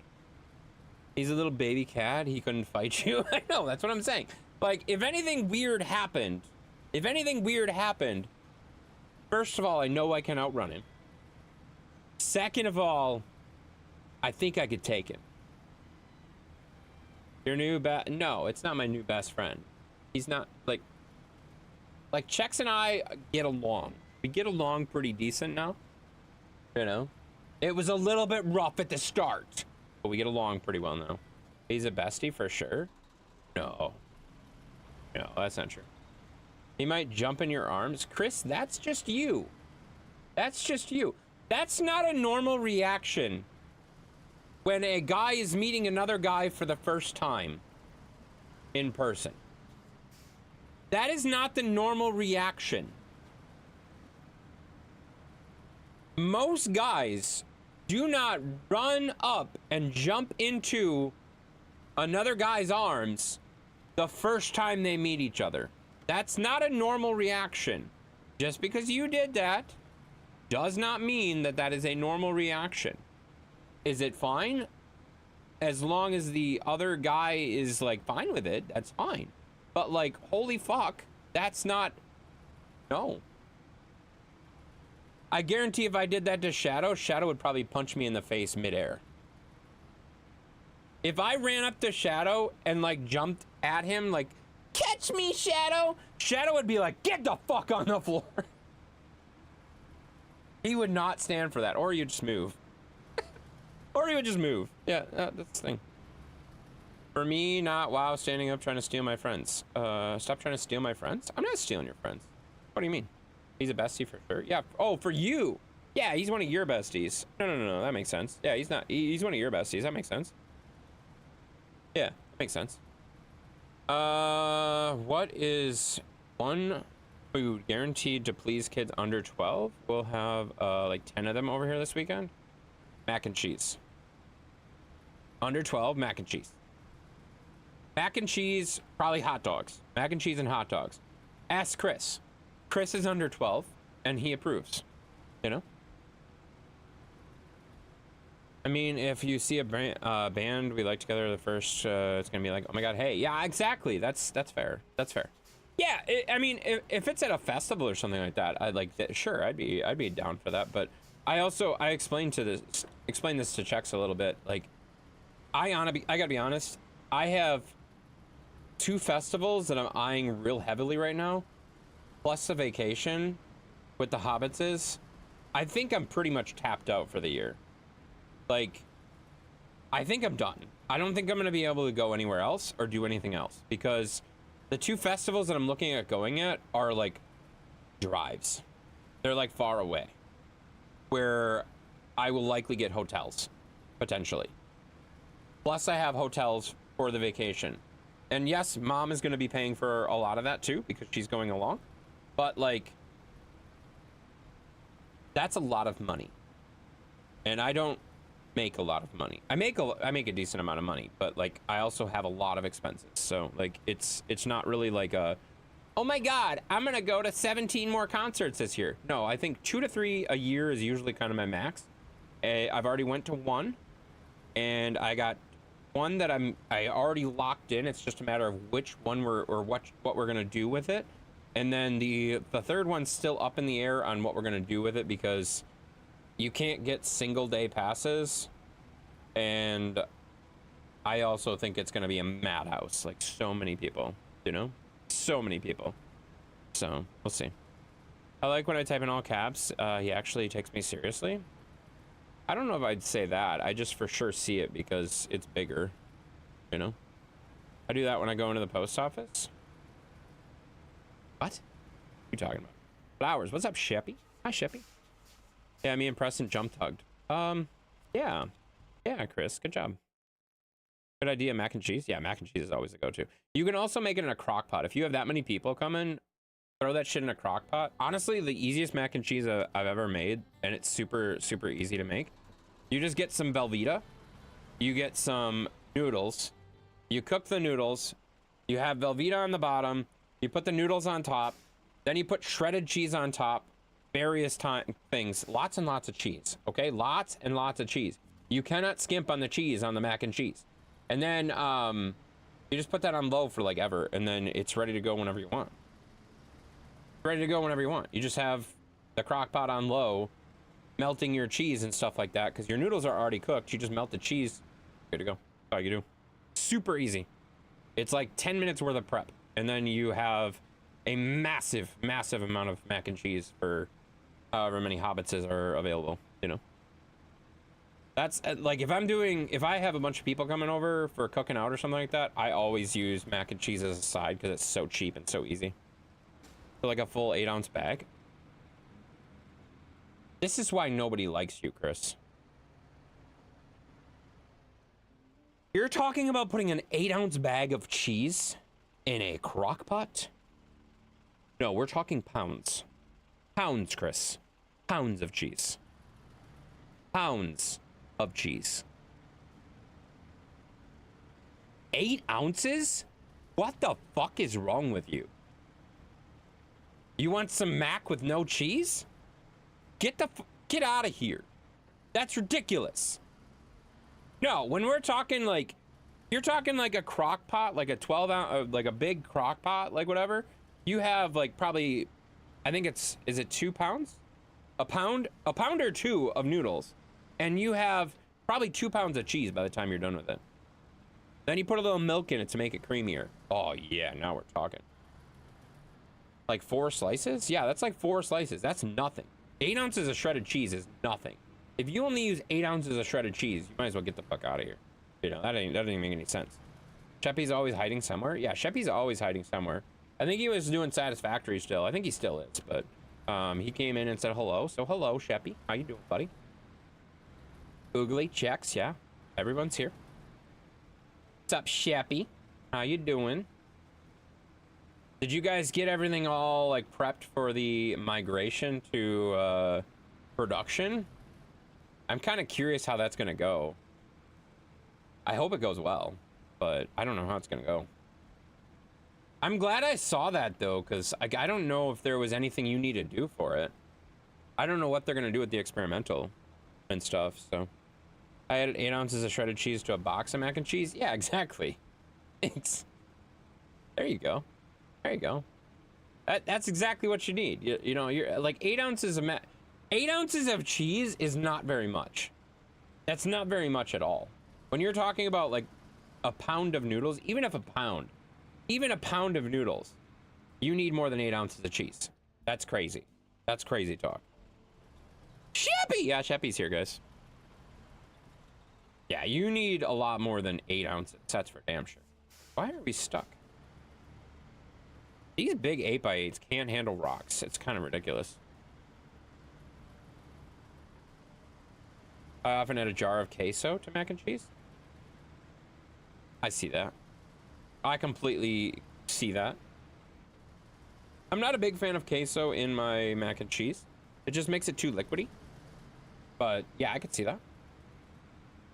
He's a little baby cat. He couldn't fight you. I know, that's what I'm saying. Like, if anything weird happened, first of all, I know I can outrun him. Second of all, I think I could take him. Your new no, it's not my new best friend. He's not, like Chex and I get along. We get along pretty decent now. You know? It was a little bit rough at the start. But we get along pretty well now. He's a bestie for sure. No, that's not true. He might jump in your arms. Chris, that's just you. That's just you. That's not a normal reaction when a guy is meeting another guy for the first time in person. That is not the normal reaction. Most guys do not run up and jump into another guy's arms the first time they meet each other. That's not a normal reaction. Just because you did that does not mean that that is a normal reaction. Is it fine? As long as the other guy is like fine with it, that's fine. But like, holy fuck, that's not, no. I guarantee if I did that to Shadow, Shadow would probably punch me in the face midair. If I ran up to Shadow and like jumped at him, like, catch me, Shadow, Shadow would be like, get the fuck on the floor. He would not stand for that, or you just move. Or he would just move. Yeah, that's the thing. For me, not WoW standing up trying to steal my friends. Stop trying to steal my friends? I'm not stealing your friends. What do you mean? He's a bestie for sure. Yeah. Oh, for you. Yeah, he's one of your besties. No. That makes sense. Yeah, he's not. He's one of your besties. That makes sense. Yeah, that makes sense. What is one food guaranteed to please kids under 12? We'll have like 10 of them over here this weekend. Mac and cheese. Under 12, mac and cheese. Mac and cheese, probably hot dogs. Mac and cheese and hot dogs. Ask Chris. Chris is under 12, and he approves. You know? I mean, if you see a band we like together, the first, it's gonna be like, oh my god, hey. Yeah, exactly. That's fair. That's fair. Yeah, I mean, if it's at a festival or something like that, I'd like that. Sure, I'd be down for that. But I explained this to Chex a little bit. Like, I gotta be honest. I have 2 festivals that I'm eyeing real heavily right now, plus the vacation with the Hobbitses. I think I'm pretty much tapped out for the year. Like, I think I'm done. I don't think I'm gonna be able to go anywhere else or do anything else, because the 2 festivals that I'm looking at going at are like drives. They're like far away, where I will likely get hotels, potentially. Plus I have hotels for the vacation. And yes, mom is going to be paying for a lot of that too, because she's going along. But like, that's a lot of money. And I don't make a lot of money. I make a decent amount of money, but like, I also have a lot of expenses. So like, it's not really like a, oh my god, I'm gonna go to 17 more concerts this year. No, I think 2 to 3 a year is usually kind of my max. I've already went to 1, and I got 1 that I already locked in. It's just a matter of which one what we're gonna do with it. And then the third one's still up in the air on what we're gonna do with it, because you can't get single day passes, and I also think it's gonna be a madhouse. Like, so many people, you know, so many people. So we'll see. I like when I type in all caps. He actually takes me seriously. I don't know if I'd say that. I just for sure see it because it's bigger, you know. I do that when I go into the post office. What? What are you talking about? Flowers. What's up, Sheppy? Hi, Sheppy. Yeah, me and Preston jump tugged. Yeah. Yeah, Chris, good job. Good idea, mac and cheese. Yeah, mac and cheese is always a go-to. You can also make it in a crock pot. If you have that many people coming, throw that shit in a crock pot. Honestly, the easiest mac and cheese I've ever made, and it's super, super easy to make. You just get some Velveeta. You get some noodles. You cook the noodles. You have Velveeta on the bottom. You put the noodles on top. Then you put shredded cheese on top. Various things. Lots and lots of cheese. Okay? Lots and lots of cheese. You cannot skimp on the cheese on the mac and cheese. And then you just put that on low for like ever. And then it's ready to go whenever you want. Ready to go whenever you want. You just have the crock pot on low, melting your cheese and stuff like that, because your noodles are already cooked. You just melt the cheese. Good to go. That's all you do. Super easy. It's like 10 minutes worth of prep, and then you have a massive, massive amount of mac and cheese for however many hobbitses are available, you know. That's like, if I have a bunch of people coming over for cooking out or something like that, I always use mac and cheese as a side because it's so cheap and so easy. For like a full 8-ounce bag. This is why nobody likes you, Chris. You're talking about putting an 8-ounce bag of cheese in a crock pot? No, we're talking pounds. Pounds, Chris. Pounds of cheese. Pounds of cheese. 8 ounces? What the fuck is wrong with you? You want some mac with no cheese? Get out of here. That's ridiculous. No, when we're talking like You're talking like a crock pot, like a 12 ounce, like a big crock pot, like whatever. You have like probably, I think is it 2 pounds? A pound or two of noodles. And you have probably 2 pounds of cheese by the time you're done with it. Then you put a little milk in it to make it creamier. Oh yeah, now we're talking. Like 4 slices? Yeah, that's like 4 slices. That's nothing. 8 ounces of shredded cheese is nothing. If you only use 8 ounces of shredded cheese, you might as well get the fuck out of here. You know, that doesn't even make any sense. Sheppy's always hiding somewhere? Yeah, Sheppy's always hiding somewhere. I think he was doing Satisfactory still. I think he still is, but he came in and said hello. So hello, Sheppy. How you doing, buddy? Oogly checks, yeah. Everyone's here. What's up, Sheppy? How you doing? Did you guys get everything all like prepped for the migration to production? I'm kind of curious how that's gonna go. I hope it goes well, but I don't know how it's gonna go. I'm glad I saw that though, because I don't know if there was anything you need to do for it. I don't know what they're gonna do with the experimental and stuff, so. I added 8 ounces of shredded cheese to a box of mac and cheese. Yeah, exactly. Thanks. There you go. There you go. That's exactly what you need. You know, you're like 8 ounces of 8 ounces of cheese is not very much. That's not very much at all. When you're talking about like a pound of noodles, even a pound of noodles, you need more than 8 ounces of cheese. That's crazy. That's crazy talk. Sheppy! Yeah, Sheppy's here, guys. Yeah, you need a lot more than 8 ounces. That's for damn sure. Why are we stuck? These big 8x8s can't handle rocks. It's kind of ridiculous. I often add a jar of queso to mac and cheese. I see that. I completely see that. I'm not a big fan of queso in my mac and cheese. It just makes it too liquidy. But yeah, I could see that.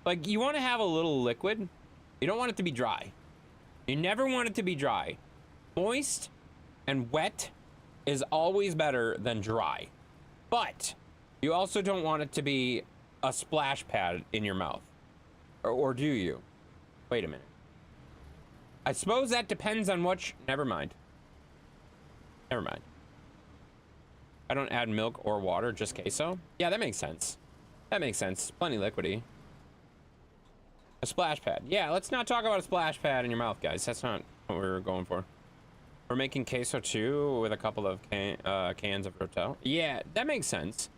Like, you want to have a little liquid. You don't want it to be dry. You never want it to be dry. Moist and wet is always better than dry. But you also don't want it to be a splash pad in your mouth. Or do you? Wait a minute. I suppose that depends on what never mind. Never mind. I don't add milk or water, just queso. Yeah, that makes sense. That makes sense. Plenty liquidy. A splash pad. Yeah, let's not talk about a splash pad in your mouth, guys. That's not what we're going for. We're making queso too with a couple of cans of Rotel. Yeah, that makes sense.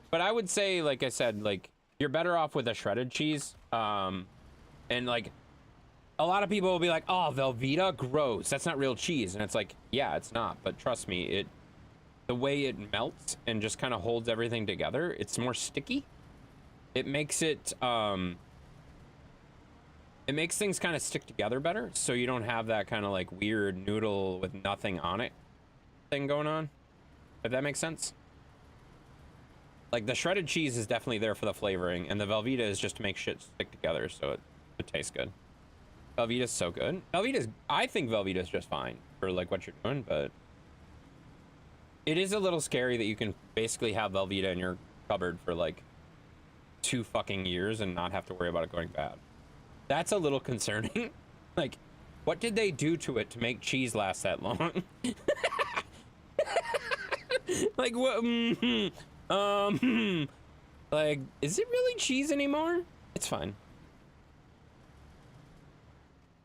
But I would say, like I said, like you're better off with a shredded cheese. And like a lot of people will be like, "Oh, Velveeta, gross. That's not real cheese." And it's like, yeah, it's not. But trust me, the way it melts and just kind of holds everything together, it's more sticky. It makes it it makes things kind of stick together better, so you don't have that kind of like weird noodle with nothing on it thing going on, if that makes sense. Like the shredded cheese is definitely there for the flavoring, and the Velveeta is just to make shit stick together so it tastes good. Velveeta's so good. I think Velveeta's just fine for like what you're doing, but it is a little scary that you can basically have Velveeta in your cupboard for like 2 fucking years and not have to worry about it going bad. That's a little concerning. Like, what did they do to it to make cheese last that long? Like, what? Like, is it really cheese anymore? It's fine.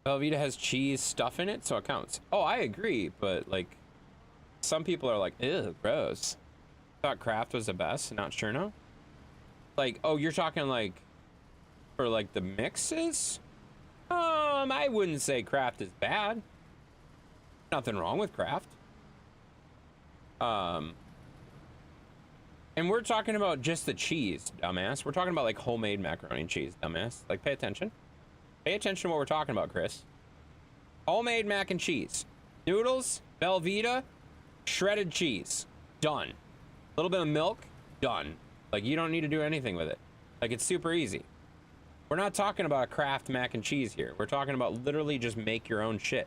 Velveeta has cheese stuff in it, so it counts. Oh, I agree, but like, some people are like, ew, gross. Thought Kraft was the best, not sure now. Like, oh, you're talking like for like the mixes? I wouldn't say Kraft is bad. Nothing wrong with Kraft. And we're talking about just the cheese, dumbass. We're talking about like homemade macaroni and cheese, dumbass. Like, pay attention. Pay attention to what we're talking about, Chris. Homemade mac and cheese. Noodles, Velveeta, shredded cheese. Done. A little bit of milk, done. Like, you don't need to do anything with it. Like, it's super easy. We're not talking about a Kraft mac and cheese here. We're talking about literally just make your own shit.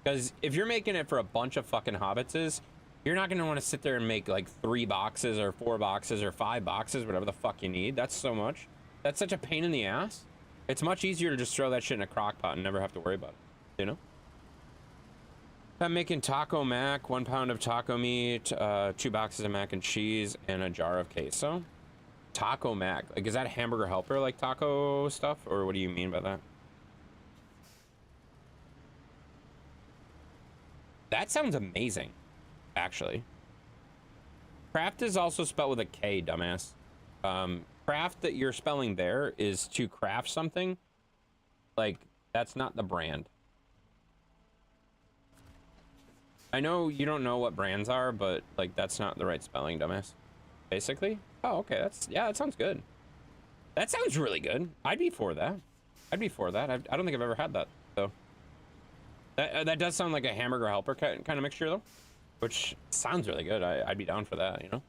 Because if you're making it for a bunch of fucking hobbitses, you're not going to want to sit there and make like 3 boxes or 4 boxes or 5 boxes, whatever the fuck you need. That's so much. That's such a pain in the ass. It's much easier to just throw that shit in a crock pot and never have to worry about it, you know? I'm making taco mac, 1 pound of taco meat, 2 boxes of mac and cheese, and a jar of queso. Taco mac, like, is that hamburger helper like taco stuff, or what do you mean by that? That sounds amazing, actually. Craft is also spelled with a K, dumbass. Craft that you're spelling there is to craft something. Like, that's not the brand. I know you don't know what brands are, but, like, that's not the right spelling, dumbass. Basically. Oh, okay, yeah, that sounds good. That sounds really good. I'd be for that. I'd be for that. I don't think I've ever had that, so. That does sound like a hamburger helper kind of mixture, though. Which sounds really good. I'd be down for that, you know?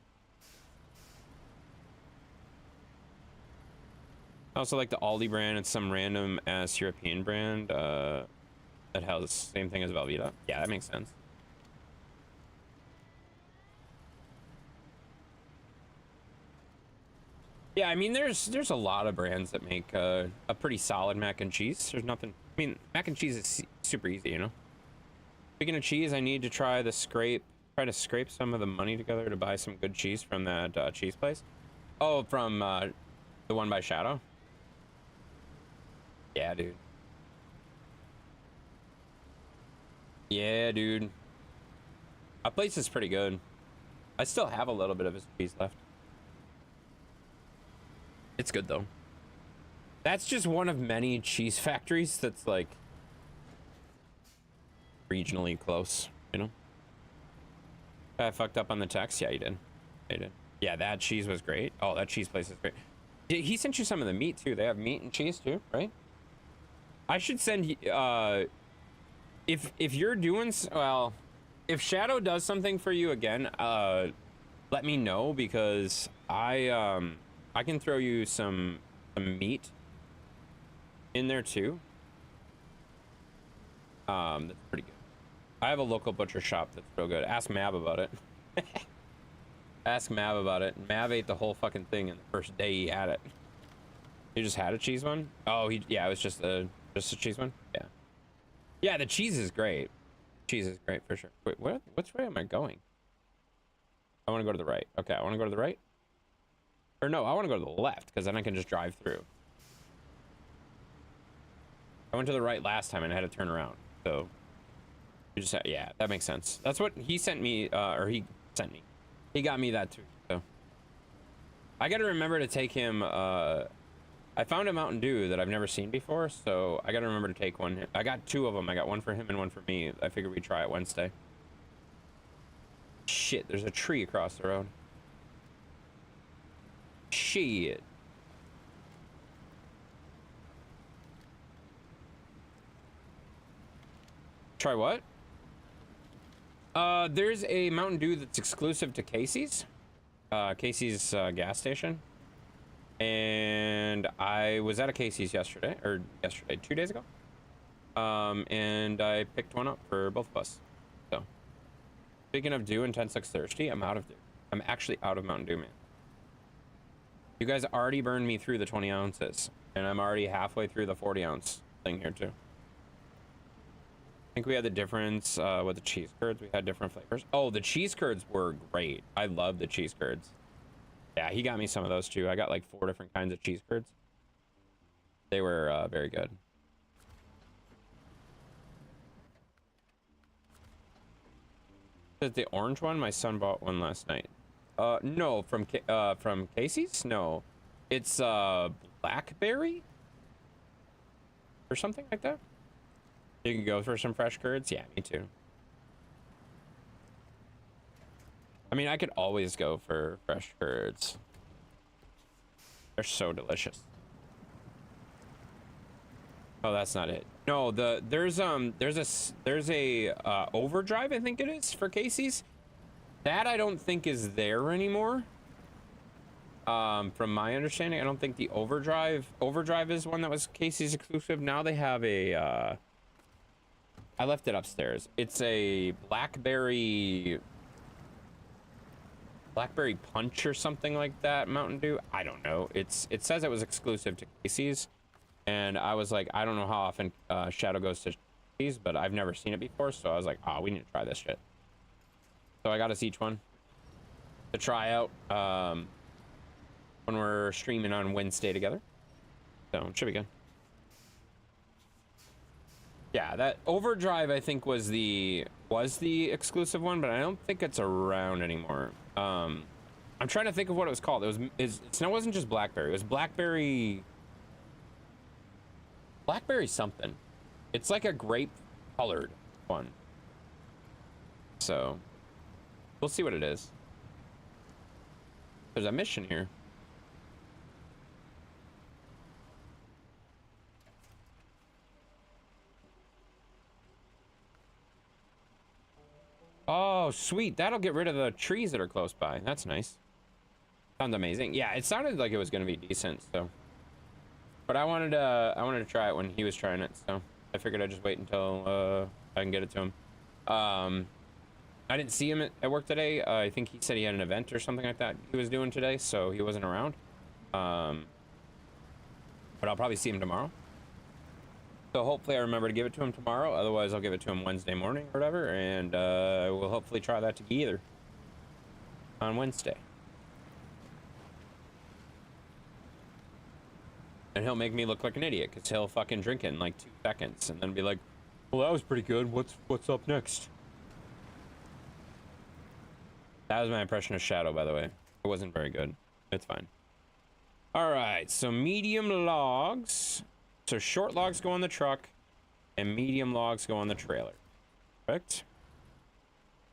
I also like the Aldi brand. It's some random ass European brand that has the same thing as Velveeta. Yeah, that makes sense. Yeah, I mean, there's a lot of brands that make a pretty solid mac and cheese. There's nothing. I mean, mac and cheese is super easy, you know. Speaking of cheese, I need to try to scrape some of the money together to buy some good cheese from that cheese place. Oh, from the one by Shadow. Yeah, dude. Yeah, dude. That place is pretty good. I still have a little bit of his cheese left. It's good, though. That's just one of many cheese factories that's, like, regionally close, you know? I fucked up on the text? Yeah, you did. I did. Yeah, that cheese was great. Oh, that cheese place is great. He sent you some of the meat, too. They have meat and cheese, too, right? I should send you, if you're doing, well, if Shadow does something for you again, let me know, because I can throw you some meat in there too. That's pretty good. I have a local butcher shop that's real good. Ask Mav about it. Ask Mav about it. Mav ate the whole fucking thing in the first day he had it. You just had a cheese one? Oh, yeah, it was just a cheese one? Yeah. Yeah, the cheese is great. Cheese is great for sure. Wait, which way am I going? I want to go to the right. Okay, I want to go to the right. Or no, I want to go to the left, because then I can just drive through. I went to the right last time and I had to turn around. So, you just yeah, that makes sense. That's what he sent me, or he sent me. He got me that too, so. I got to remember to take him, I found a Mountain Dew that I've never seen before, so I got to remember to take one. I got 2 of them. I got one for him and one for me. I figured we'd try it Wednesday. Shit, there's a tree across the road. Shit. Try what? There's a Mountain Dew that's exclusive to Casey's. Casey's gas station. And I was at a Casey's yesterday, 2 days ago. And I picked one up for both of us. So, speaking of Dew and 10-6 thirsty, I'm out of Dew. I'm actually out of Mountain Dew, man. You guys already burned me through the 20 ounces, and I'm already halfway through the 40 ounce thing here too. I think we had the difference with the cheese curds. We had different flavors. Oh, the cheese curds were great. I love the cheese curds. Yeah, he got me some of those too. I got like 4 different kinds of cheese curds. They were very good. Is it the orange one? My son bought one last night. No, from Casey's? No. It's blackberry or something like that. You can go for some fresh curds? Yeah, me too. I mean, I could always go for fresh curds. They're so delicious. Oh, that's not it. No, there's a overdrive, I think it is, for Casey's. That I don't think is there anymore. From my understanding, I don't think the overdrive is one that was Casey's exclusive. Now they have a I left it upstairs. It's a blackberry punch or something like that, Mountain Dew. I don't know. It says it was exclusive to Casey's. And I was like, I don't know how often Shadow goes to these, but I've never seen it before, so I was like, oh, we need to try this shit. So I got us each one to try out when we're streaming on Wednesday together. So it should be good. Yeah, that Overdrive I think was the exclusive one, but I don't think it's around anymore. I'm trying to think of what it was called. It wasn't just Blackberry. It was Blackberry something. It's like a grape colored one. So we'll see what it is. There's a mission here. Oh, sweet. That'll get rid of the trees that are close by. That's nice. Sounds amazing. Yeah, it sounded like it was going to be decent, so. But I wanted to try it when he was trying it, so I figured I'd just wait until I can get it to him. I didn't see him at work today. I think he said he had an event or something like that he was doing today, so he wasn't around. But I'll probably see him tomorrow. So hopefully I remember to give it to him tomorrow. Otherwise, I'll give it to him Wednesday morning or whatever, and we'll hopefully try that together on Wednesday. And he'll make me look like an idiot because he'll fucking drink it in like 2 seconds and then be like, well, that was pretty good. What's up next? That was my impression of Shadow, by the way. It wasn't very good. It's fine. All right, so medium logs. So short logs go on the truck and medium logs go on the trailer. Correct?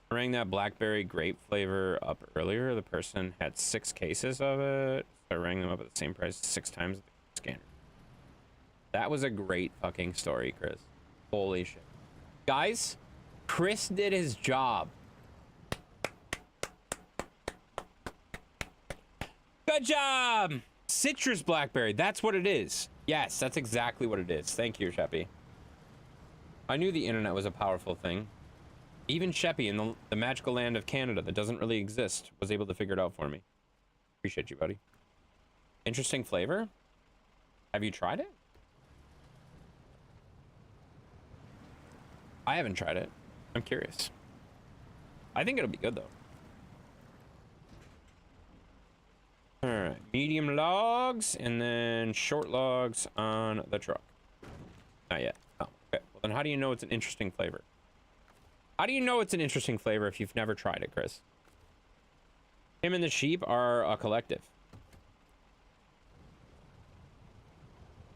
I rang that blackberry grape flavor up earlier. The person had 6 cases of it. So I rang them up at the same price 6 times at the scanner. That was a great fucking story, Chris. Holy shit. Guys, Chris did his job. Good job! Citrus blackberry, that's what it is. Yes, that's exactly what it is. Thank you, Sheppy. I knew the internet was a powerful thing. Even Sheppy in the magical land of Canada that doesn't really exist was able to figure it out for me. Appreciate you, buddy. Interesting flavor? Have you tried it? I haven't tried it. I'm curious. I think it'll be good, though. All right, medium logs and then short logs on the truck. Not yet. Oh, okay. Well, then how do you know it's an interesting flavor? How do you know it's an interesting flavor if you've never tried it, Chris? Him and the sheep are a collective.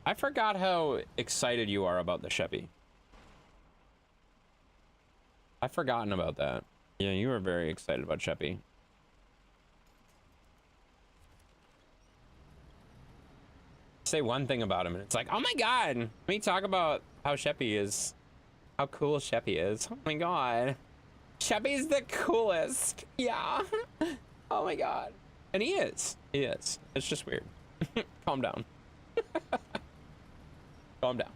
I forgot how excited you are about the Sheppy. I've forgotten about that. Yeah, you were very excited about Sheppy. Say one thing about him and it's like, oh my god, let me talk about how Sheppy is, how cool Sheppy is. Oh my god, Sheppy's the coolest. Yeah. Oh my god. And he is it's just weird. Calm down. Calm down.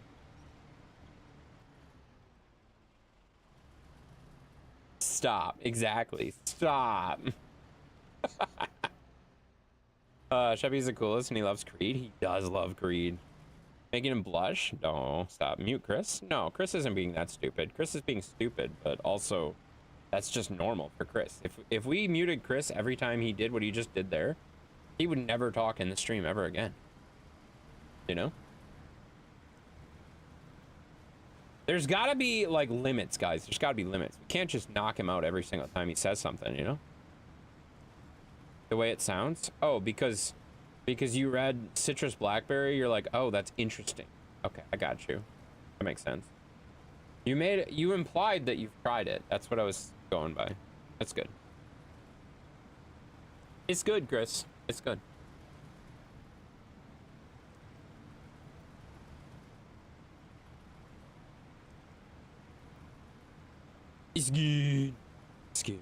Stop. Exactly. Stop. Sheppy's the coolest and he loves Creed. He does love Creed. Making him blush? No. Stop. Mute Chris? No, Chris isn't being that stupid. Chris is being stupid, but also that's just normal for Chris. If we muted Chris every time he did what he just did there, he would never talk in the stream ever again. You know? There's gotta be like limits, guys. There's gotta be limits. We can't just knock him out every single time he says something, you know? The way it sounds? Oh, because you read citrus blackberry, you're like, oh, that's interesting. Okay, I got you. That makes sense. You implied that you've tried it. That's what I was going by. That's good. It's good, Chris. It's good. It's good. It's good.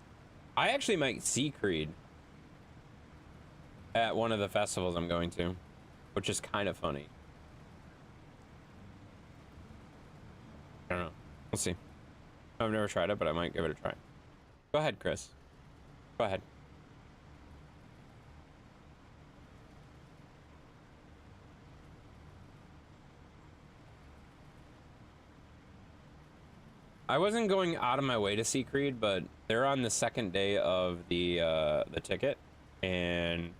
I actually might see Creed at one of the festivals I'm going to, which is kind of funny. I don't know. We'll see. I've never tried it, but I might give it a try. Go ahead, Chris. Go ahead. I wasn't going out of my way to see Creed, but they're on the second day of the ticket, and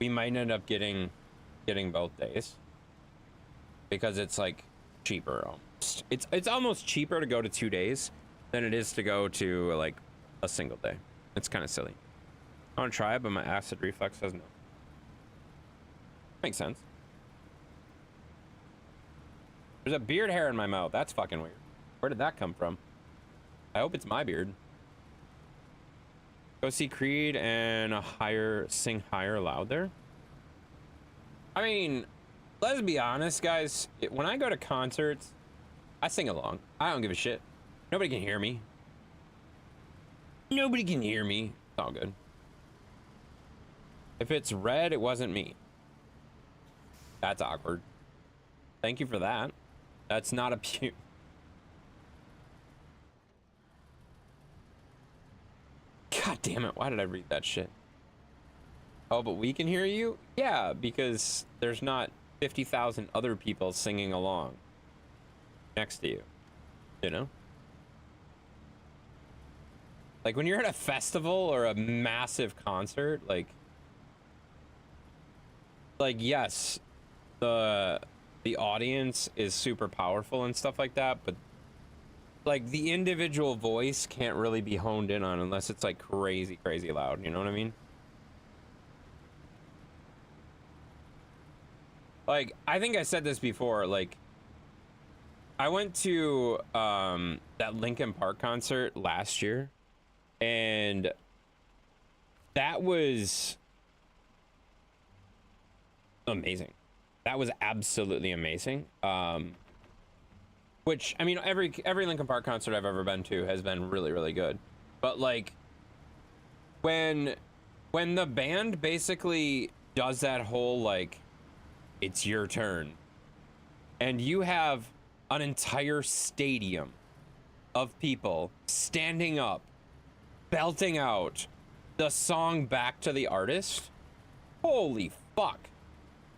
we might end up getting both days because it's like cheaper almost. It's almost cheaper to go to 2 days than it is to go to like a single day. It's kind of silly. I want to try it, but my acid reflux says no. Makes sense. There's a beard hair in my mouth. That's fucking weird. Where did that come from? I hope it's my beard. Go see Creed and sing higher loud there. I mean, let's be honest, guys. When I go to concerts, I sing along. I don't give a shit. Nobody can hear me. Nobody can hear me. It's all good. If it's red, it wasn't me. That's awkward. Thank you for that. That's not a pew. God damn it. Why did I read that shit? Oh, but we can hear you? Yeah, because there's not 50,000 other people singing along next to you. You know? Like when you're at a festival or a massive concert, like yes, the audience is super powerful and stuff like that, but like the individual voice can't really be honed in on unless it's like crazy loud, you know what I mean? Like I think I said this before, like I went to that Linkin Park concert last year, and that was amazing. That was absolutely amazing. Which, I mean, every Linkin Park concert I've ever been to has been really good. But like when the band basically does that whole like it's your turn, and you have an entire stadium of people standing up belting out the song back to the artist, holy fuck,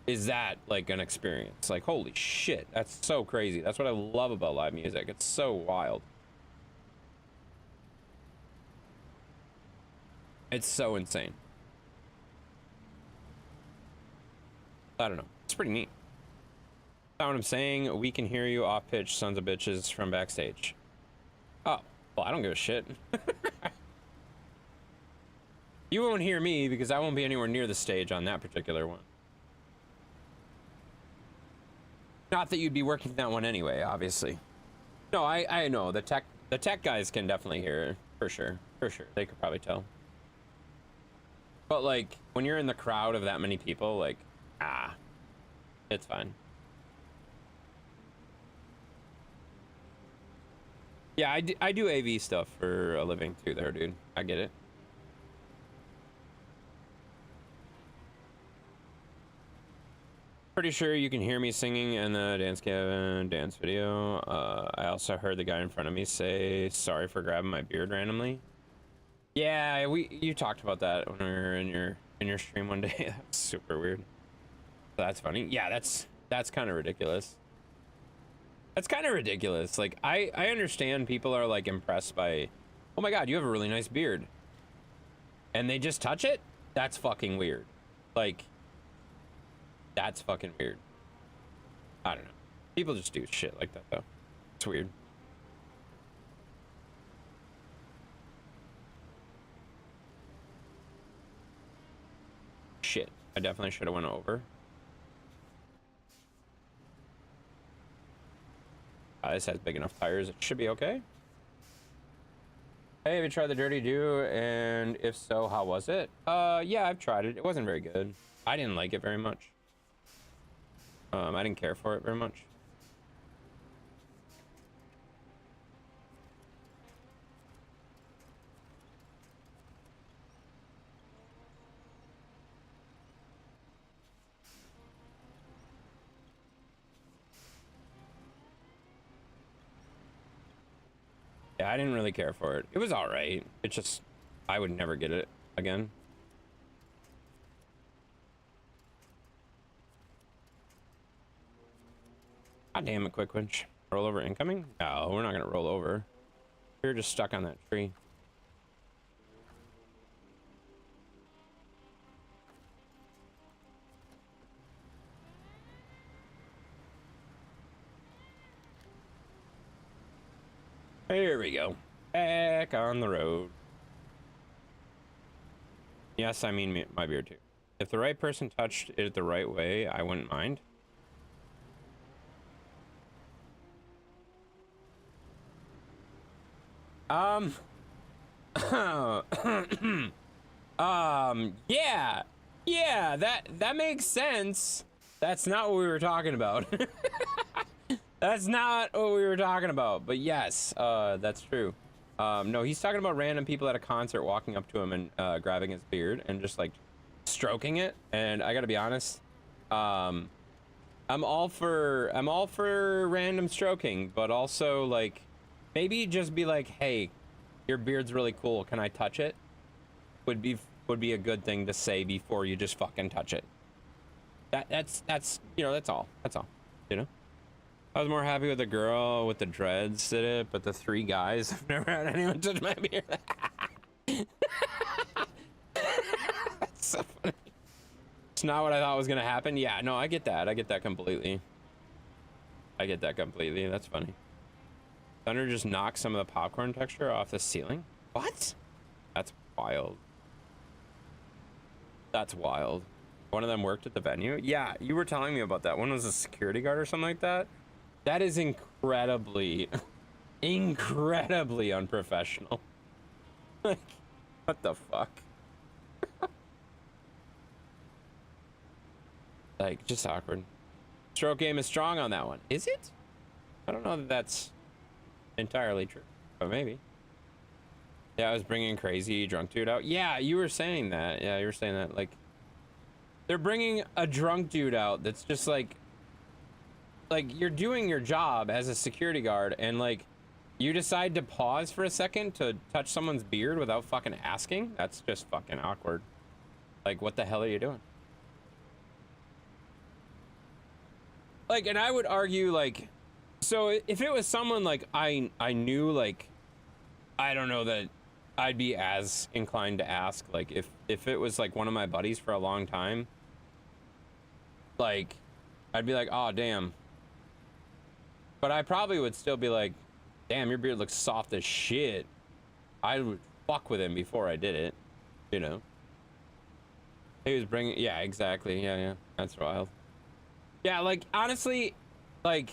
is that like an experience. Like holy shit, that's so crazy. That's what I love about live music. It's so wild. It's so insane. I don't know, it's pretty neat. That's what I'm saying. We can hear you off pitch, sons of bitches, from backstage. Oh well, I don't give a shit. You won't hear me because I won't be anywhere near the stage on that particular one. Not that you'd be working that one anyway, obviously. No, I know the tech guys can definitely hear, for sure. They could probably tell. But like when you're in the crowd of that many people, like it's fine. Yeah, I do AV stuff for a living too there, dude. I get it. Pretty sure you can hear me singing in the dance video. I also heard the guy in front of me say sorry for grabbing my beard randomly. Yeah, you talked about that when we were in your stream one day. That's super weird. That's funny. Yeah, that's kind of ridiculous. That's kind of ridiculous. Like I understand people are like impressed by, oh my god, you have a really nice beard, and they just touch it. That's fucking weird. Like that's fucking weird. I don't know. People just do shit like that though. It's weird. Shit. I definitely should have went over. This has big enough tires. It should be okay. Hey, have you tried the Dirty Do? And if so, how was it? Yeah, I've tried it. It wasn't very good. I didn't like it very much. I didn't care for it very much. Yeah, I didn't really care for it. It was all right. It just, I would never get it again. God damn it, quick winch. Roll over incoming? No, we're not gonna roll over. You're just stuck on that tree. Here we go. Back on the road. Yes, I mean my beard too. If the right person touched it the right way, I wouldn't mind. Yeah. Yeah, that makes sense. That's not what we were talking about. That's not what we were talking about, but yes, that's true. No, he's talking about random people at a concert walking up to him and grabbing his beard and just like stroking it. And I gotta be honest, I'm all for random stroking, but also like maybe just be like, hey, your beard's really cool, can I touch it? Would be a good thing to say before you just fucking touch it. That's you know, that's all, you know. I was more happy with the girl with the dreads did it, but the 3 guys, I've never had anyone touch my beard. That's so funny. It's not what I thought was gonna happen. Yeah, no, I get that. I get that completely. That's funny. Thunder just knocked some of the popcorn texture off the ceiling. What? That's wild. That's wild. One of them worked at the venue? Yeah, you were telling me about that. One was a security guard or something like that. That is incredibly, incredibly unprofessional. Like, what the fuck? Like, just awkward. Stroke game is strong on that one. Is it? I don't know that that's entirely true, but maybe. Yeah, I was bringing crazy drunk dude out. Yeah, you were saying that. Yeah, you were saying that. Like, they're bringing a drunk dude out that's just like you're doing your job as a security guard and like you decide to pause for a second to touch someone's beard without fucking asking. That's just fucking awkward. Like, what the hell are you doing? Like, and I would argue like, so if it was someone like I knew, like, I don't know that I'd be as inclined to ask. Like if it was like one of my buddies for a long time, like I'd be like, oh damn. But I probably would still be like, damn, your beard looks soft as shit. I would fuck with him before I did it, you know. He was bringing, yeah, exactly, yeah, that's wild. Yeah, like, honestly, like,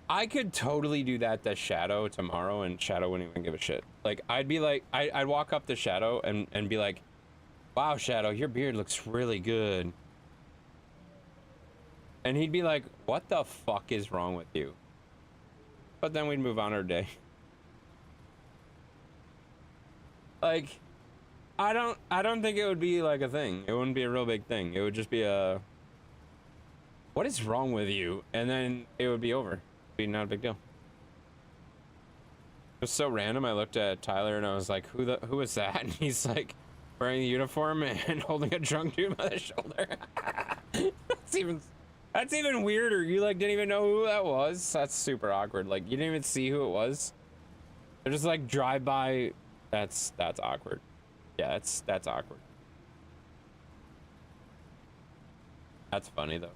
I could totally do that to Shadow tomorrow and Shadow wouldn't even give a shit. Like, I'd be like, I'd walk up to Shadow and be like, wow, Shadow, your beard looks really good. And he'd be like, what the fuck is wrong with you? But then we'd move on our day. Like, I don't think it would be like a thing. It wouldn't be a real big thing. It would just be a, what is wrong with you? And then it would be over. It'd be not a big deal. It was so random. I looked at Tyler and I was like, who is that? And he's like wearing a uniform and holding a drunk dude by the shoulder. That's even weirder. You like didn't even know who that was. That's super awkward. Like, you didn't even see who it was. They're just like drive by. That's awkward. Yeah, that's awkward. That's funny though.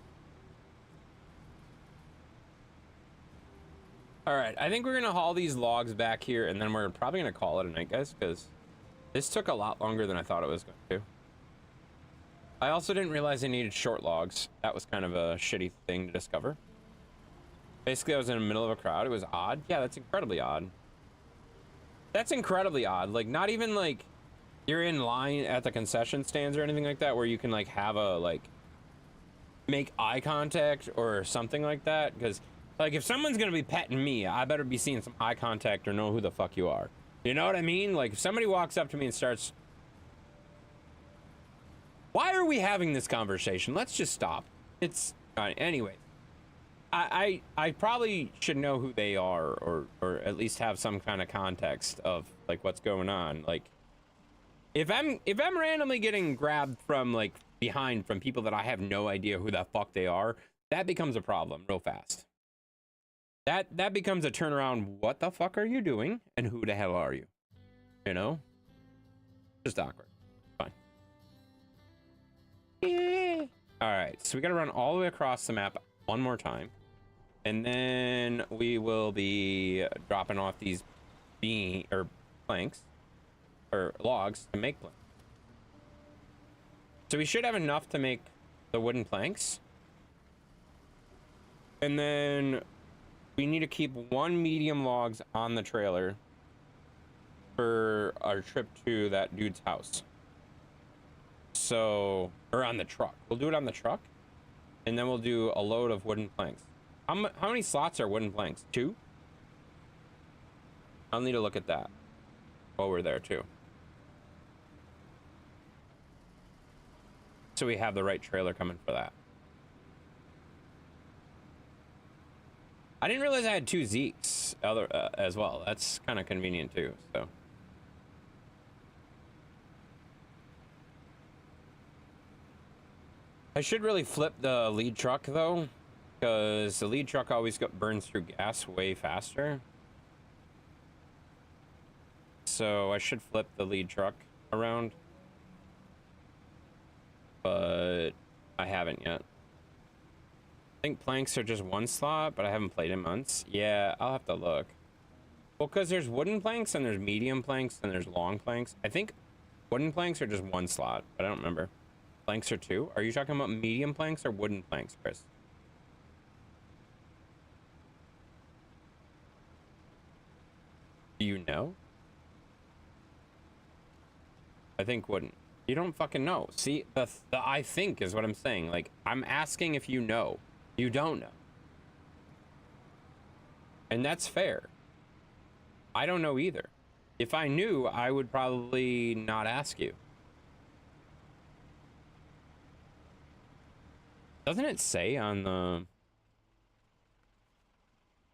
All right, I think we're gonna haul these logs back here and then we're probably gonna call it a night, guys, because this took a lot longer than I thought it was going to. I also didn't realize I needed short logs. That was kind of a shitty thing to discover. Basically, I was in the middle of a crowd. It was odd. Yeah, that's incredibly odd. That's incredibly odd. Like, not even like you're in line at the concession stands or anything like that where you can like have a like make eye contact or something like that. Because like if someone's gonna be petting me, I better be seeing some eye contact or know who the fuck you are. You know what I mean? Like if somebody walks up to me and starts, why are we having this conversation? Let's just stop. It's anyway. I probably should know who they are or at least have some kind of context of like what's going on. Like if I'm randomly getting grabbed from like behind from people that I have no idea who the fuck they are, that becomes a problem real fast. That becomes a turnaround. What the fuck are you doing? And who the hell are you? You know? Just awkward. Fine. Yeah. All right, so we got to run all the way across the map one more time. And then we will be dropping off these planks or logs to make planks. So we should have enough to make the wooden planks. And then we need to keep 1 medium logs on the trailer for our trip to that dude's house. So, or on the truck. We'll do it on the truck. And then we'll do a load of wooden planks. How many slots are wooden planks? 2? I'll need to look at that while we're there too. So we have the right trailer coming for that. I didn't realize I had 2 Zeeks as well. That's kind of convenient too, so. I should really flip the lead truck though, because the lead truck always burns through gas way faster. So I should flip the lead truck around, but I haven't yet. I think planks are just 1 slot, but I haven't played in months. Yeah, I'll have to look. Well, because there's wooden planks and there's medium planks and there's long planks. I think wooden planks are just 1 slot, but I don't remember. Planks are 2? Are you talking about medium planks or wooden planks, Chris? Do you know? I think wooden. You don't fucking know. See, the I think is what I'm saying. Like, I'm asking if you know. You don't know. And that's fair. I don't know either. If I knew, I would probably not ask you. Doesn't it say on the...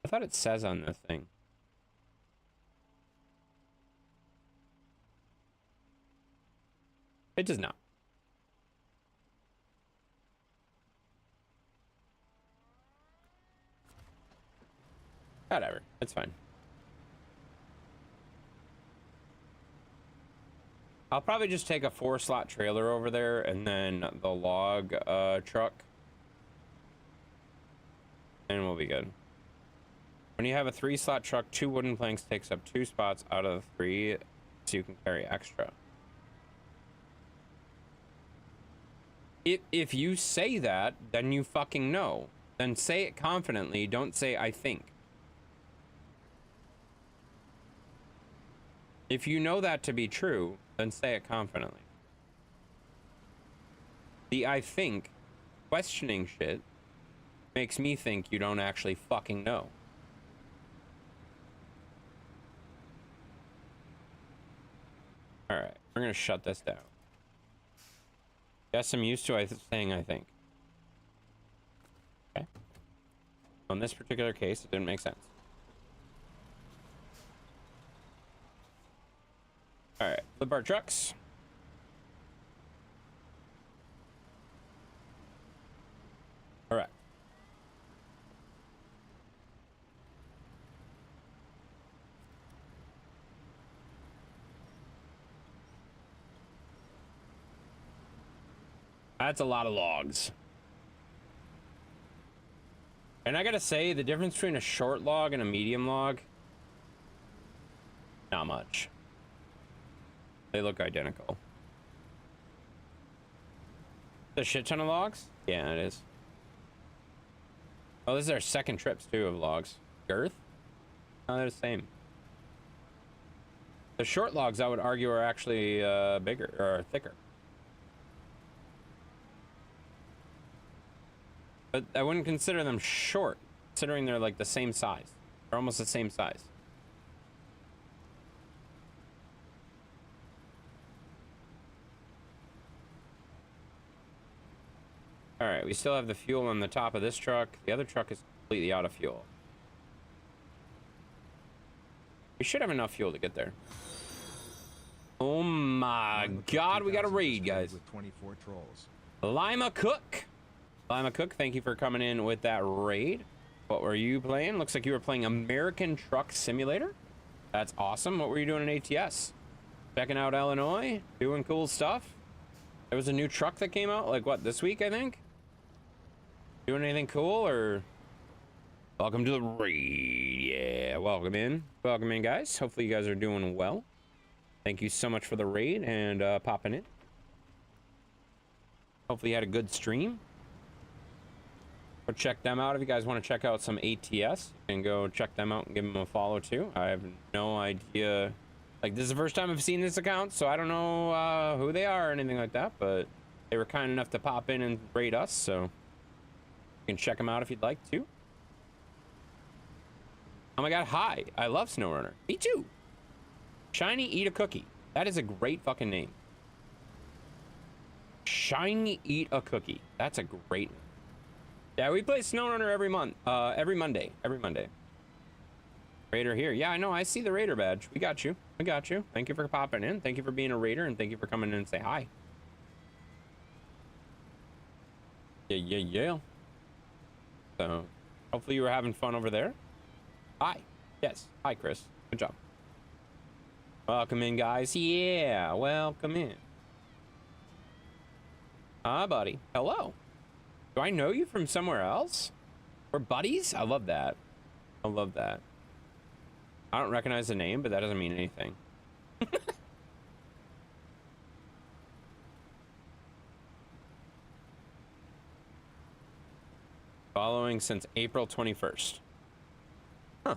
I thought it says on the thing. It does not. Whatever. It's fine. I'll probably just take a 4-slot trailer over there and then the log truck. And we'll be good. When you have a 3-slot truck, 2 wooden planks takes up 2 spots out of the 3, so you can carry extra. If you say that, then you fucking know. Then say it confidently. Don't say I think. If you know that to be true, then say it confidently. The I think questioning shit makes me think you don't actually fucking know. Alright, we're gonna shut this down. Yes, I'm used to saying I think. Okay. On this particular case, it didn't make sense. Alright, flip our trucks. Alright. That's a lot of logs. And I gotta say, the difference between a short log and a medium log, not much. They look identical. A shit ton of logs? Yeah, it is. Oh, this is our second trips too of logs. Girth? No, they're the same. The short logs, I would argue, are actually bigger or thicker. But I wouldn't consider them short, considering they're like the same size. They're almost the same size. All right, we still have the fuel on the top of this truck. The other truck is completely out of fuel. We should have enough fuel to get there. Oh my God, we got a raid, guys. With 24 trolls. Lima Cook. Lima Cook, thank you for coming in with that raid. What were you playing? Looks like you were playing American Truck Simulator. That's awesome. What were you doing in ATS? Checking out Illinois, doing cool stuff. There was a new truck that came out, like what, this week, I think? Doing anything cool, or? Welcome to the raid. Yeah, welcome in. Welcome in, guys. Hopefully you guys are doing well. Thank you so much for the raid and popping in. Hopefully you had a good stream. Go check them out. If you guys want to check out some ATS, you can go check them out and give them a follow too. I have no idea. Like, this is the first time I've seen this account, so I don't know who they are or anything like that, but they were kind enough to pop in and raid us, so you can check them out if you'd like to. Oh my god, hi. I love Snowrunner. Me too. Shiny Eat a Cookie. That is a great fucking name. Shiny Eat a Cookie. That's a great name. Yeah, we play Snowrunner every month. Every Monday. Every Monday. Raider here. Yeah, I know. I see the Raider badge. We got you. We got you. Thank you for popping in. Thank you for being a Raider, and thank you for coming in and say hi. Yeah. So, hopefully you were having fun over there. Hi. Yes. Hi, Chris. Good job. Welcome in, guys. Yeah, welcome in. Hi, buddy. Hello. Do I know you from somewhere else? We're buddies? I love that. I love that. I don't recognize the name, but that doesn't mean anything. Following since April 21st. Huh.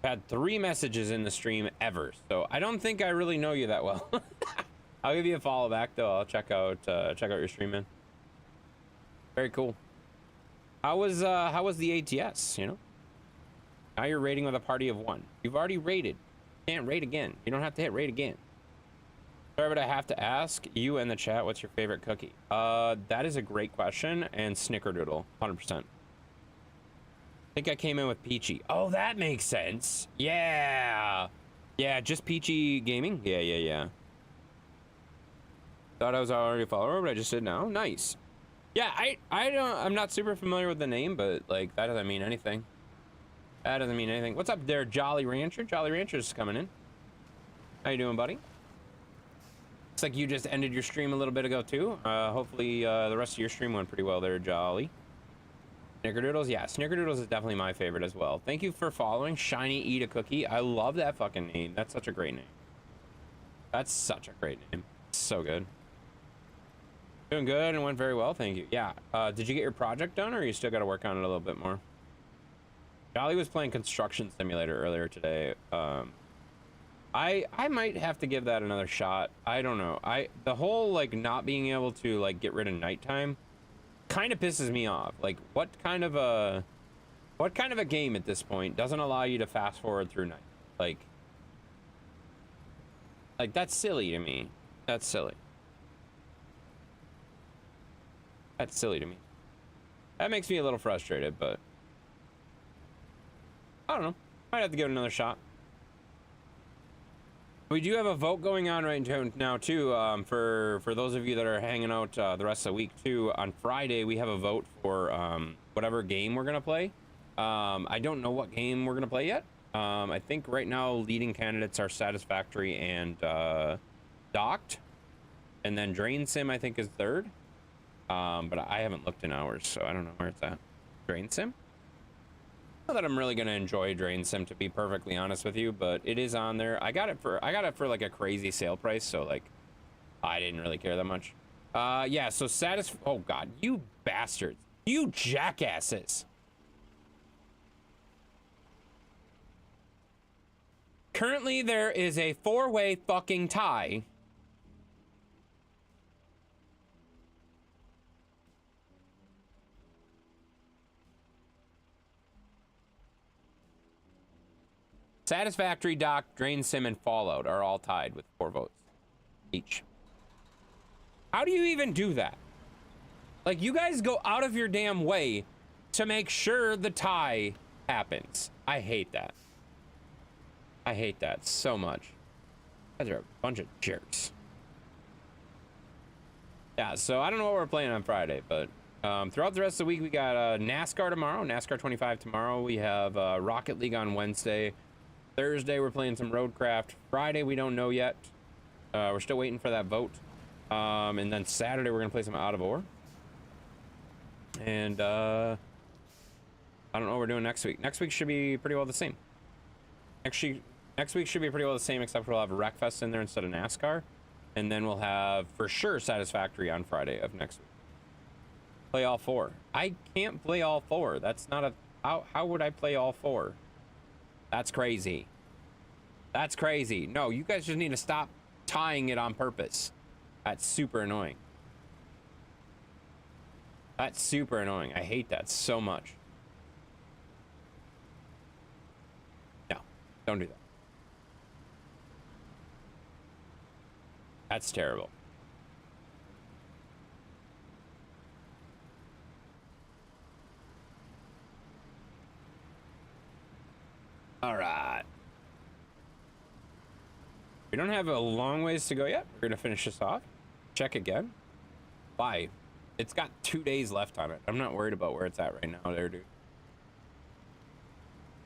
Had 3 messages in the stream ever, so I don't think I really know you that well. I'll give you a follow back though. I'll check out your stream, man. Very cool. How was the ATS, you know? Now you're raiding with a party of 1. You've already raided. You can't raid again. You don't have to hit raid again. Sorry, but I have to ask you in the chat, what's your favorite cookie? That is a great question, and Snickerdoodle, 100%. I think I came in with Peachy. Oh, that makes sense. Yeah. Yeah, just Peachy Gaming? Yeah. Thought I was already a follower, but I just did now. Nice. Yeah, I'm not super familiar with the name, but like that doesn't mean anything. That doesn't mean anything. What's up there, Jolly Rancher? Jolly Rancher's coming in. How you doing, buddy? Looks like you just ended your stream a little bit ago too. Hopefully the rest of your stream went pretty well there, Jolly. Snickerdoodles, yeah, Snickerdoodles is definitely my favorite as well. Thank you for following Shiny Eat a Cookie. I love that fucking name. That's such a great name. That's such a great name. So good. Doing good and went very well, thank you. Yeah, did you get your project done, or you still got to work on it a little bit more? Jolly was playing Construction Simulator earlier today. I might have to give that another shot. I don't know. The whole like not being able to like get rid of nighttime kind of pisses me off. Like what kind of a game at this point doesn't allow you to fast forward through night? Like that's silly to me. That's silly. That's silly to me. That makes me a little frustrated, but I don't know. Might have to give it another shot. We do have a vote going on right now too. For those of you that are hanging out the rest of the week too. On Friday we have a vote for whatever game we're gonna play. I don't know what game we're gonna play yet. I think right now leading candidates are Satisfactory and Docked, and then Drain Sim I think is third. But I haven't looked in hours, so I don't know where it's at. Drain Sim? Not that I'm really gonna enjoy Drain Sim, to be perfectly honest with you, but it is on there. I got it for like a crazy sale price, so like I didn't really care that much. Yeah, so oh god, you bastards. You jackasses. Currently there is a 4-way fucking tie. Satisfactory, Dock, Drain Sim, and Fallout are all tied with 4 votes each. How do you even do that? Like, you guys go out of your damn way to make sure the tie happens. I hate that. I hate that so much. You guys are a bunch of jerks. Yeah, so I don't know what we're playing on Friday, but Throughout the rest of the week, we got NASCAR tomorrow, NASCAR 25 tomorrow. We have Rocket League on Wednesday. Thursday, we're playing some Roadcraft. Friday, we don't know yet. We're still waiting for that vote. And then Saturday, we're going to play some Out of Ore. And I don't know what we're doing next week. Next week should be pretty well the same. Actually, next week should be pretty well the same, except for we'll have Wreckfest in there instead of NASCAR. And then we'll have, for sure, Satisfactory on Friday of next week. Play all four. I can't play all four. That's not a... How would I play all four? That's crazy. That's crazy. No, you guys just need to stop tying it on purpose. That's super annoying. That's super annoying. I hate that so much. No, don't do that. That's terrible. All right. We don't have a long ways to go yet. We're gonna finish this off. Check again. Bye. It's got 2 days left on it. I'm not worried about where it's at right now there, dude.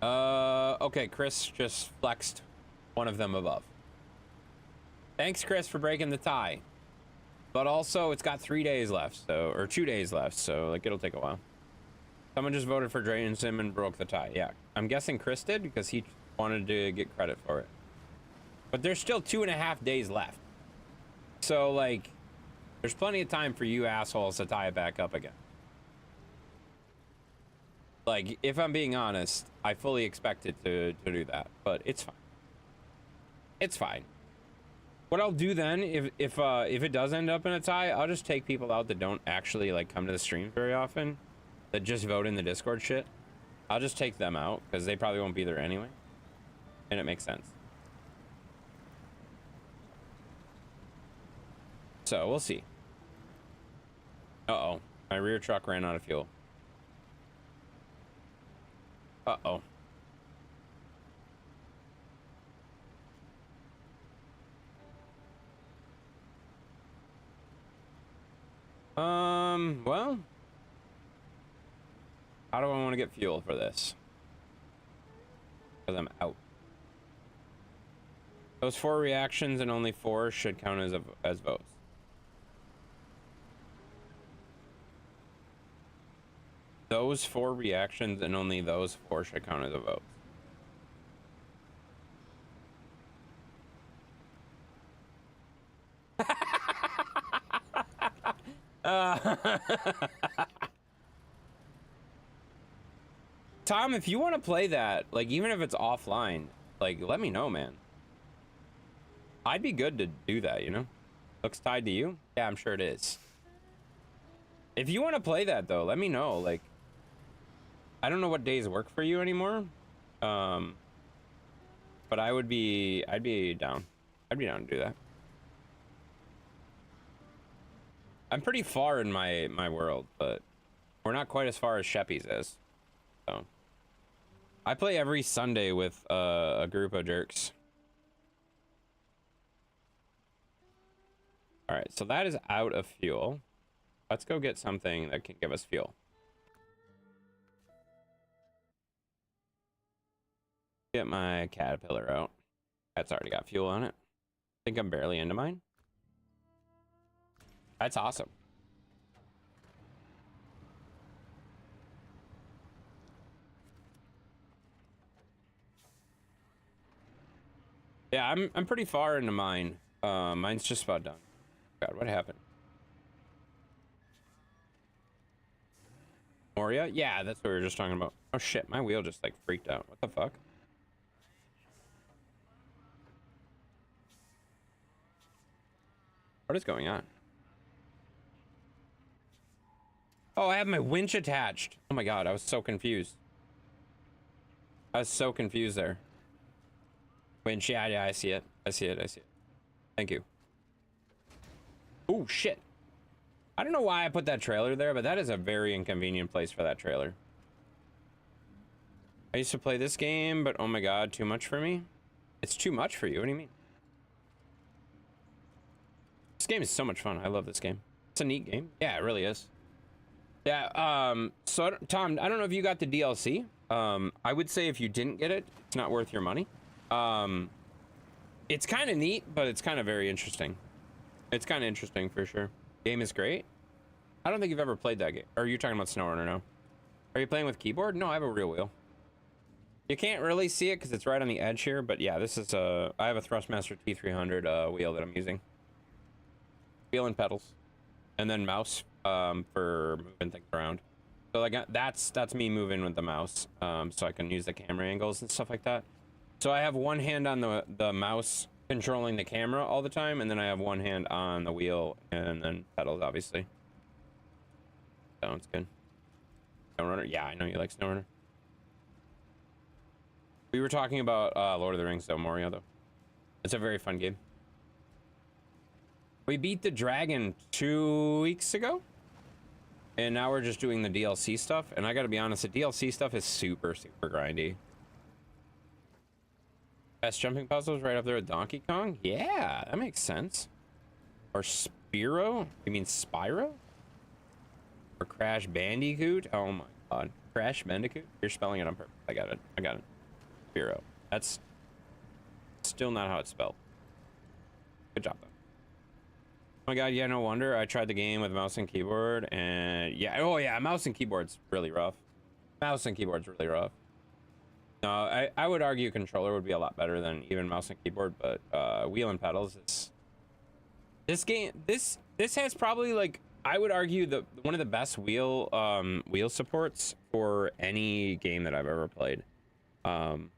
Okay, Chris just flexed one of them above. Thanks, Chris, for breaking the tie. But also, it's got 3 days left, so, or 2 days left, so, like, it'll take a while. Someone just voted for Drain Sim and broke the tie. Yeah, I'm guessing Chris did because he wanted to get credit for it. But there's still 2.5 days left. So, like, there's plenty of time for you assholes to tie it back up again. Like, if I'm being honest, I fully expected to do that, but it's fine. It's fine. What I'll do then, if it does end up in a tie, I'll just take people out that don't actually, like, come to the streams very often, that just vote in the Discord shit. I'll just take them out, because they probably won't be there anyway. And it makes sense. So, we'll see. Uh-oh. My rear truck ran out of fuel. Uh-oh. Well... How do I want to get fuel for this? Because I'm out. Those 4 reactions and only 4 should count as votes. Those 4 reactions and only those 4 should count as a vote. Tom, if you want to play that, like, even if it's offline, like, let me know, man. I'd be good to do that, you know? Looks tied to you? Yeah, I'm sure it is. If you want to play that, though, let me know. Like, I don't know what days work for you anymore. But I'd be down. I'd be down to do that. I'm pretty far in my world, but we're not quite as far as Sheppy's is. So I play every Sunday with a group of jerks. All right, so that is out of fuel. Let's go get something that can give us fuel. Get my Caterpillar out. That's already got fuel on it. I think I'm barely into mine. That's awesome. Yeah, I'm pretty far into mine. Mine's just about done. God, what happened? Moria? Yeah, that's what we were just talking about. Oh shit, my wheel just like freaked out. What the fuck? What is going on? Oh, I have my winch attached. Oh my god, I was so confused. I was so confused there. Winch, yeah, I see it. I see it. Thank you. Oh, shit. I don't know why I put that trailer there, but that is a very inconvenient place for that trailer. I used to play this game, but oh my god, too much for me? It's too much for you? What do you mean? This game is so much fun. I love this game. It's a neat game. Yeah, it really is. Yeah, so Tom, I don't know if you got the DLC. I would say if you didn't get it, it's not worth your money. It's kind of neat, but it's kind of very interesting. It's kind of interesting for sure. Game is great. I don't think you've ever played that game. Or are you talking about Snowrunner now? Are you playing with keyboard? No, I have a real wheel. You can't really see it because it's right on the edge here, but yeah, this is a... I have a Thrustmaster T300 wheel that I'm using. Wheel and pedals. And then mouse for moving things around. So like that's me moving with the mouse, so I can use the camera angles and stuff like that. So I have one hand on the mouse controlling the camera all the time, and then I have one hand on the wheel and then pedals, obviously. Sounds good. Snowrunner? Yeah, I know you like Snowrunner. We were talking about Lord of the Rings, though, Moria, though. It's a very fun game. We beat the dragon 2 weeks ago, and now we're just doing the DLC stuff, and I gotta be honest, the DLC stuff is super, super grindy. Best jumping puzzles right up there with Donkey Kong? Yeah, that makes sense. Or Spyro? You mean Spyro? Or Crash Bandicoot? Oh my god. Crash Bandicoot? You're spelling it on purpose. I got it. I got it. Spyro. That's still not how it's spelled. Good job, though. Oh my god, yeah, no wonder. I tried the game with mouse and keyboard, and yeah, oh yeah, mouse and keyboard's really rough. Mouse and keyboard's really rough. No, I would argue controller would be a lot better than even mouse and keyboard, but wheel and pedals is... This game, this has probably, like, I would argue one of the best wheel supports for any game that I've ever played. I'm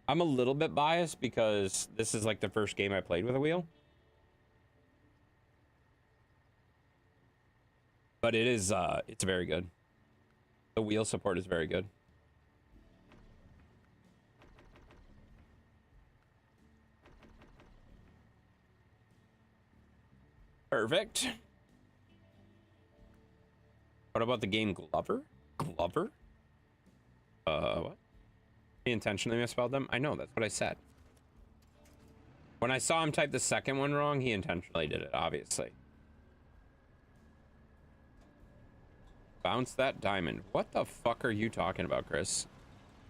a little bit biased because this is like the first game I played with a wheel. But it is, it's very good. The wheel support is very good. Perfect. What about the game Glover? Glover? What? He intentionally misspelled them? I know, that's what I said. When I saw him type the second one wrong, he intentionally did it, obviously. Bounce that diamond. What the fuck are you talking about, Chris?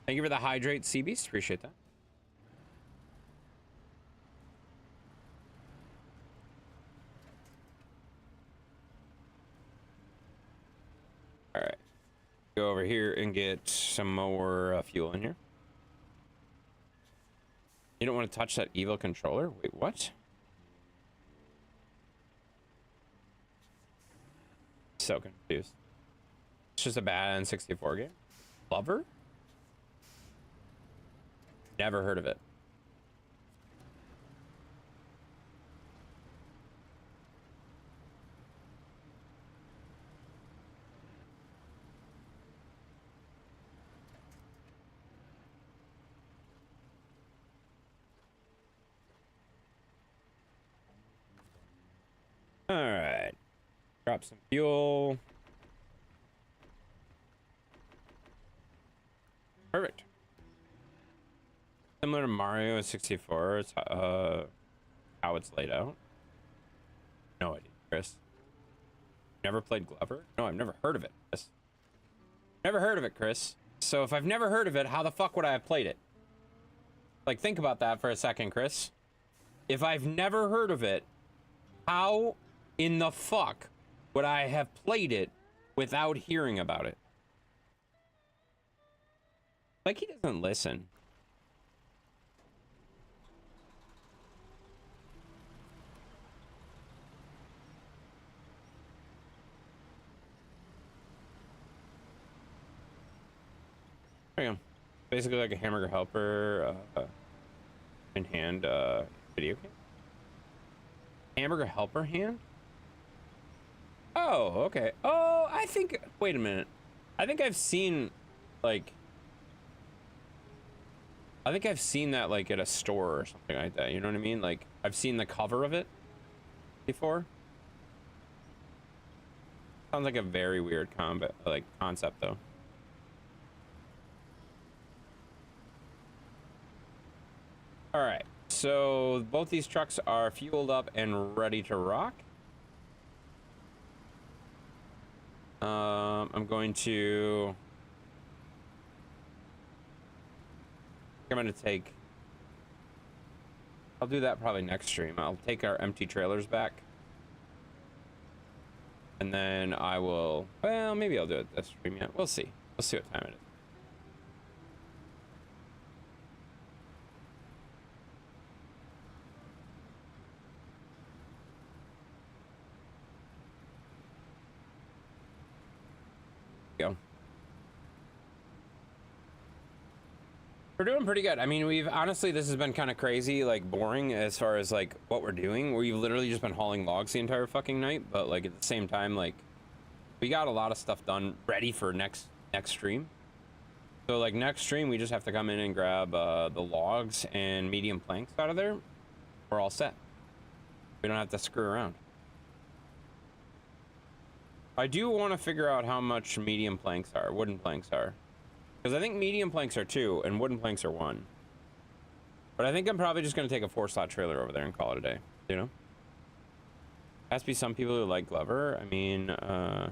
Thank you for the hydrate, Sea Beast. Appreciate that. All right. Go over here and get some more fuel in here. You don't want to touch that evil controller? Wait, what? So confused. It's just a bad N64 game. Lover? Never heard of it. All right. Drop some fuel. Perfect. Similar to Mario 64, it's how it's laid out. No idea, Chris. Never played Glover? No, I've never heard of it, Chris. Never heard of it, Chris. So if I've never heard of it, how the fuck would I have played it? Like, think about that for a second, Chris. If I've never heard of it, how in the fuck would I have played it without hearing about it? Like, he doesn't listen. There you go. Basically like a hamburger helper in hand video game. Hamburger helper hand? Oh, okay. Oh, I think, wait a minute. I think I've seen, like, I think I've seen that, like, at a store or something like that. You know what I mean? Like, I've seen the cover of it before. Sounds like a very weird concept, though. All right. So both these trucks are fueled up and ready to rock. I'm going to take, I'll do that probably next stream. I'll take our empty trailers back. And then I will, well, maybe I'll do it this stream. Yeah, we'll see. We'll see what time it is. Go. We're doing pretty good. I mean, we've honestly, this has been kind of crazy, like boring as far as like what we're doing. We've literally just been hauling logs the entire fucking night, but like at the same time, like we got a lot of stuff done ready for next stream. So like next stream, we just have to come in and grab the logs and medium planks out of there. We're all set. We don't have to screw around. I do want to figure out how much medium planks are, wooden planks are. Because I think medium planks are 2 and wooden planks are 1. But I think I'm probably just going to take a 4-slot trailer over there and call it a day, you know? Has to be some people who like Glover. I mean, I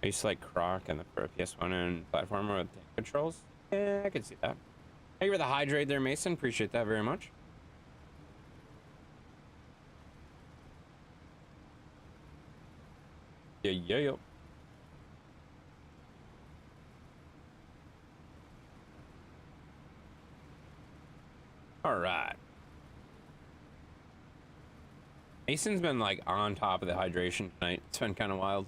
used to like Croc and the PS1 and platformer with tank controls. Yeah, I could see that. Thank you for the hydrate there, Mason. Appreciate that very much. Yeah. All right. Mason's been like on top of the hydration tonight. It's been kind of wild.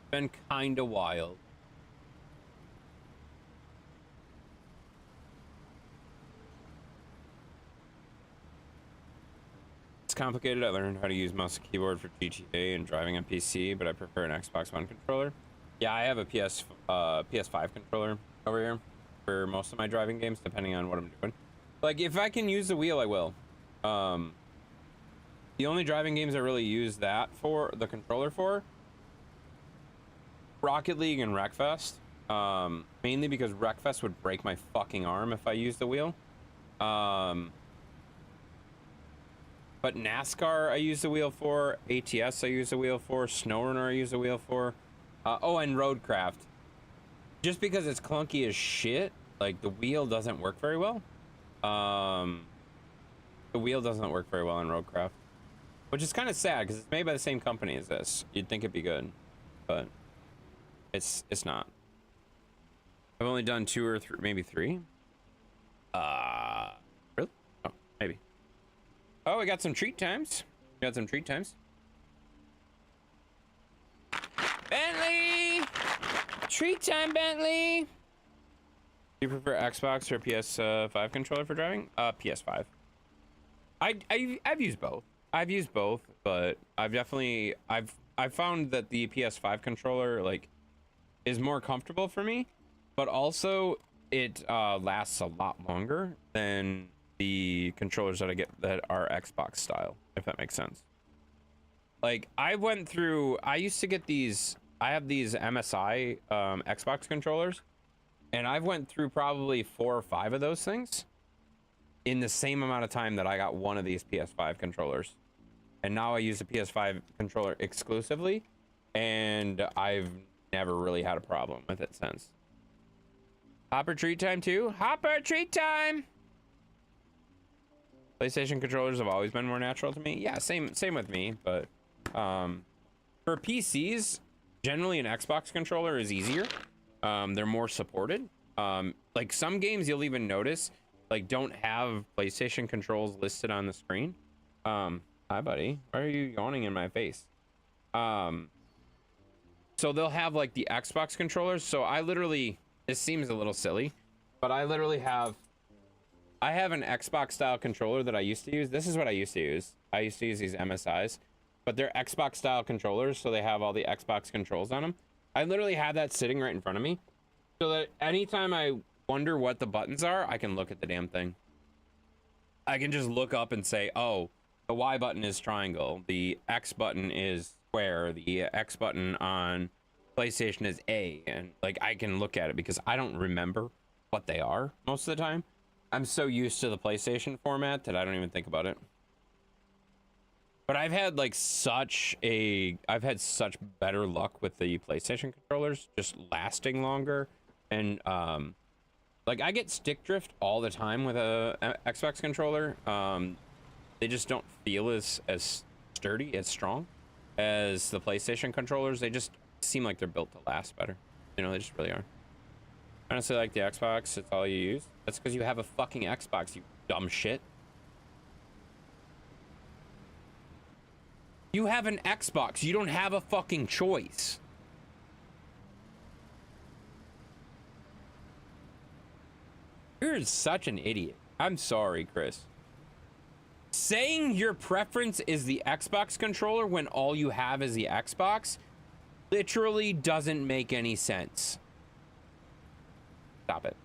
Been kind of wild. It's complicated. I learned how to use mouse and keyboard for GTA and driving on PC, but I prefer an Xbox One controller. Yeah, I have a PS5 controller over here for most of my driving games, depending on what I'm doing. Like, if I can use the wheel, I will. The only driving games I really use that for, the controller for, Rocket League and Wreckfest. Mainly because Wreckfest would break my fucking arm if I used the wheel. But NASCAR I use the wheel for, ATS I use the wheel for, Snowrunner I use the wheel for. Oh, and Roadcraft. Just because it's clunky as shit, like the wheel doesn't work very well. The wheel doesn't work very well in Roadcraft. Which is kind of sad because it's made by the same company as this. You'd think it'd be good, but it's not. I've only done 2 or 3, maybe 3. Really? Oh, maybe. Oh, we got some treat times. We got some treat times. Bentley! Treat time, Bentley! Do you prefer Xbox or PS5 controller for driving? PS5. I've used both. I've used both, but I've found that the PS5 controller like is more comfortable for me, but also it lasts a lot longer than the controllers that I get that are Xbox style, if that makes sense. Like I used to get these, I have these MSI Xbox controllers, and I've went through probably 4 or 5 of those things in the same amount of time that I got one of these PS5 controllers. And now I use the PS5 controller exclusively, and I've never really had a problem with it since. Hopper treat time too? Hopper treat time! PlayStation controllers have always been more natural to me. Yeah, same with me, but for PCs, generally an Xbox controller is easier. They're more supported. Like some games you'll even notice like don't have PlayStation controls listed on the screen. Hi buddy, why are you yawning in my face? So they'll have like the Xbox controllers. So I literally, this seems a little silly, but I literally have an Xbox style controller that I used to use. This is what I used to use. I used to use these MSIs, but they're Xbox style controllers, so they have all the Xbox controls on them. I literally have that sitting right in front of me, so that anytime I wonder what the buttons are, I can look at the damn thing. I can just look up and say, oh, the Y button is triangle, the X button is square, the X button on PlayStation is A, and like I can look at it because I don't remember what they are most of the time. I'm so used to the PlayStation format that I don't even think about it. But I've had like I've had such better luck with the PlayStation controllers just lasting longer. And like I get stick drift all the time with a Xbox controller. They just don't feel as sturdy, as strong as the PlayStation controllers. They just seem like they're built to last better. You know, they just really are. Honestly, like the Xbox, it's all you use. That's because you have a fucking Xbox, you dumb shit. You have an Xbox. You don't have a fucking choice. You're such an idiot. I'm sorry, Chris. Saying your preference is the Xbox controller when all you have is the Xbox literally doesn't make any sense. Stop it.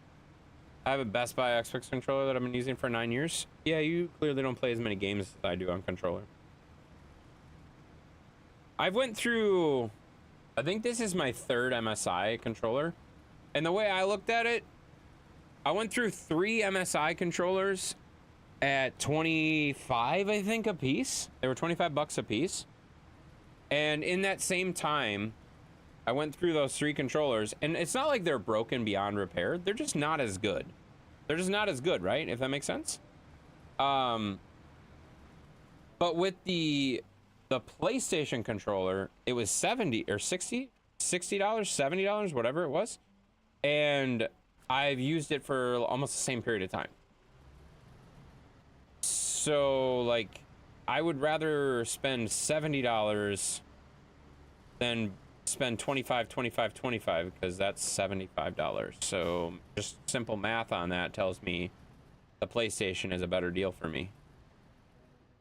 I have a Best Buy Xbox controller that I've been using for 9 years. Yeah, you clearly don't play as many games as I do on controller. I've went through, I think this is my 3rd MSI controller. And the way I looked at it, I went through 3 MSI controllers at 25, I think, a piece. They were 25 bucks a piece. And in that same time, I went through those 3 controllers, and it's not like they're broken beyond repair. They're just not as good. They're just not as good, right? If that makes sense. But with the PlayStation controller, it was 70 or 60, $60, $70, whatever it was. And I've used it for almost the same period of time. So, like, I would rather spend $70 than spend $25 because that's $75. So just simple math on that tells me the PlayStation is a better deal for me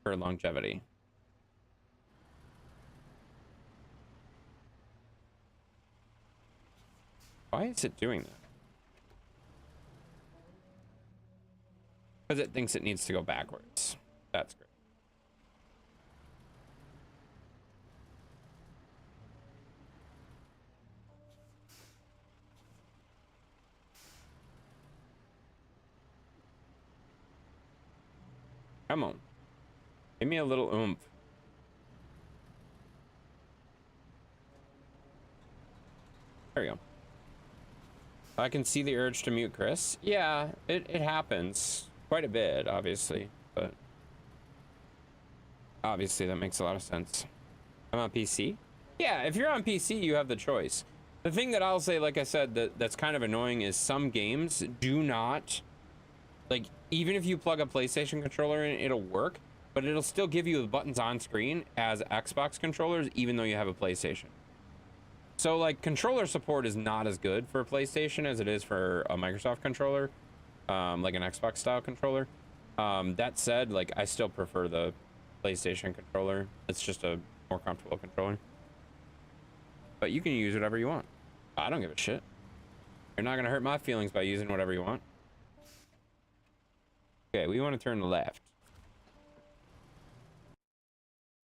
for longevity. Why is it doing that? Because it thinks it needs to go backwards. That's great. Come on. Give me a little oomph. There we go. I can see the urge to mute Chris. Yeah, it happens quite a bit, obviously, but obviously that makes a lot of sense. I'm on PC. Yeah, if you're on PC, you have the choice. The thing that I'll say, like I said, that's kind of annoying is some games do not, like, even if you plug a PlayStation controller in, it'll work, but it'll still give you the buttons on screen as Xbox controllers, even though you have a PlayStation. So, like, controller support is not as good for a PlayStation as it is for a Microsoft controller, like an Xbox style controller. That said, like, I still prefer the PlayStation controller. It's just a more comfortable controller. But you can use whatever you want. I don't give a shit. You're not gonna hurt my feelings by using whatever you want. Okay, we want to turn left.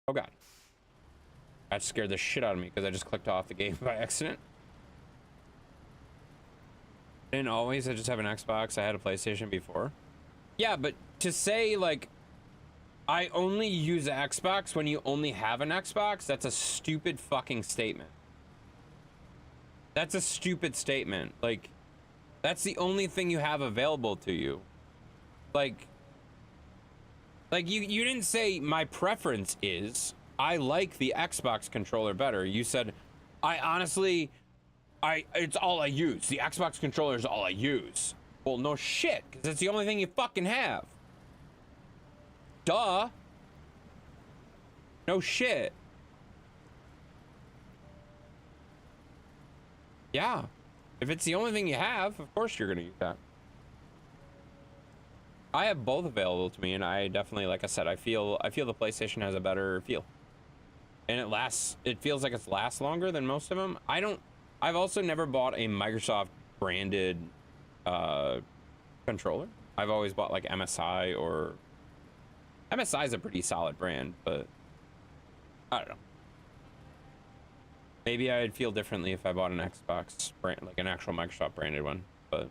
Oh god. That scared the shit out of me because I just clicked off the game by accident. Didn't always. I just have an Xbox. I had a PlayStation before. Yeah, but to say, like, I only use the Xbox when you only have an Xbox, that's a stupid fucking statement. That's a stupid statement. Like, that's the only thing you have available to you. Like you didn't say my preference is I like the Xbox controller better. You said it's all I use. The Xbox controller is all I use. Well, no shit, because it's the only thing you fucking have. Duh. No shit. Yeah. If it's the only thing you have, of course you're gonna use that. I have both available to me, and I definitely, like I said, I feel the PlayStation has a better feel. And it feels like it lasts longer than most of them. I've also never bought a Microsoft branded controller. I've always bought like MSI, or MSI is a pretty solid brand, but I don't know. Maybe I'd feel differently if I bought an Xbox brand, like an actual Microsoft branded one, but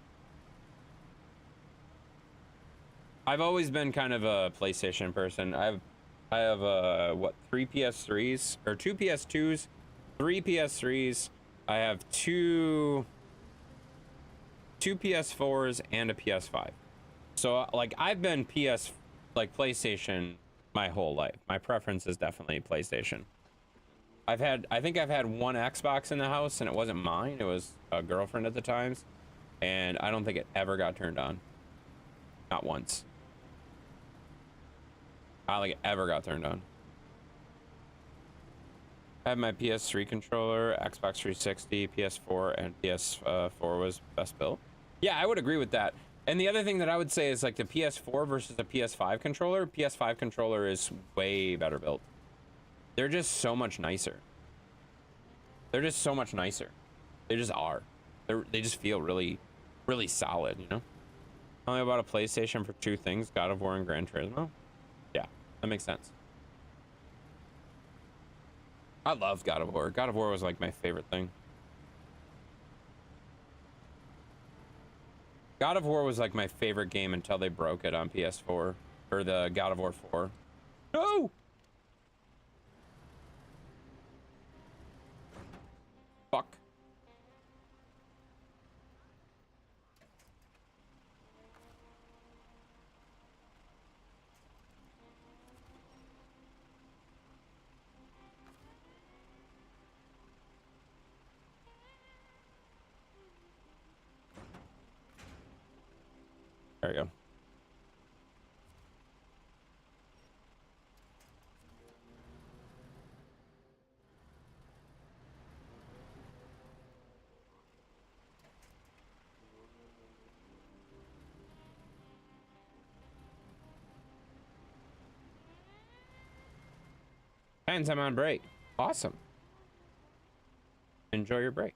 I've always been kind of a PlayStation person. I have what, 3 PS3s or 2 PS2s, 3 PS3s. I have two PS4s and a PS5. So like I've been PlayStation my whole life. My preference is definitely PlayStation. I think I've had one Xbox in the house and it wasn't mine. It was a girlfriend at the time's, and I don't think it ever got turned on. Not once. I don't think it ever got turned on. I have my PS3 controller, Xbox 360, PS4, and PS4 was best built. Yeah, I would agree with that. And the other thing that I would say is like the PS4 versus the PS5 controller. PS5 controller is way better built. They're just so much nicer. They're just so much nicer. They just are. They just feel really, really solid, you know? I only bought a PlayStation for 2 things, God of War and Gran Turismo. Yeah, that makes sense. I love God of War. God of War was like my favorite thing. God of War was like my favorite game until they broke it on PS4, or the God of War 4. No! Fuck. There we go. And I'm on break. Awesome. Enjoy your break.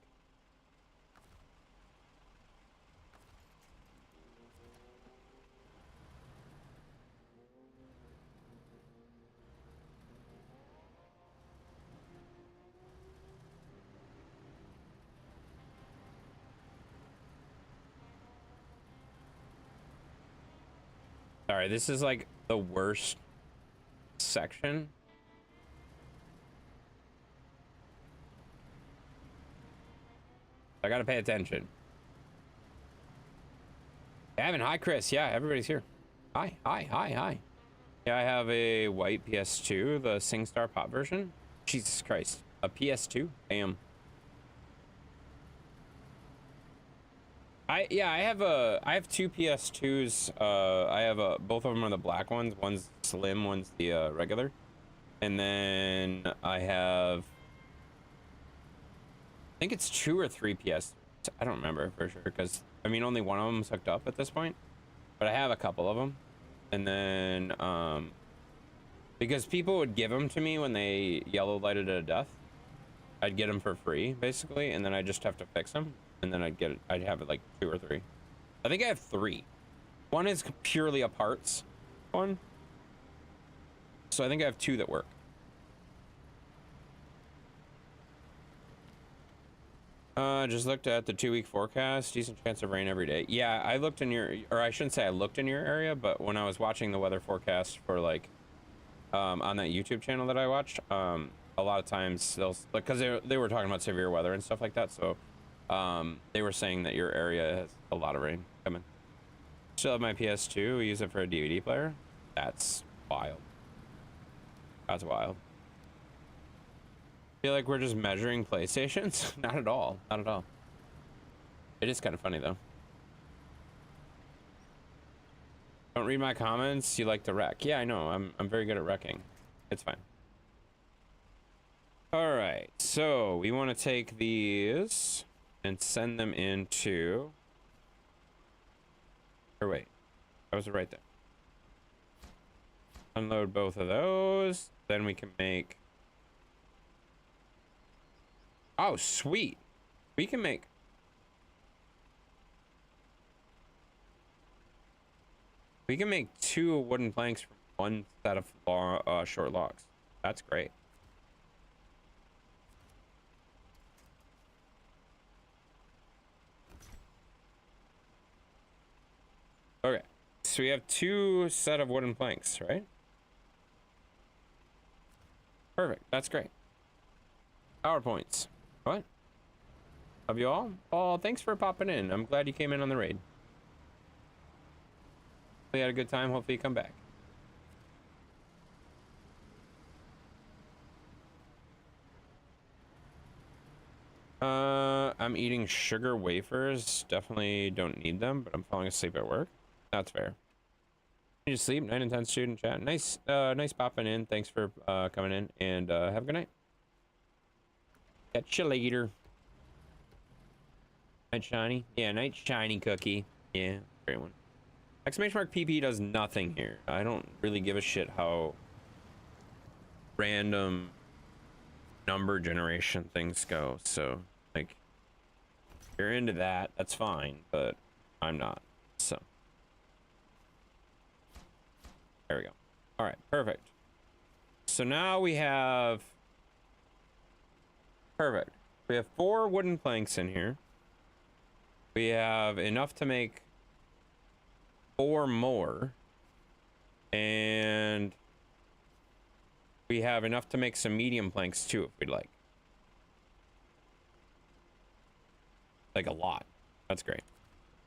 Sorry, this is like the worst section. I gotta pay attention. Evan, hi Chris. Yeah, everybody's here. Hi, hi, hi, hi. Yeah, I have a white PS2, the SingStar Pop version. Jesus Christ, a PS2? Damn. I have 2 PS2s. I have both of them are the black ones. One's slim, one's the regular. And then I have, I think it's 2 or 3 PS. I don't remember for sure because I mean only one of them's hooked up at this point, but I have a couple of them. And then because people would give them to me when they yellow lighted to death, I'd get them for free basically, and then I just have to fix them, and then I'd have it like 2 or 3. I think I have 3. One is purely a parts one, so I think I have 2 that work. Just looked at the 2-week forecast. Decent chance of rain every day. Yeah, I looked in your, or I shouldn't say I looked in your area, but when I was watching the weather forecast for like, on that YouTube channel that I watched, a lot of times they'll, like, cause they were talking about severe weather and stuff like that. So, they were saying that your area has a lot of rain coming. Still have my PS2. We use it for a DVD player. That's wild. That's wild. Feel like we're just measuring PlayStations? Not at all. Not at all. It is kind of funny though. Don't read my comments. You like to wreck. Yeah, I know. I'm very good at wrecking. It's fine. All right. So we want to take these and send them into. Or wait, that was right there. Unload both of those. Then we can make. Oh, sweet. We can make. We can make 2 wooden planks from 1 set of short logs. That's great. Okay, so we have 2 set of wooden planks, right? Perfect. That's great. Power points. What? Love you all? Oh, thanks for popping in. I'm glad you came in on the raid. We had a good time. Hopefully you come back. I'm eating sugar wafers. Definitely don't need them, but I'm falling asleep at work. That's fair. You sleep. 9 and 10 student chat. Nice, nice popping in. Thanks for coming in, and have a good night. Catch you later. Night shiny. Yeah, night shiny cookie. Yeah, great one. Exclamation mark PP does nothing here. I don't really give a shit how random number generation things go. So, like, if you're into that, that's fine, but I'm not. So, there we go. All right, perfect. So now we have... Perfect. We have 4 wooden planks in here. We have enough to make 4 more. And we have enough to make some medium planks too, if we'd like. Like a lot. That's great.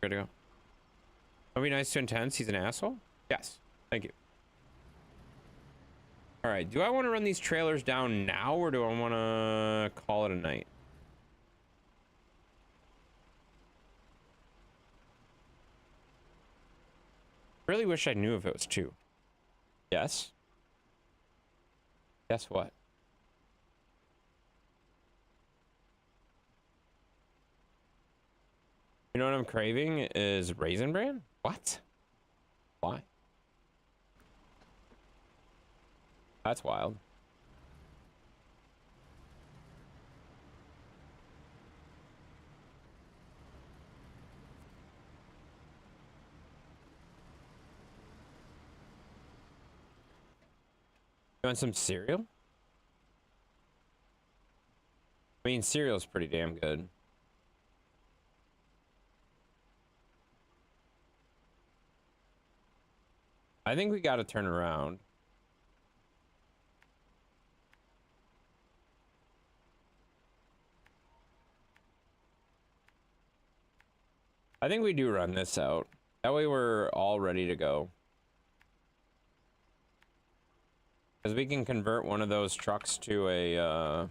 Good to go. That'll be nice to intense. He's an asshole? Yes. Thank you. All right. Do I want to run these trailers down now, or do I want to call it a night? Really wish I knew if it was 2. Yes. Guess what? You know what I'm craving is Raisin Bran? What? Why? That's wild. You want some cereal? I mean, cereal's pretty damn good. I think we got to turn around. I think we do run this out. That way we're all ready to go. Because we can convert one of those trucks to a,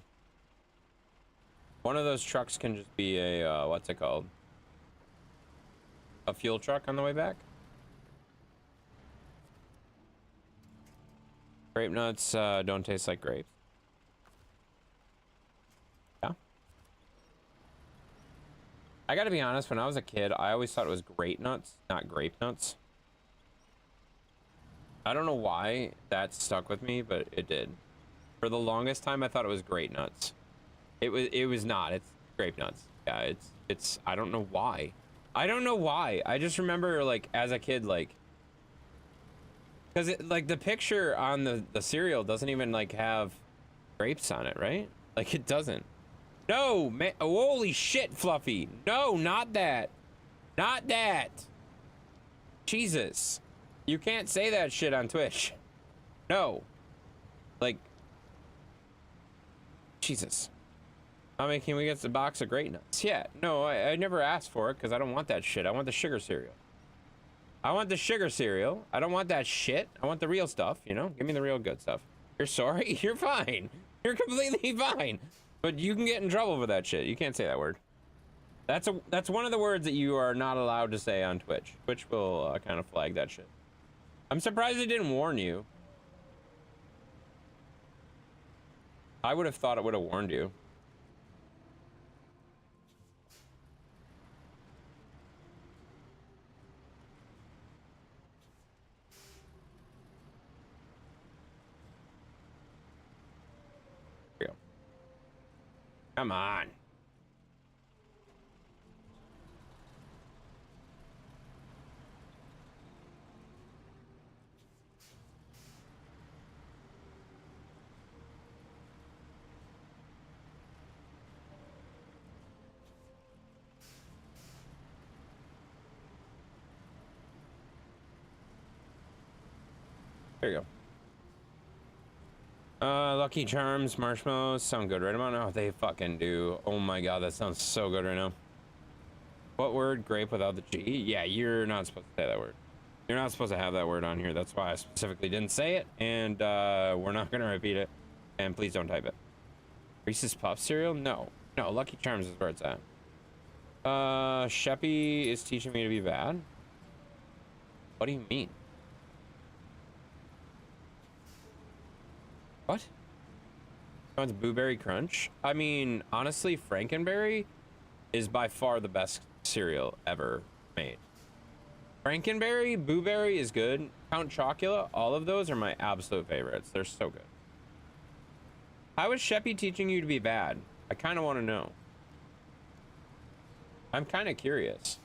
one of those trucks can just be a, what's it called? A fuel truck on the way back? Grape nuts don't taste like grapes. Yeah. I gotta be honest, when I was a kid, I always thought it was grape nuts, not grape nuts. I don't know why that stuck with me, but it did. For the longest time, I thought it was grape nuts. It was not. It's grape nuts. Yeah, it's I don't know why. I don't know why. I just remember, like, as a kid, like, because it, like, the picture on the cereal doesn't even, like, have grapes on it, right? Like, it doesn't. No, man. Holy shit, Fluffy. No, not that. Not that. Jesus. You can't say that shit on Twitch. No. Like, Jesus. I mean, can we get the box of grape nuts? Yeah. No, I never asked for it because I don't want that shit. I want the sugar cereal. I want the sugar cereal. I don't want that shit. I want the real stuff, you know? Give me the real good stuff. You're sorry? You're fine. You're completely fine. But you can get in trouble for that shit. You can't say that word. That's one of the words that you are not allowed to say on Twitch. Twitch will kind of flag that shit. I'm surprised it didn't warn you. I would have thought it would have warned you. Here we go. Come on. There you go. Lucky Charms, marshmallows sound good right about now. They fucking do. Oh my god, that sounds so good right now. What word? Grape without the G? Yeah, you're not supposed to say that word. You're not supposed to have that word on here. That's why I specifically didn't say it, and we're not gonna repeat it. And please don't type it. Reese's Puff cereal? No. No, Lucky Charms is where it's at. Sheppy is teaching me to be bad? What do you mean? What? Oh, it's Blueberry Crunch? I mean, honestly, Frankenberry is by far the best cereal ever made. Frankenberry, Blueberry is good. Count Chocula, all of those are my absolute favorites. They're so good. How is Sheppy teaching you to be bad? I kind of want to know. I'm kind of curious.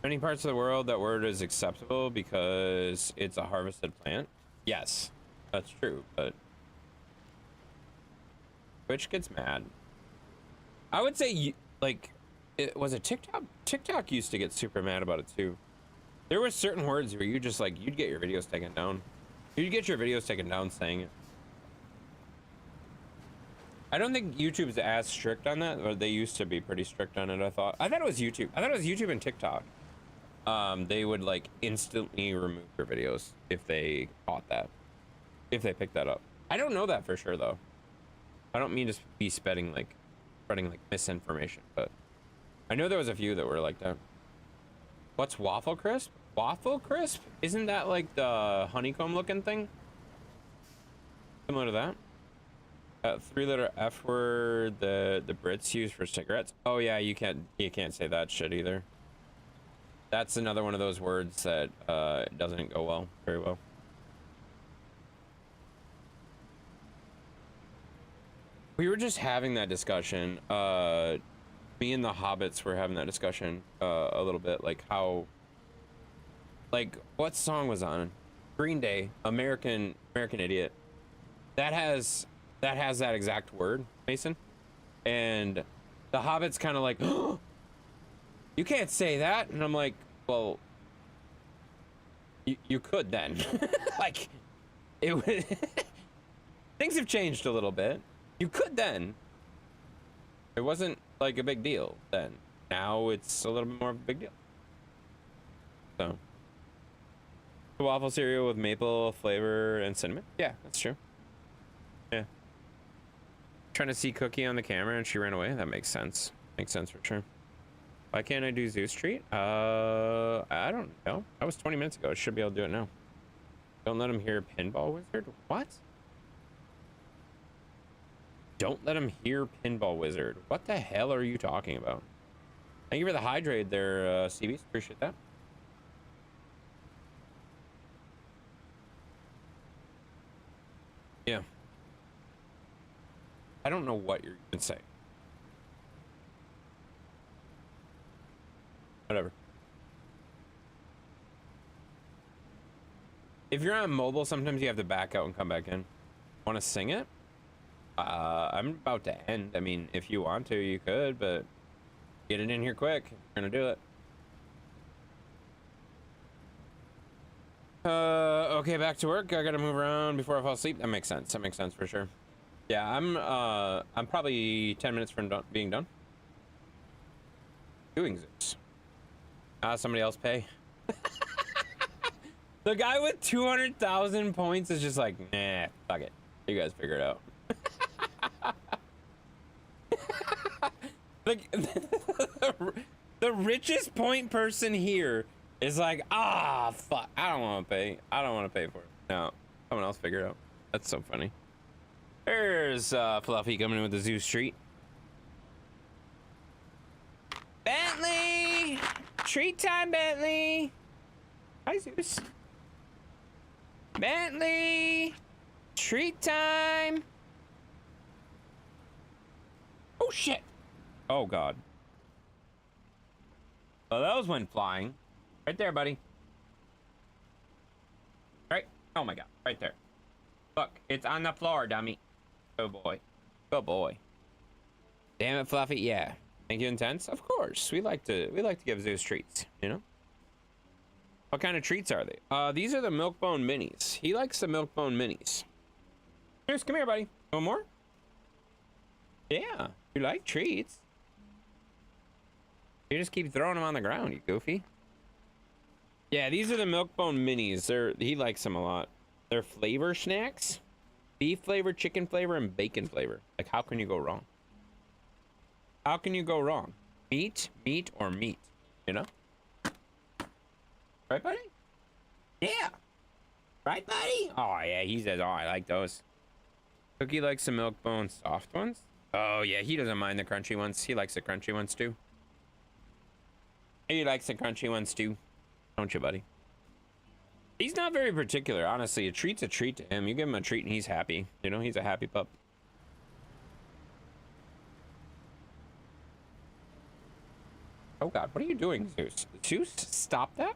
Many parts of the world, that word is acceptable because it's a harvested plant. Yes, that's true, but Twitch gets mad. I would say, like, was it TikTok? TikTok used to get super mad about it too. There were certain words where you just like, you'd get your videos taken down. You'd get your videos taken down saying it. I don't think YouTube's as strict on that, but they used to be pretty strict on it. I thought it was YouTube. I thought it was YouTube and TikTok. They would like instantly remove your videos if they caught that, if they picked that up. I don't know that for sure though. I don't mean to be spreading like misinformation, but I know there was a few that were like that. What's Waffle Crisp? Waffle Crisp? Isn't that like the honeycomb looking thing? Similar to that? 3-letter F word the Brits use for cigarettes. Oh yeah, you can't say that shit either. That's another one of those words that doesn't go very well. We were just having that discussion. Me and the Hobbits were having that discussion a little bit, like how, like, what song was on? Green Day, American Idiot. That has that exact word, Mason. And the Hobbit's kind of like, oh, you can't say that. And I'm like, well, you could then. Like, it would. Things have changed a little bit. You could then. It wasn't like a big deal then. Now it's a little bit more of a big deal. So, the waffle cereal with maple flavor and cinnamon. Yeah, that's true. Yeah. Trying to see Cookie on the camera and she ran away. That makes sense. Makes sense for sure. Why can't I do Zeus Street? I don't know. That was 20 minutes ago. I should be able to do it now. Don't let him hear Pinball Wizard. What? Don't let him hear Pinball Wizard. What the hell are you talking about? Thank you for the hydrate there, CBs. Appreciate that. Yeah. I don't know what you're even saying. Whatever. If you're on mobile, sometimes you have to back out and come back in. Want to sing it? I'm about to end. I mean, if you want to, you could, but get it in here quick. We're gonna do it. Okay, back to work. I gotta move around before I fall asleep. That makes sense. That makes sense for sure. Yeah, I'm probably 10 minutes from being done. Doing this. Somebody else pay. The guy with 200,000 points is just like, nah, fuck it. You guys figure it out. Like, the richest point person here is like, ah, fuck, I don't want to pay. I don't want to pay for it. No, someone else figure it out. That's so funny. There's Fluffy coming in with the Zeus treat. Bentley! Treat time, Bentley! Hi, Zeus. Bentley! Treat time! Oh, shit! Oh, God. Well, those went flying. Right there, buddy. Right? Oh, my God. Right there. Look, it's on the floor, dummy. Oh boy. Oh boy. Damn it, Fluffy. Yeah. Thank you, Intense. Of course. We like to give Zeus treats, you know? What kind of treats are they? These are the Milk-Bone Minis. He likes the Milk-Bone Minis. Zeus, come here, buddy. One more? Yeah. You like treats. You just keep throwing them on the ground, you goofy. Yeah, these are the Milk-Bone Minis. He likes them a lot. They're flavor snacks. Beef flavor, chicken flavor, and bacon flavor. Like, how can you go wrong? How can you go wrong? Meat, meat, or meat, you know? Right, buddy? Yeah. Right, buddy? Oh, yeah, he says, oh, I like those. Cookie likes the Milk-Bone soft ones. Oh, yeah, he doesn't mind the crunchy ones. He likes the crunchy ones, too. He likes the crunchy ones, too. Don't you, buddy? He's not very particular, honestly. A treat's a treat to him. You give him a treat and he's happy. You know, he's a happy pup. Oh, God, what are you doing, Zeus? Zeus, stop that?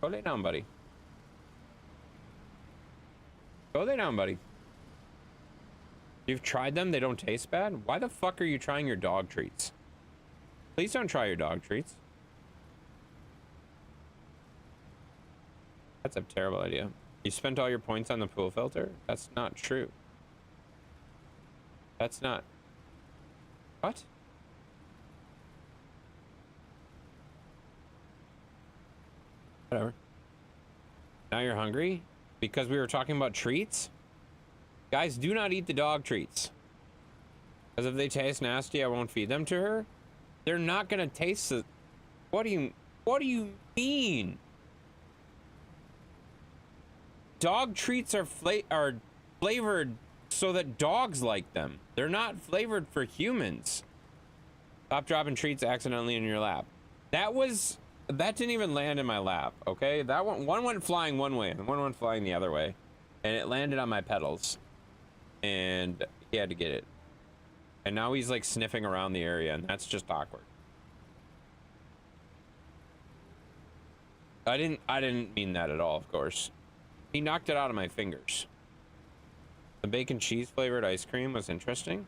Go lay down, buddy. Go lay down, buddy. You've tried them? They don't taste bad? Why the fuck are you trying your dog treats? Please don't try your dog treats. That's a terrible idea. You spent all your points on the pool filter? That's not true. That's not... What? Whatever. Now you're hungry? Because we were talking about treats? Guys, do not eat the dog treats. Because if they taste nasty, I won't feed them to her. They're not gonna taste the... What do you mean? Dog treats are flavored so that dogs like them. They're not flavored for humans. Stop dropping treats accidentally in your lap. That didn't even land in my lap, okay? That one went flying one way and one went flying the other way. And it landed on my pedals. And he had to get it. And now he's like sniffing around the area, and that's just awkward. I didn't mean that at all, of course. He knocked it out of my fingers. The bacon cheese flavored ice cream was interesting.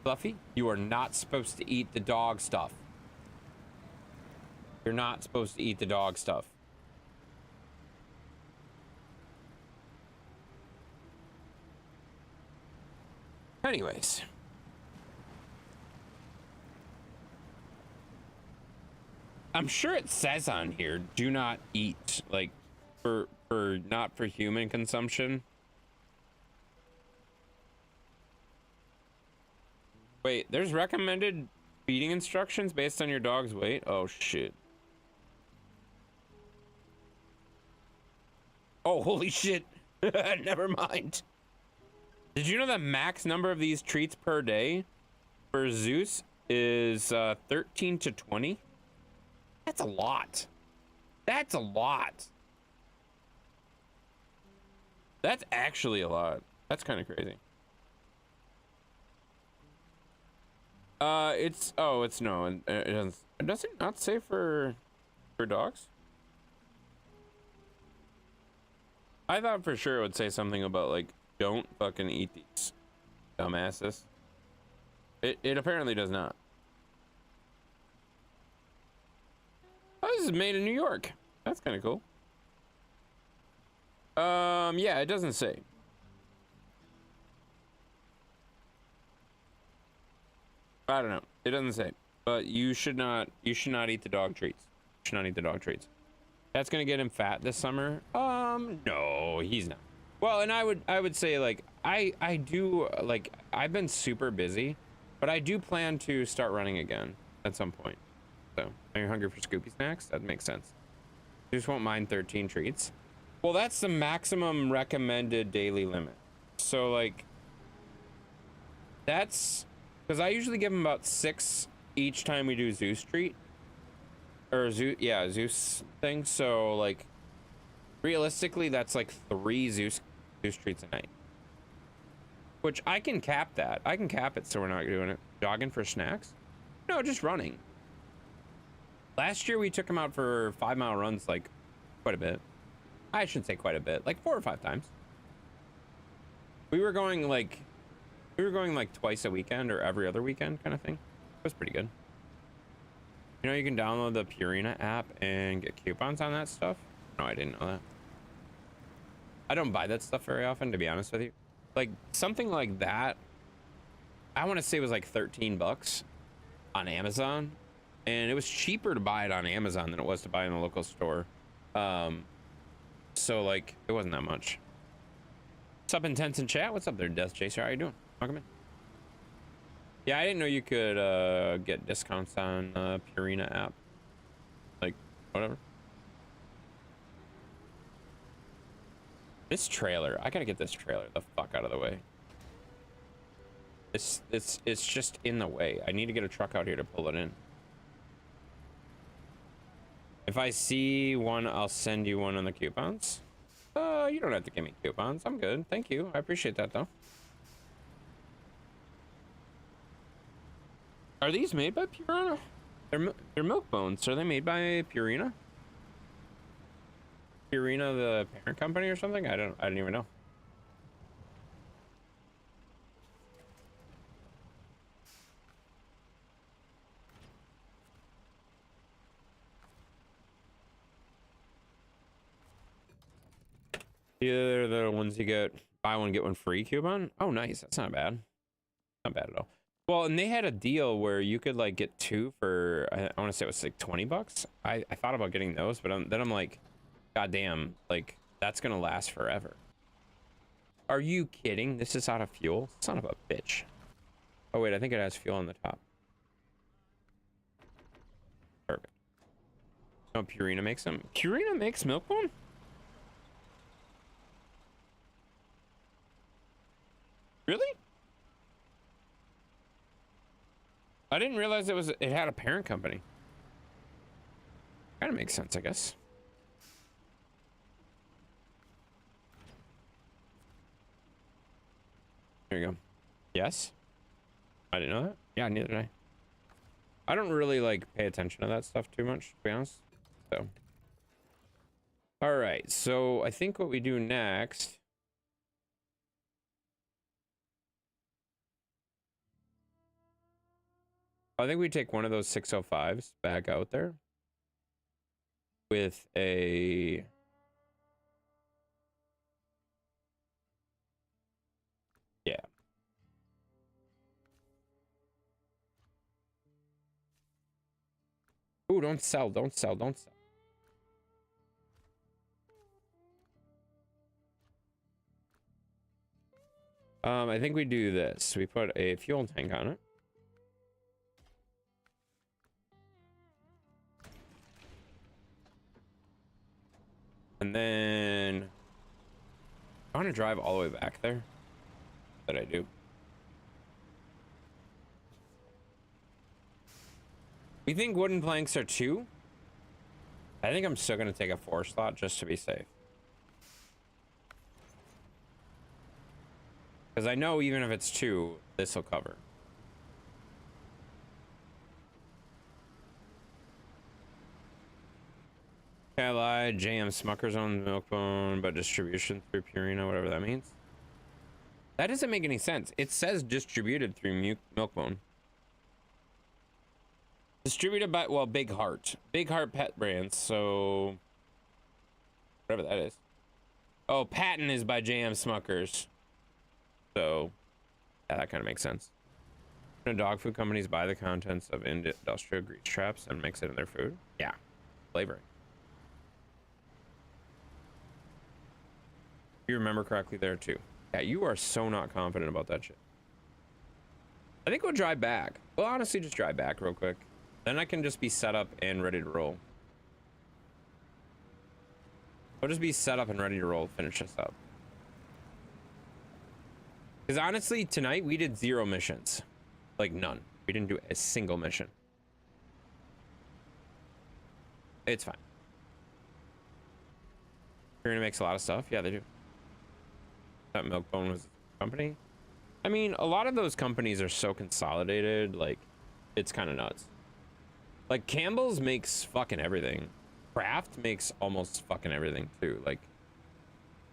Fluffy, you are not supposed to eat the dog stuff. You're not supposed to eat the dog stuff. Anyways. I'm sure it says on here, do not eat, like, not for human consumption. Wait, there's recommended feeding instructions based on your dog's weight? Oh, shit. Oh, holy shit. Never mind. Did you know the max number of these treats per day for Zeus is 13 to 20? That's a lot. That's a lot. That's actually a lot. That's kind of crazy. It's no, and does it not say for dogs? I thought for sure it would say something about like don't fucking eat these dumbasses. It apparently does not. Oh, this is made in New York. That's kind of cool. Yeah, it doesn't say. I don't know. It doesn't say. But you should not eat the dog treats. You should not eat the dog treats. That's gonna get him fat this summer. No, he's not. Well, and I would say like I do like I've been super busy, but I do plan to start running again at some point. So, are you hungry for Scoopy snacks? That makes sense. You just won't mind 13 treats. Well, that's the maximum recommended daily limit. So like that's because I usually give him about 6 each time we do Zeus treat. Or Zeus thing. So like realistically that's like 3 Zeus treats a night. Which I can cap that. I can cap it so we're not doing it. Jogging for snacks? No, just running. Last year we took him out for 5-mile runs, like quite a bit. I shouldn't say quite a bit, like 4 or 5 times. We were going like twice a weekend or every other weekend kind of thing. It was pretty good. You know, you can download the Purina app and get coupons on that stuff. No, I didn't know that. I don't buy that stuff very often, to be honest with you. Like something like that, I want to say it was like 13 bucks on Amazon, and it was cheaper to buy it on Amazon than it was to buy in the local store. So like it wasn't that much. What's up, Intense in chat? What's up there, Death Chaser? How you doing? Welcome in. Yeah, I didn't know you could get discounts on Purina app. Like, whatever. This trailer, I gotta get this trailer the fuck out of the way. It's just in the way. I need to get a truck out here to pull it in. If I see one, I'll send you one on the coupons. You don't have to give me coupons. I'm good. Thank you. I appreciate that though. Are these made by Purina? They're milk bones. Are they made by Purina? Purina, the parent company or something? I didn't even know. They're the ones you get buy one get one free coupon. Oh, nice. That's not bad. Not bad at all. Well, and they had a deal where you could like get 2 for I want to say it was like 20 bucks. I thought about getting those, but then I'm like, god damn, like that's gonna last forever. Are you kidding? This is out of fuel? Son of a bitch. Oh wait, I think it has fuel on the top. Perfect. Oh, Purina makes them. Purina makes milk bone? Really? I didn't realize it had a parent company. Kind of makes sense, I guess. There you go. Yes? I didn't know that. Yeah, neither did I. I don't really like pay attention to that stuff too much, to be honest. So. All right, so I think what we do next. I think we take one of those 605s back out there with a yeah. Ooh, don't sell, don't sell, don't sell. I think we do this. We put a fuel tank on it. And then I want to drive all the way back there. That I do. You think wooden planks are 2? I think I'm still going to take a 4 slot just to be safe. Because I know even if it's 2, this will cover. Can't lie, JM Smucker's on Milkbone, but distribution through Purina, whatever that means. That doesn't make any sense. It says distributed through Milkbone. Distributed by, well, Big Heart. Big Heart Pet Brands, so... whatever that is. Oh, patent is by JM Smuckers. So, yeah, that kind of makes sense. Dog food companies buy the contents of industrial grease traps and mix it in their food? Yeah. Flavoring. You remember correctly there too. Yeah, you are so not confident about that shit. I think we'll drive back. We'll honestly just drive back real quick. Then I can just be set up and ready to roll. I'll just be set up and ready to roll. Finish this up. Because honestly, tonight we did 0 missions. Like none. We didn't do a single mission. It's fine. Purina makes a lot of stuff. Yeah, they do. That Milkbone was a company. I mean, a lot of those companies are so consolidated, like, it's kind of nuts. Like Campbell's makes fucking everything. Kraft makes almost fucking everything too. Like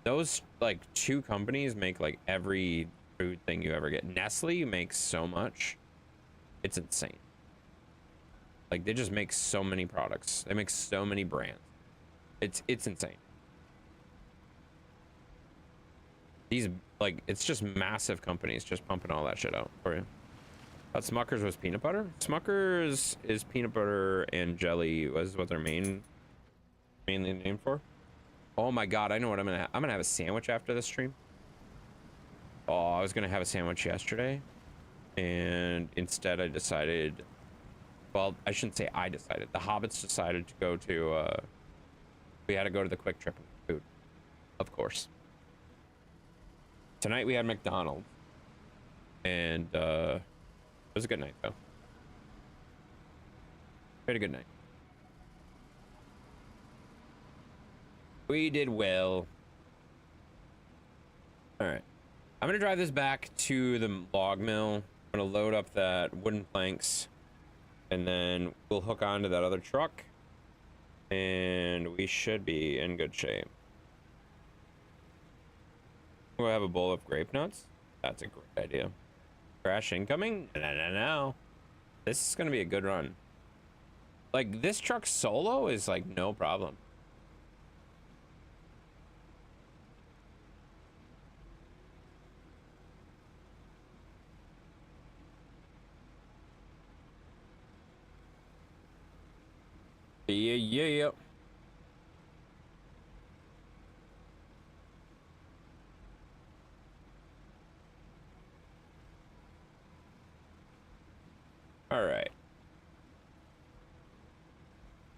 those like 2 companies make like every food thing you ever get. Nestle makes so much. It's insane. Like they just make so many products. They make so many brands. It's insane. These like it's just massive companies just pumping all that shit out for you. But Smucker's was peanut butter. Smucker's is peanut butter and jelly was what they're mainly named for. Oh my god, I know what I'm gonna have a sandwich after this stream. Oh, I was gonna have a sandwich yesterday, and instead I decided. Well, I shouldn't say I decided. The hobbits decided to go to. We had to go to the Quick Trip and get food, of course. Tonight we had McDonald's, and it was a good night though. We had a good night. We did well. All right, I'm gonna drive this back to the log mill. I'm gonna load up that wooden planks, and then we'll hook onto that other truck, and we should be in good shape. We'll have a bowl of grape nuts. That's a great idea. Crash incoming? No. This is gonna be a good run. Like this truck solo is like no problem. Yeah. All right.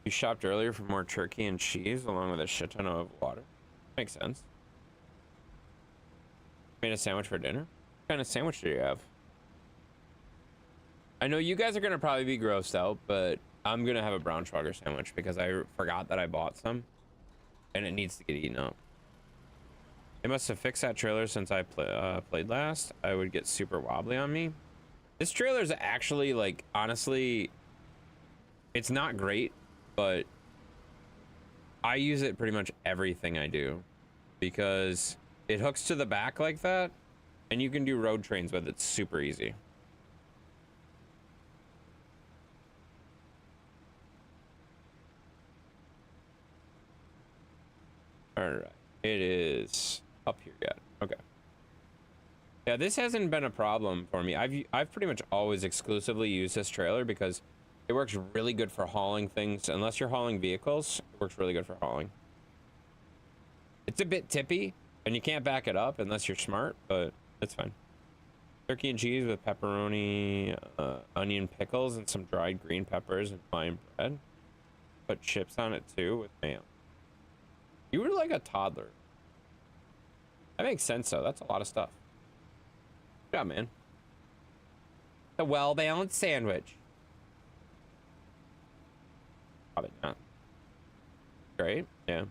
You shopped earlier for more turkey and cheese along with a shit ton of water. Makes sense. Made a sandwich for dinner? What kind of sandwich do you have? I know you guys are gonna probably be grossed out, but I'm gonna have a brown sugar sandwich because I forgot that I bought some and it needs to get eaten up. They must have fixed that trailer since I played last. I would get super wobbly on me. This trailer is actually like, honestly, it's not great, but I use it pretty much everything I do because it hooks to the back like that and you can do road trains with it super easy. All right, it is up here yet. Okay. Yeah, this hasn't been a problem for me. I've pretty much always exclusively used this trailer because it works really good for hauling things. Unless you're hauling vehicles, it works really good for hauling. It's a bit tippy and you can't back it up unless you're smart, but it's fine. Turkey and cheese with pepperoni, onion pickles, and some dried green peppers and fine bread. Put chips on it too with mayo. You were like a toddler. That makes sense though. That's a lot of stuff. Good job, man. A well-balanced sandwich. Probably not. Great. Yeah.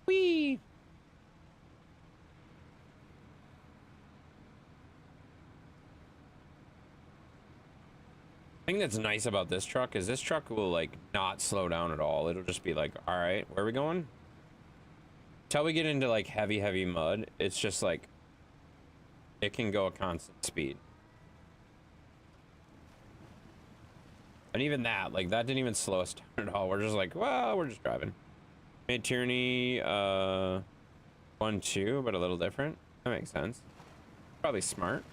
Whee! The thing that's nice about this truck is this truck will like not slow down at all. It'll just be like, all right, where are we going? Until we get into like heavy mud, it's just like it can go a constant speed. And even that, like that didn't even slow us down at all. We're just like, well, we're just driving. Made Tierney 1-2, but a little different. That makes sense. Probably smart.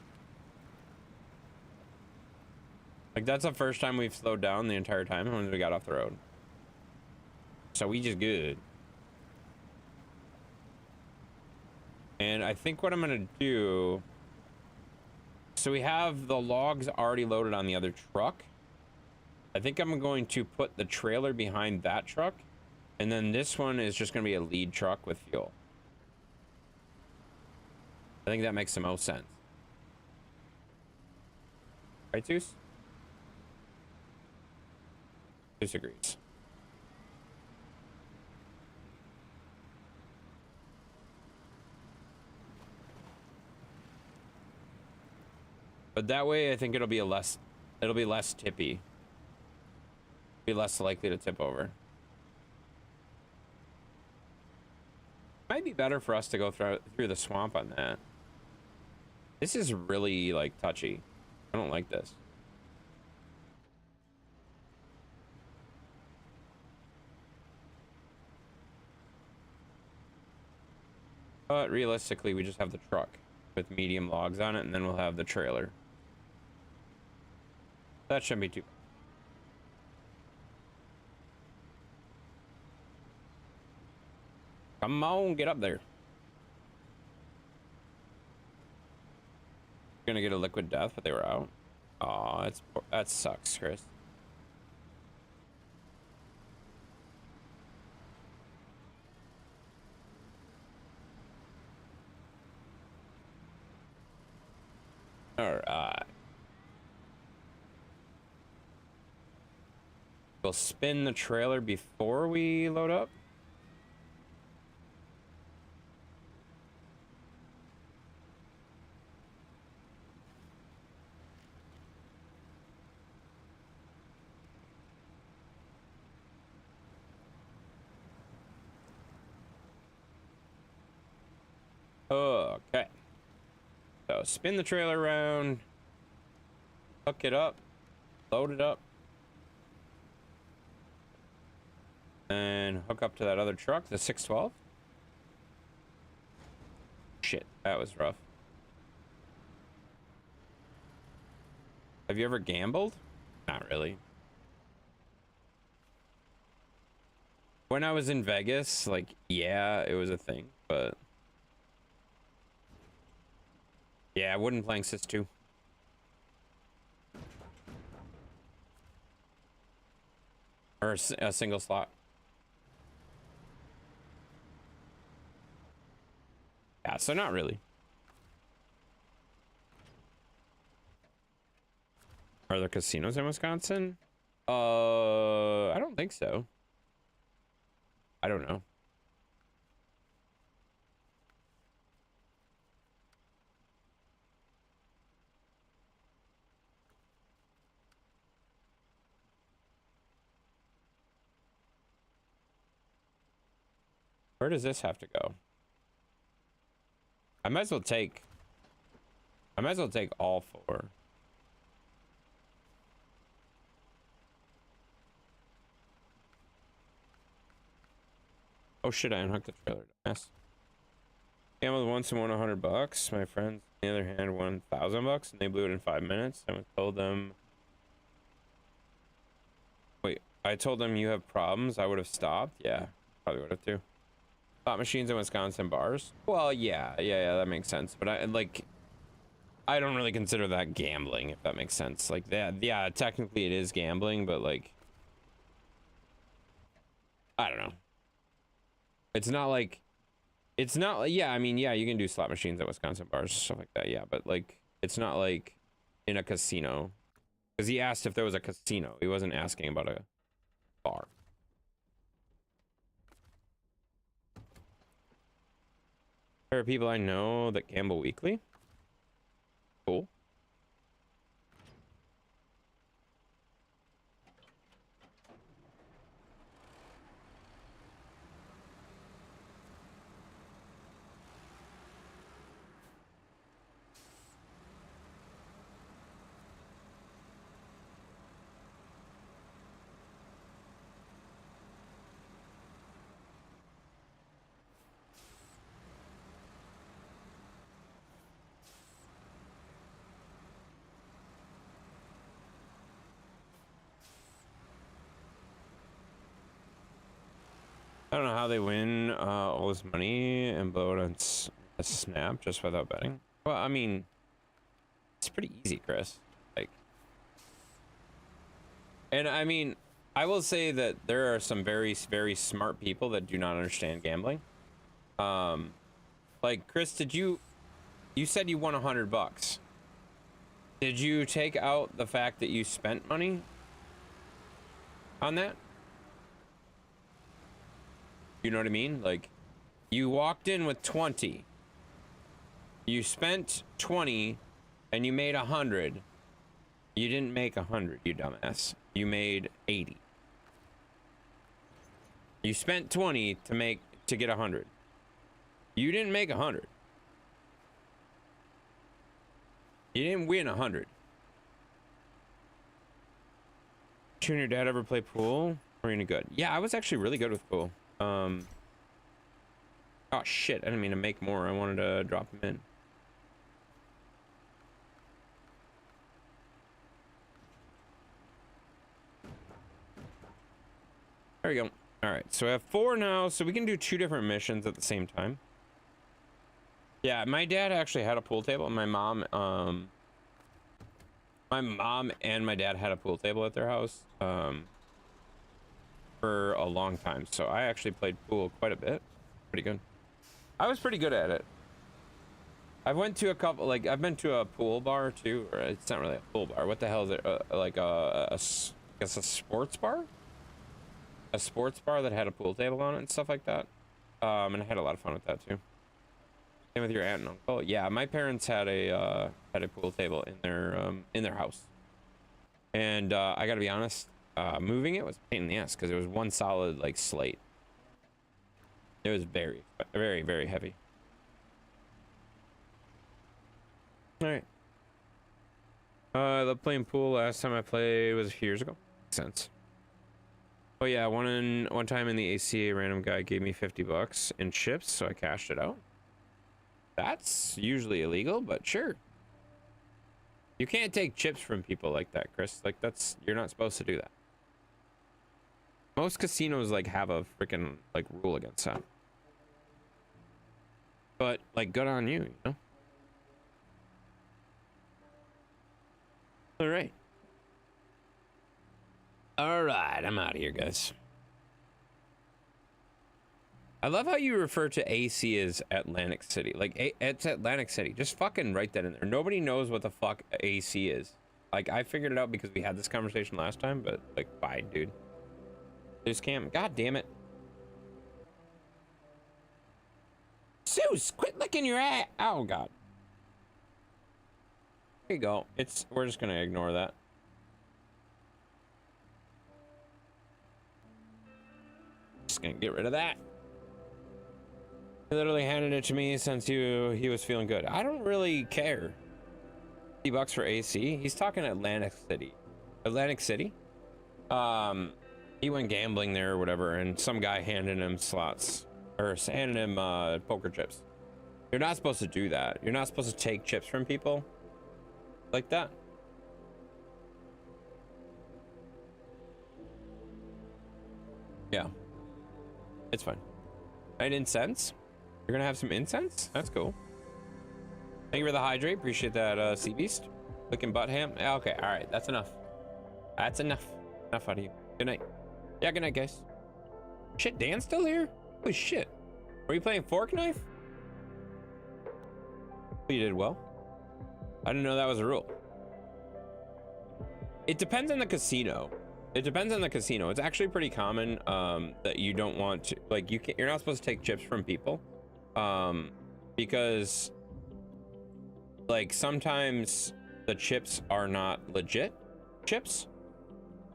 Like that's the first time we've slowed down the entire time when we got off the road. So we just good. And I think what I'm gonna do, so we have the logs already loaded on the other truck. I think I'm going to put the trailer behind that truck, and then this one is just gonna be a lead truck with fuel. I think that makes the most sense. Right, Zeus? Zeus agrees. But that way, I think it'll be less tippy. Be less likely to tip over. Might be better for us to go through the swamp on that. This is really, like, touchy. I don't like this. But realistically, we just have the truck with medium logs on it, and then we'll have the trailer. That shouldn't be too bad. Come on, get up there. Gonna get a liquid death, but they were out. Aw, that sucks, Chris. Alright. We'll spin the trailer before we load up. Okay. So spin the trailer around, hook it up, load it up, and hook up to that other truck, the 612. Shit, that was rough. Have you ever gambled? Not really. When I was in Vegas, like, yeah, it was a thing, but yeah, I wouldn't playing Sis 2. Or a single slot. Yeah, so not really. Are there casinos in Wisconsin? I don't think so. I don't know. Where does this have to go? I might as well take all 4. Oh shit, I unhooked the trailer. Yes. Gambled once and won $100. My friends, on the other hand, won $1,000 and they blew it in 5 minutes. I told them, wait, I told them you have problems. I would have stopped. Yeah, probably would have too. Slot machines in Wisconsin bars. Well, yeah, that makes sense. But I don't really consider that gambling, if that makes sense. Like that, yeah, technically it is gambling, but like, I don't know. It's not like, yeah, I mean, yeah, you can do slot machines at Wisconsin bars, stuff like that, yeah, but like, it's not like in a casino. Because he asked if there was a casino. He wasn't asking about a bar. There are people I know that gamble weekly. Cool. I don't know how they win all this money and blow it on a snap just without betting. Well, I mean, it's pretty easy, Chris. Like, and I mean, I will say that there are some very, very smart people that do not understand gambling. Like, Chris, you said you won $100. Did you take out the fact that you spent money on that? You know what I mean? Like, you walked in with 20. You spent 20 and you made 100. You didn't make 100, you dumbass. You made 80. You spent 20 to get 100. You didn't make 100. You didn't win 100. You and your dad ever play pool? Or any good? Yeah, I was actually really good with pool. Oh shit, I didn't mean to make more. I wanted to drop them in. There we go. All right, so I have 4 now, so we can do 2 different missions at the same time. Yeah, my dad actually had a pool table, and my mom and my dad had a pool table at their house for a long time. So I actually played pool quite a bit. Pretty good. I was pretty good at it. I went to a couple, like I've been to a pool bar too, or it's not really a pool bar. What the hell is it? Like I guess a sports bar? A sports bar that had a pool table on it and stuff like that. And I had a lot of fun with that too. Same with your aunt and uncle. Yeah, my parents had a pool table in their house. And I gotta be honest, moving it was a pain in the ass because it was one solid like slate. It was very, very, very heavy. All right. I love playing pool. Last time I played was a few years ago. Makes sense. Oh yeah, one time in the ACA, a random guy gave me $50 in chips, so I cashed it out. That's usually illegal, but sure. You can't take chips from people like that, Chris. Like you're not supposed to do that. Most casinos like have a freaking like rule against that. But like good on you, you know? All right. All right, I'm out of here, guys. I love how you refer to AC as Atlantic City. Like, it's Atlantic City. Just fucking write that in there. Nobody knows what the fuck AC is. Like, I figured it out because we had this conversation last time, but, like, fine, dude. Just can't. God damn it. Zeus, quit licking your ass. Oh, God. There you go. We're just gonna ignore that. Just gonna get rid of that. He literally handed it to me since he was feeling good. I don't really care. $50 for AC. He's talking Atlantic City. Atlantic City? He went gambling there or whatever, and some guy handed him slots. Or handed him poker chips. You're not supposed to do that. You're not supposed to take chips from people like that. Yeah. It's fine. And incense? You're gonna have some incense? That's cool. Thank you for the hydrate. Appreciate that, Sea Beast. Licking butt ham. Yeah, okay, all right. That's enough. That's enough. Enough out of you. Good night. Yeah, good night, guys. Shit, Dan's still here? Holy shit. Were you playing Fork Knife? You did well. I didn't know that was a rule. It depends on the casino. It depends on the casino. It's actually pretty common that you don't want to, like, you're not supposed to take chips from people. Because like sometimes the chips are not legit chips,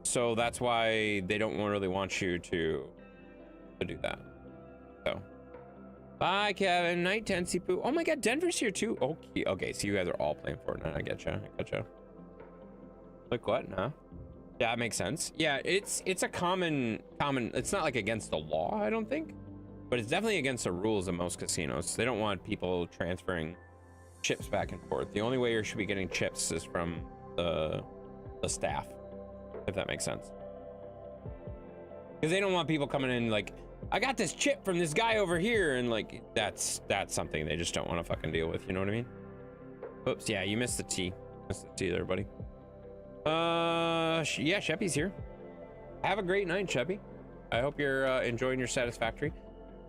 so that's why they don't really want you to do that. So bye, Kevin. Night, Tensy Poo. Oh my god, Denver's here too. Okay, so you guys are all playing Fortnite. I getcha. Like what? Huh? Yeah, it makes sense. Yeah, it's a common. It's not like against the law, I don't think, but it's definitely against the rules of most casinos. They don't want people transferring chips back and forth. The only way you should be getting chips is from the staff, if that makes sense. Because they don't want people coming in like, I got this chip from this guy over here, and like that's something they just don't want to fucking deal with. You know what I mean? Oops, yeah, you missed the T. Missed the T there, buddy. Yeah, Sheppy's here. Have a great night, Sheppy. I hope you're enjoying your Satisfactory.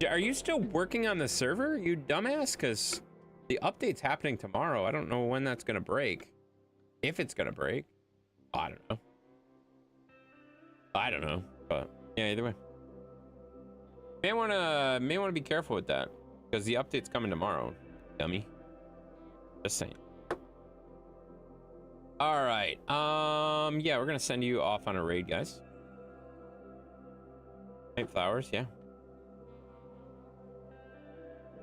Are you still working on the server, you dumbass? Because the update's happening tomorrow. I don't know when that's gonna break. If it's gonna break. I don't know. But yeah, either way. May wanna be careful with that. Because the update's coming tomorrow, dummy. Just saying. All right. Yeah, we're gonna send you off on a raid, guys. Night flowers, yeah.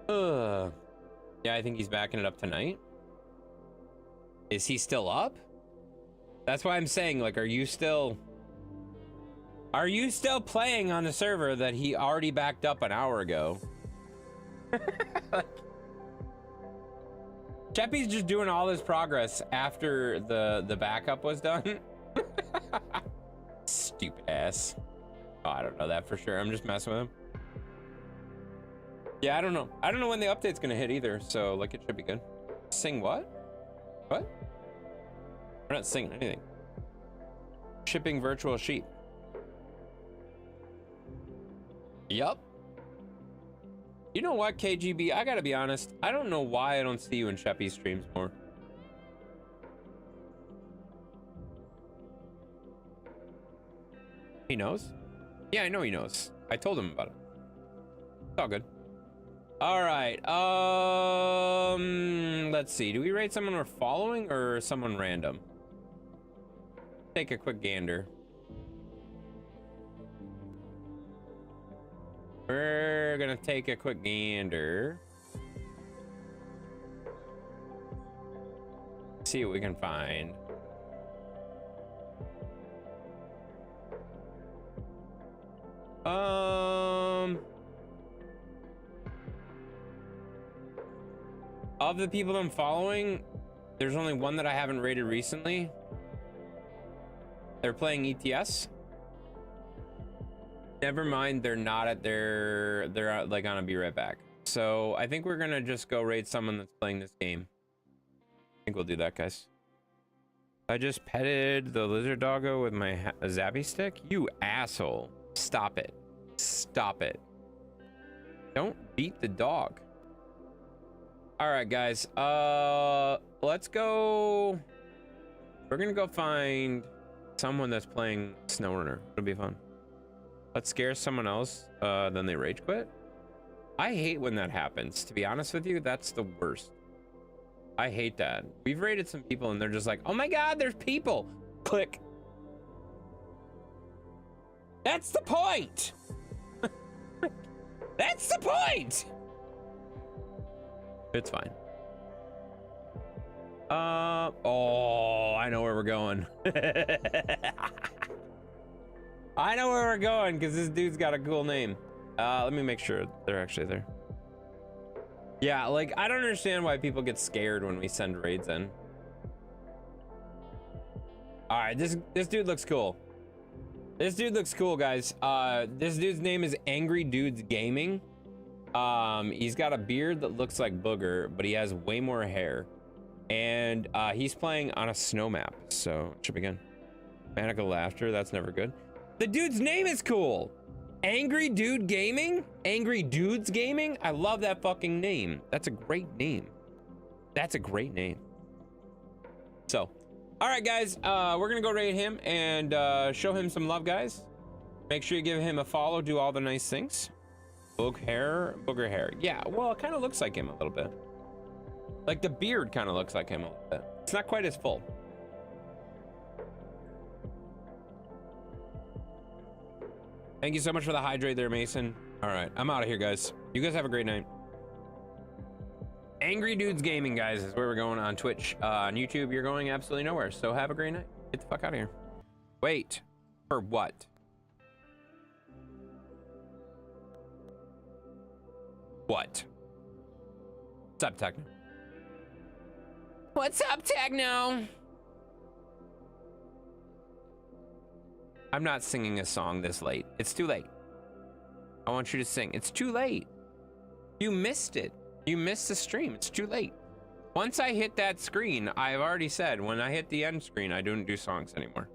Yeah, I think he's backing it up tonight. Is he still up? That's why I'm saying, like, are you still playing on the server that he already backed up an hour ago? Cheppy's just doing all this progress after the backup was done. Stupid ass. Oh, I don't know that for sure. I'm just messing with him. Yeah, I don't know. I don't know when the update's gonna hit either, so like it should be good. Sing what? What? We're not singing anything. Shipping virtual sheep. Yup. You know what, KGB? I gotta be honest. I don't know why I don't see you in Sheppy's streams more. He knows? Yeah, I know he knows. I told him about it. It's all good. All right. Let's see. Do we rate someone we're following or someone random? Take a quick gander. We're gonna take a quick gander. See what we can find. Of the people I'm following, there's only one that I haven't rated recently. They're playing ETS. Never mind, they're not at their, they're like gonna be right back. So I think we're gonna just go raid someone that's playing this game. I think we'll do that, guys. I just petted the lizard doggo with my zappy stick. You asshole. Stop it. Stop it. Don't beat the dog. All right, guys. Let's go. We're gonna go find someone that's playing Snowrunner. It'll be fun. Let's scare someone else, then they rage quit. I hate when that happens. To be honest with you, that's the worst. I hate that. We've raided some people and they're just like, oh my God, there's people. Click. That's the point. That's the point. It's fine. Oh, I know where we're going. I know where we're going because this dude's got a cool name. Let me make sure they're actually there. Yeah, like, I don't understand why people get scared when we send raids in. All right, this dude looks cool. This dude looks cool, guys. This dude's name is Angry Dudes Gaming. He's got a beard that looks like Booger, but he has way more hair. And he's playing on a snow map, so it should be good. Manical laughter, that's never good. The dude's name is cool. Angry Dude Gaming? Angry Dudes Gaming? I love that fucking name. That's a great name. That's a great name. So, all right, guys, we're gonna go raid him and show him some love, guys. Make sure you give him a follow, do all the nice things. Booger hair. Yeah, well, it kind of looks like him a little bit. Like the beard kind of looks like him a little bit. It's not quite as full. Thank you so much for the hydrate there, Mason. All right, I'm out of here, guys. You guys have a great night. Angry Dudes Gaming, guys, is where we're going on Twitch. On YouTube, you're going absolutely nowhere. So have a great night. Get the fuck out of here. Wait, for what? What? What's up, Techno? What's up, Techno? I'm not singing a song this late. It's too late. I want you to sing. It's too late. You missed it. You missed the stream. It's too late. Once I hit that screen, I've already said, when I hit the end screen, I don't do songs anymore.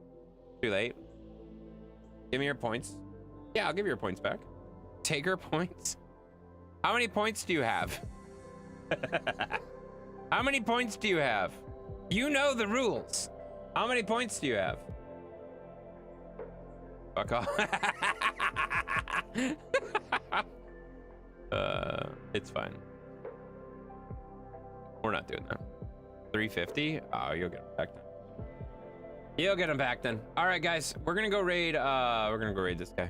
Too late. Give me your points. Yeah, I'll give you your points back. Take her points. How many points do you have? How many points do you have? You know the rules. How many points do you have? Fuck off. It's fine. We're not doing that. 350? Oh, you'll get it back then. You'll get him back then. All right, guys, we're gonna go raid. We're gonna go raid this guy.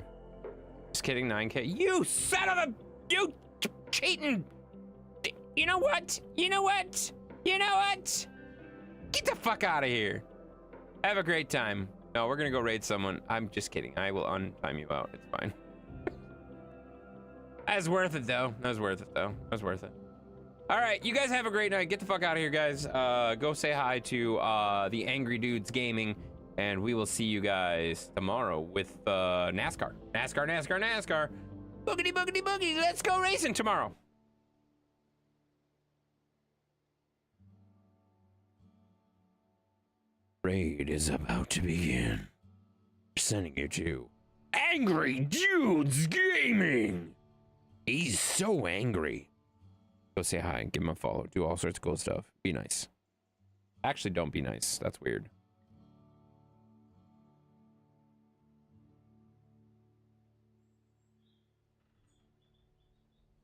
Just kidding, 9K. You son of a, you cheating. You know what? You know what? You know what? Get the fuck out of here. Have a great time. No, we're gonna go raid someone. I'm just kidding. I will untime you out. It's fine. That's worth it though. That was worth it though. That was worth it. All right, you guys have a great night. Get the fuck out of here, guys. Go say hi to the Angry Dudes Gaming, and we will see you guys tomorrow with NASCAR. NASCAR. Boogity, boogity, boogie. Let's go racing tomorrow. Raid is about to begin. Sending you to Angry Dudes Gaming. He's so angry. Go say hi, give him a follow, do all sorts of cool stuff. Be nice. Actually, don't be nice. That's weird.